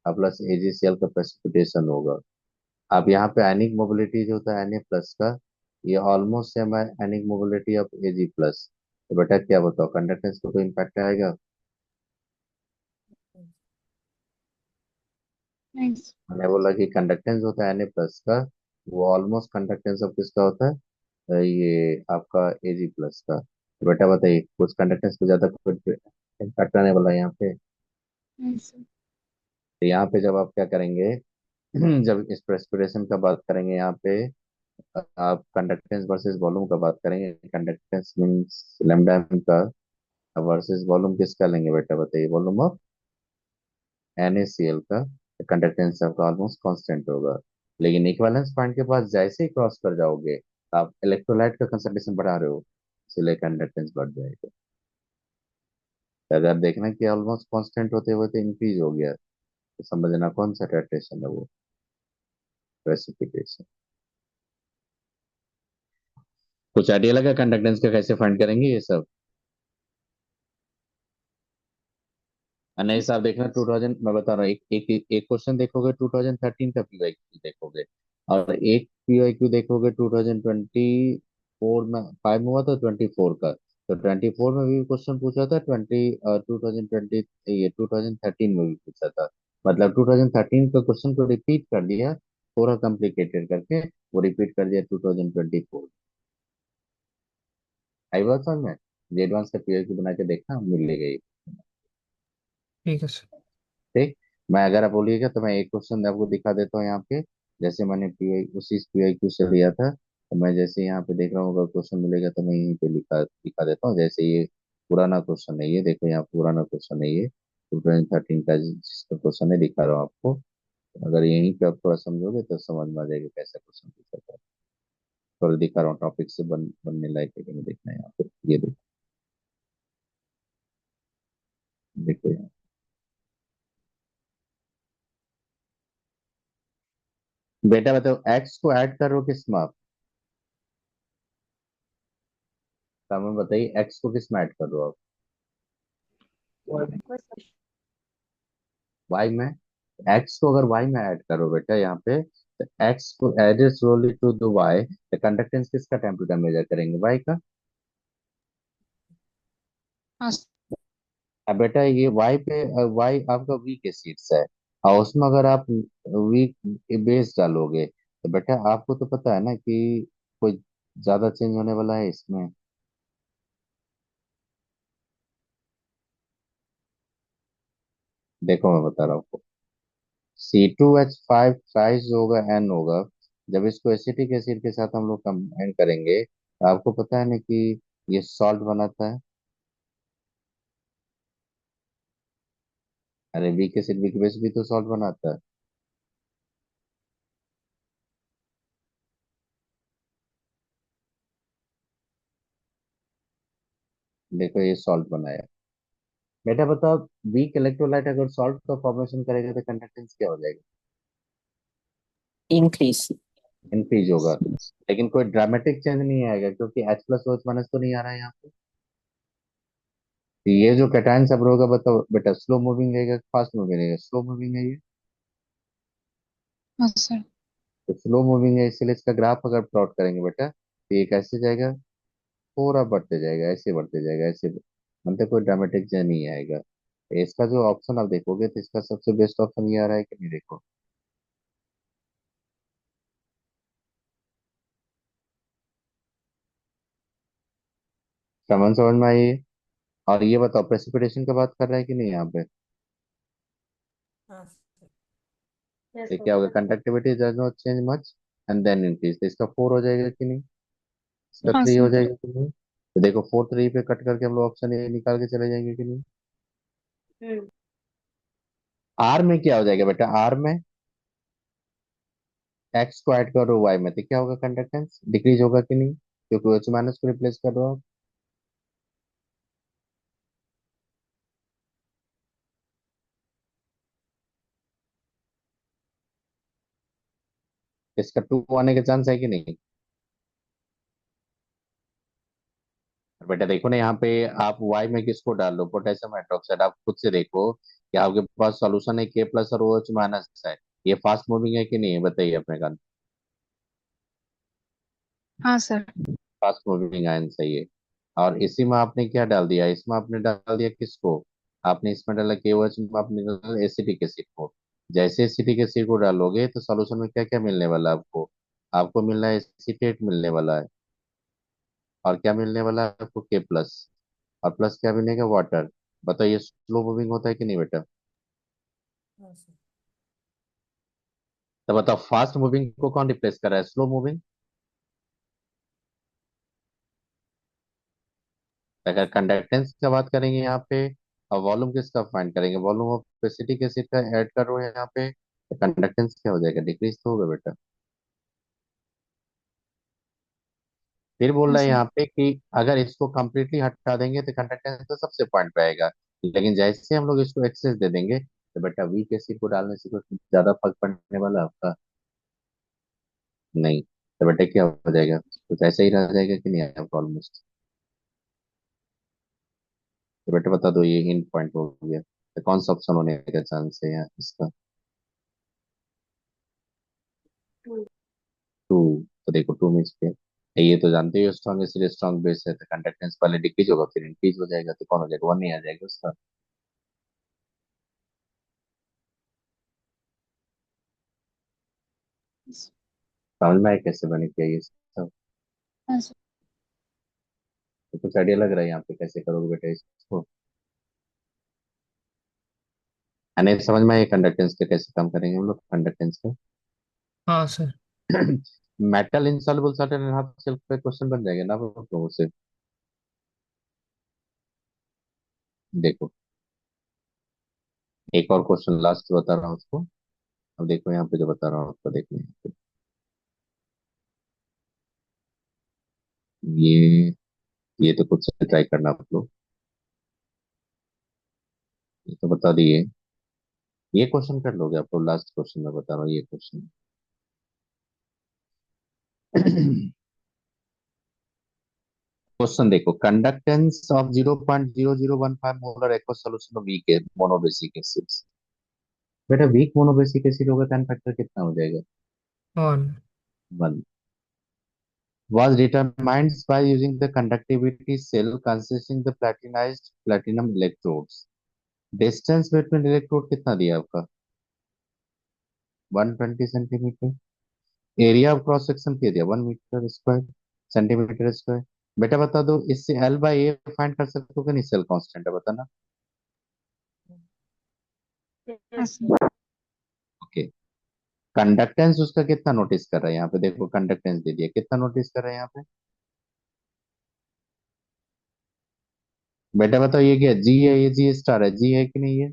अब प्लस AgCl का प्रेसिपिटेशन होगा। अब यहाँ पे आयनिक मोबिलिटी जो होता है Na प्लस का, ये ऑलमोस्ट सेम है आयनिक मोबिलिटी ऑफ Ag प्लस। तो बेटा क्या बताओ, कंडक्टेंस को तो इम्पैक्ट आएगा। नहीं सर। मैंने बोला कि कंडक्टेंस होता है Na प्लस का, वो ऑलमोस्ट कंडक्टेंस ऑफ किसका होता है, ये आपका Ag प्लस का। तो बेटा बताइए, कुछ कंडक्टेंस को ज्यादा इम्पैक्ट आने वाला है यहाँ पे। नहीं सर। तो यहाँ पे जब आप क्या करेंगे, जब इस प्रेसिपिटेशन का बात करेंगे यहाँ पे, आप कंडक्टेंस वर्सेस वॉल्यूम का बात करेंगे। कंडक्टेंस मींस लैम्डा एम का, वर्सेस वॉल्यूम किसका लेंगे बेटा बताइए, वॉल्यूम ऑफ NaCl का। कंडक्टेंस आपका ऑलमोस्ट कांस्टेंट होगा, लेकिन इक्विवेलेंस पॉइंट के पास जैसे ही क्रॉस कर जाओगे, आप इलेक्ट्रोलाइट का कंसंट्रेशन बढ़ा रहे हो, इसलिए कंडक्टेंस बढ़ जाएगा। तो अगर देखना कि ऑलमोस्ट कांस्टेंट होते हुए तो इंक्रीज हो गया, तो समझना कौन सा टाइट्रेशन है वो, प्रेसिपिटेशन। कुछ आइडिया लगा कंडक्टेंस का कैसे फाइंड करेंगे ये सब। नहीं साहब, देखना 2000, मैं बता रहा हूँ, एक एक एक क्वेश्चन देखोगे 2013 का पीवाईक्यू देखोगे, और एक पीवाईक्यू देखोगे 2024 में, 5 में हुआ था 24 का। तो 24 में भी क्वेश्चन पूछा था, 2020 ये 2013 में भी पूछा था। मतलब 2013 का क्वेश्चन को रिपीट कर दिया, थोड़ा कॉम्प्लिकेटेड करके वो रिपीट कर दिया 2024। आई बात समझ में। ये एडवांस का पीवाईक्यू बना के देखना, मिलेगा ये। ठीक है सर। ठीक। मैं अगर आप बोलिएगा तो मैं एक क्वेश्चन आपको दिखा देता हूँ यहाँ पे, जैसे मैंने पीआई उसी पीआईक्यू से लिया था। तो मैं जैसे यहाँ पे देख रहा हूँ, अगर क्वेश्चन मिलेगा तो मैं यहीं पे दिखा देता हूँ। जैसे ये पुराना क्वेश्चन है, ये देखो यहाँ पुराना क्वेश्चन है, ये 2013 का जिसका क्वेश्चन है दिखा रहा हूँ आपको। अगर यहीं पे आप थोड़ा समझोगे तो समझ में आ जाएगा कैसा क्वेश्चन पूछा था। थोड़ा दिखा रहा हूँ, टॉपिक से बनने लायक है कि नहीं, देखना है यहाँ पे, ये देखो। देखो यहाँ, बेटा बताओ एक्स को ऐड करो किस में आप, हमें बताइए एक्स को किस में ऐड कर रहे हो आप। वाई में। एक्स को अगर वाई में ऐड करो बेटा यहाँ पे, तो एक्स को add slowly to the Y, तो कंडक्टेंस किसका टेम्परेचर मेजर करेंगे, वाई का। हाँ अब बेटा ये वाई पे, वाई आपका वीक एसिड्स है, और उसमें अगर आप वीक बेस डालोगे, तो बेटा आपको तो पता है ना कि कोई ज्यादा चेंज होने वाला है इसमें। देखो मैं बता रहा हूँ, C2H5 प्राइस जो होगा N होगा, जब इसको एसिटिक एसिड के साथ हम लोग कंबाइन करेंगे, तो आपको पता है ना कि ये सॉल्ट बनाता है। अरे वीक एसिड वीक बेस भी तो सॉल्ट बनाता है। देखो ये सॉल्ट बनाया। बेटा बताओ, वीक इलेक्ट्रोलाइट अगर सॉल्ट का फॉर्मेशन करेगा तो कंडक्टेंस क्या हो जाएगा, इंक्रीज। इंक्रीज होगा। लेकिन कोई ड्रामेटिक चेंज नहीं आएगा, क्योंकि H प्लस OH माइनस तो नहीं आ रहा है यहाँ पे। तो ये जो कैटायन सब होगा, बताओ बेटा स्लो मूविंग रहेगा फास्ट मूविंग रहेगा, स्लो मूविंग है ये। हाँ सर। तो स्लो मूविंग है, इसलिए इसका ग्राफ अगर प्लॉट करेंगे बेटा, तो ये कैसे जाएगा, पूरा बढ़ते जाएगा, ऐसे बढ़ते जाएगा ऐसे, मतलब कोई ड्रामेटिक चेंज नहीं आएगा। तो इसका जो ऑप्शन आप देखोगे, तो इसका सबसे बेस्ट ऑप्शन ये आ रहा है कि नहीं, देखो। समझ में आई। और ये बताओ, प्रेसिपिटेशन की बात कर रहा है कि नहीं यहाँ पे। ये क्या होगा, conductivity does not change much and then increase, तो इसका 4 हो जाएगा कि नहीं, इसका हाँ 3 हो सर। जाएगा कि नहीं। तो देखो 4 3 पे कट करके हम लोग ऑप्शन ए निकाल के चले जाएंगे कि नहीं। आर में क्या हो जाएगा बेटा, आर में एक्स को ऐड करो वाई में, तो क्या होगा, कंडक्टेंस डिक्रीज होगा कि नहीं, क्योंकि OH माइनस को रिप्लेस कर रहे हो आप। इसका 2 आने के चांस है कि नहीं। और बेटा देखो ना यहाँ पे, आप वाई में किसको डाल लो, पोटेशियम हाइड्रोक्साइड, आप खुद से देखो कि आपके पास सॉल्यूशन है K प्लस और OH माइनस है, ये फास्ट मूविंग है कि नहीं है, बताइए अपने का। हाँ सर। फास्ट मूविंग आयन सही है। और इसी में आपने क्या डाल दिया, इसमें आपने डाल दिया किसको, आपने इसमें डाला KOH में, आपने डाला एसिटिक एसिड को। जैसे एसिटिक एसिड को डालोगे तो सॉल्यूशन में क्या क्या मिलने वाला है आपको, आपको मिलना है एसीटेट मिलने वाला है, और क्या मिलने वाला है आपको K+, और प्लस क्या मिलेगा, वाटर। बताओ ये स्लो मूविंग होता है कि नहीं बेटा। तो बताओ फास्ट मूविंग को कौन रिप्लेस कर रहा है, स्लो मूविंग। अगर कंडक्टेंस की बात करेंगे यहाँ पे, और वॉल्यूम किसका फाइंड करेंगे, वॉल्यूम ऑफ एसिटिक एसिड का ऐड करो यहाँ पे, तो कंडक्टेंस क्या हो जाएगा, डिक्रीज तो होगा बेटा। फिर बोल हाँ रहा है सर। यहाँ पे कि अगर इसको कंप्लीटली हटा देंगे तो कंडक्टेंस तो सबसे पॉइंट पे आएगा, लेकिन जैसे हम लोग इसको एक्सेस दे देंगे तो बेटा वीक एसिड को डालने से कुछ ज्यादा फर्क पड़ने वाला है आपका, नहीं। तो बेटा क्या हो जाएगा, कुछ ऐसा ही रह जाएगा कि नहीं आपका ऑलमोस्ट। तो बेटा बता दो, ये इन पॉइंट हो गया, तो कौन सा ऑप्शन होने का चांस है यहाँ इसका। टू। तो देखो टू मीन्स के, ये तो जानते हो स्ट्रॉन्ग एसिड स्ट्रॉन्ग बेस है, तो कंडक्टेंस पहले डिक्रीज होगा फिर इंक्रीज हो जाएगा, तो कौन हो जाएगा, वन ही आ जाएगा उसका। समझ में आया कैसे बने किया ये सब। हाँ सर। तो कुछ आइडिया लग रहा है यहाँ पे कैसे करोगे बेटा इसको, यानी समझ में आया कंडक्टेंस के कैसे काम करेंगे हम लोग कंडक्टेंस का। हाँ सर। Metal insoluble certain half shelf पे क्वेश्चन बन जाएगा ना आप लोगों से। देखो एक और क्वेश्चन लास्ट बता रहा हूँ उसको। अब देखो यहाँ पे जो बता रहा हूँ आपको, देखो यहाँ पे ये ये तो खुद से ट्राई करना आप लोग, ये तो बता दिए। ये क्वेश्चन कर लोगे आप लोग, लास्ट क्वेश्चन मैं बता रहा हूँ ये क्वेश्चन। क्वेश्चन देखो, conductance of 0.0015 molar aqua solution of weak monobasic acid. बेटा वीक मोनोबेसिक एसिड होगा, टेन फैक्टर कितना हो जाएगा, one. 1 was determined by using the conductivity cell consisting the platinized platinum electrodes। Distance between electrode कितना दिया आपका, 120 centimetre. Area of cross section क्या दिया, 1 मीटर स्क्वायर, सेंटीमीटर स्क्वायर। बेटा बता दो इससे L/A फाइंड कर सकते हो कि नहीं, सेल कांस्टेंट है बताना। हाँ सर। ओके, कंडक्टेंस उसका कितना नोटिस कर रहा है यहाँ पे, देखो कंडक्टेंस दे दिया, कितना नोटिस कर रहा है यहाँ पे। बेटा बताओ ये क्या जी है, ये जी स्टार है, जी है कि नहीं है।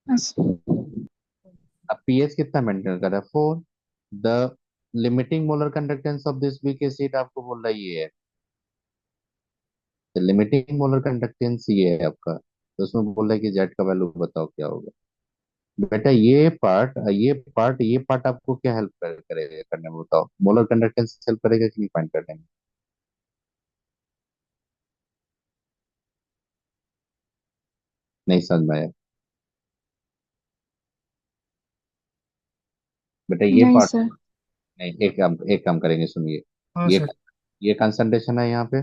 हाँ सर। अब पीएच कितना मेंटेन कर रहा है, 4। The limiting molar conductance of this weak acid आपको बोल रहा है ये है, लिमिटिंग मोलर कंडक्टेंस ये है आपका, तो उसमें बोल रहा है कि जेड का वैल्यू बताओ क्या होगा। बेटा ये पार्ट आपको क्या हेल्प करेगा करने में, बताओ मोलर कंडक्टेंस हेल्प करेगा कि नहीं फाइंड करने में। नहीं समझ में आया बेटा ये नहीं पार्ट। सर। नहीं, एक काम करेंगे सुनिए, हाँ ये सर। ये कंसंट्रेशन है यहाँ पे।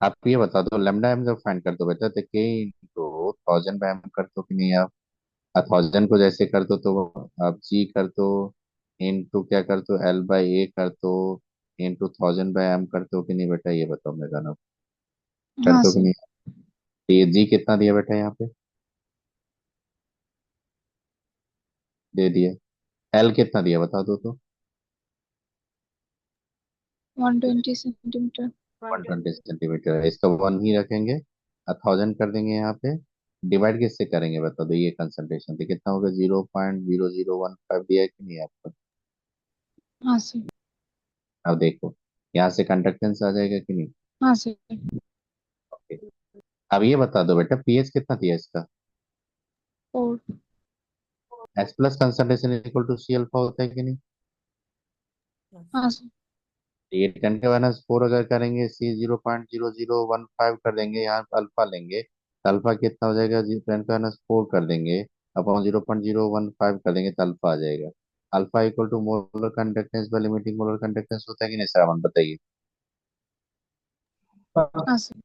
आप ये बता दो लेमडा एम जब फाइंड कर दो बेटा, तो के इंटू 1000/m कर दो कि नहीं आप, 1000 को जैसे कर दो तो आप जी कर दो, इंटू क्या कर दो L/A कर दो, इंटू 1000/m कर दो कि नहीं बेटा, ये बताओ मेरा ना, कर हाँ दो कि सर। नहीं। तो ये जी कितना दिया बेटा यहाँ पे, दे दिया। एल कितना दिया बता दो तो, 120 सेंटीमीटर। 120 सेंटीमीटर, इसका वन ही रखेंगे, 1000 कर देंगे यहाँ पे, डिवाइड किससे करेंगे बता दो, ये कंसंट्रेशन तो कितना होगा, 0.0015 दिया है कि नहीं आपको। हाँ सर। अब देखो यहाँ से कंडक्टेंस आ जाएगा कि नहीं। हाँ सर। ओके, अब ये बता दो बेटा पीएच कितना दिया इसका, 4। H+ concentration equal to C alpha होता है कि नहीं। हाँ सर। ये 10⁻⁴ अगर करेंगे, सी 0.0015 कर देंगे, यहाँ अल्फा लेंगे तो अल्फा कितना हो जाएगा, 10⁻⁴ कर देंगे अपॉन 0.015 कर देंगे तो अल्फा आ जाएगा। Alpha equal to molar conductance by limiting molar conductance होता है कि नहीं श्रावण, बताइए। हाँ। हाँ सर।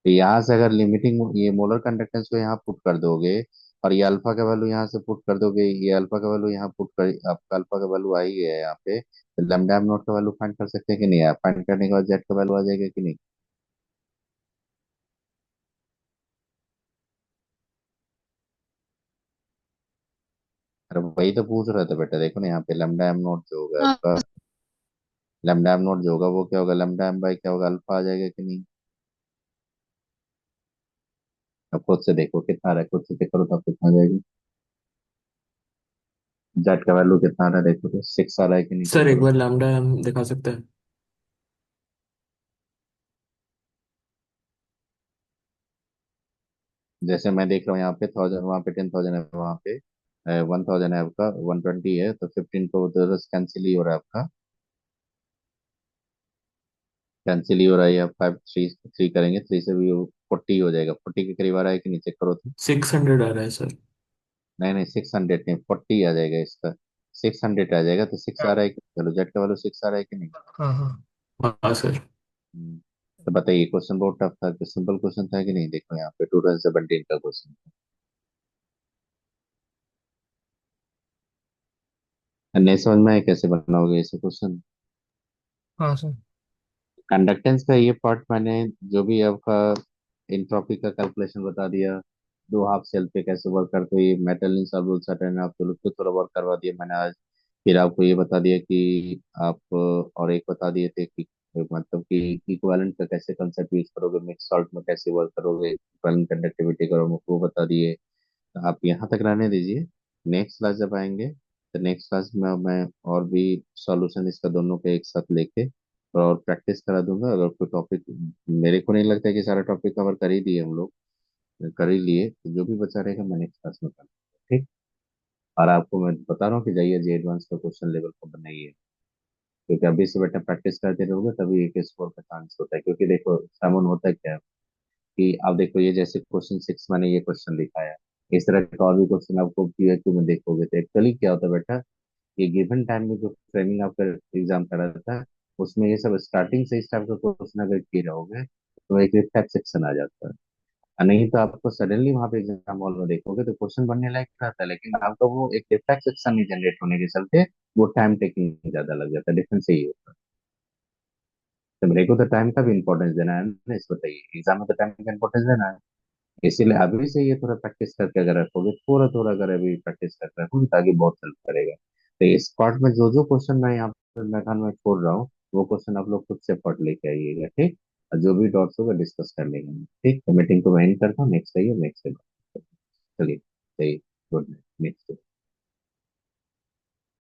तो यहाँ से अगर लिमिटिंग ये मोलर कंडक्टेंस को यहाँ पुट कर दोगे और ये अल्फा का वैल्यू यहाँ से पुट कर दोगे, ये अल्फा का वैल्यू यहाँ पुट कर, आपका अल्फा का वैल्यू आई है यहाँ पे, तो लैम्डा एम नॉट का वैल्यू फाइंड कर सकते हैं कि नहीं? आप फाइंड करने के बाद जेड का वैल्यू आ जाएगा कि नहीं? अरे वही तो पूछ रहे थे बेटा, देखो ना यहाँ पे लैम्डा एम नॉट जो होगा हाँ आपका, लैम्डा एम नॉट जो होगा वो क्या होगा, लैम्डा एम बाई क्या होगा, अल्फा आ जाएगा कि नहीं? अब खुद से देखो कितना आ रहा है, खुद से चेक करो तो आपको कितना आ जाएगी। जेड का वैल्यू कितना आ रहा है देखो तो, 6 आ रहा है कि नहीं, चेक सर एक करो। बार लैम्डा हम दिखा सकते हैं? जैसे मैं देख रहा हूँ यहाँ पे 1000, वहाँ पे 10,000 है, वहाँ पे 1,000 है आपका, 120 है, तो 15 को उधर कैंसिल ही हो रहा है आपका, कैंसिल ही हो रहा है। आप 5 3 करेंगे, 3 से भी 40 हो जाएगा, 40 के करीब आ रहा है कि नहीं, चेक करो तो। 600 आ रहा है सर। नहीं नहीं, 600 नहीं, 40 आ जाएगा इसका, 600 आ जाएगा, तो 6 आ रहा है चलो, जेड का वैल्यू 6 आ रहा है कि नहीं? हाँ हाँ हाँ सर। तो बताइए, क्वेश्चन बहुत टफ था कि सिंपल क्वेश्चन था कि नहीं? देखो यहाँ पे 2017 का क्वेश्चन, नहीं समझ में आया कैसे बनाओगे ऐसे क्वेश्चन? हाँ सर। कंडक्टेंस का ये पार्ट मैंने जो भी आपका इंट्रॉपी का कैलकुलेशन बता दिया, दो हाफ सेल पे कैसे वर्क करते हैं, ये मेटल इनसॉल्युबल सटन एब्सोल्यूट को थोड़ा वर्क करवा दिया मैंने आज। फिर आपको ये बता दिया कि आप और एक बता दिए थे कि मतलब कि इक्विवेलेंट का कैसे कंसेप्ट यूज करोगे, मिक्स सॉल्ट में कैसे वर्क करोगे, इक्विवेलेंट कंडक्टिविटी करो वो बता दिए। तो आप यहाँ तक रहने दीजिए, नेक्स्ट क्लास जब आएंगे तो नेक्स्ट क्लास में मैं और भी सॉल्यूशन इसका दोनों के एक साथ लेके और प्रैक्टिस करा दूंगा। अगर कोई टॉपिक, मेरे को नहीं लगता है कि सारा टॉपिक कवर कर ही दिए हम लोग, कर ही लिए, तो जो भी बचा रहेगा मैं नेक्स्ट क्लास में कर लूंगा, ठीक। और आपको मैं बता रहा हूँ कि जाइए जे एडवांस का क्वेश्चन लेवल को बनाइए, क्योंकि अभी से बेटा प्रैक्टिस करते रहोगे तभी एक स्कोर का चांस होता है। क्योंकि देखो सामान होता है क्या कि आप देखो, ये जैसे क्वेश्चन 6 मैंने ये क्वेश्चन लिखा है, इस तरह का और भी क्वेश्चन आपको पीएचयू में देखोगे तो एक्चुअली क्या होता है बेटा, ये गिवन टाइम में जो फ्रेमिंग आपका एग्जाम कर रहा था, उसमें ये सब स्टार्टिंग से इस टाइप का क्वेश्चन अगर किए रहोगे तो एक रिफ्लेक्स सेक्शन आ जाता है। और नहीं तो आपको सडनली वहां पे एग्जाम हॉल में देखोगे तो क्वेश्चन बनने लायक रहता है, लेकिन आपका वो एक रिफ्लेक्स सेक्शन नहीं जनरेट होने के चलते वो टाइम टेकिंग ज्यादा लग जाता है, डिफरेंस यही होता है। तो मेरे को तो टाइम का भी इंपॉर्टेंस देना है ना, इस बताइए एग्जाम में तो टाइम का इंपॉर्टेंस देना है। इसीलिए अभी से ये थोड़ा प्रैक्टिस करके अगर रखोगे, थोड़ा थोड़ा अगर अभी प्रैक्टिस करके रखोगे तो आगे बहुत हेल्प करेगा। तो इस पार्ट में जो जो क्वेश्चन मैं यहाँ पे मैदान में छोड़ रहा हूँ, वो क्वेश्चन आप लोग खुद से पढ़ लेके आइएगा, ठीक। और जो भी डाउट्स होगा डिस्कस कर लेंगे हम, ठीक। तो मीटिंग को मैं एंड करता हूँ, नेक्स्ट आइए, नेक्स्ट चलिए, सही, गुड नाइट, नेक्स्ट।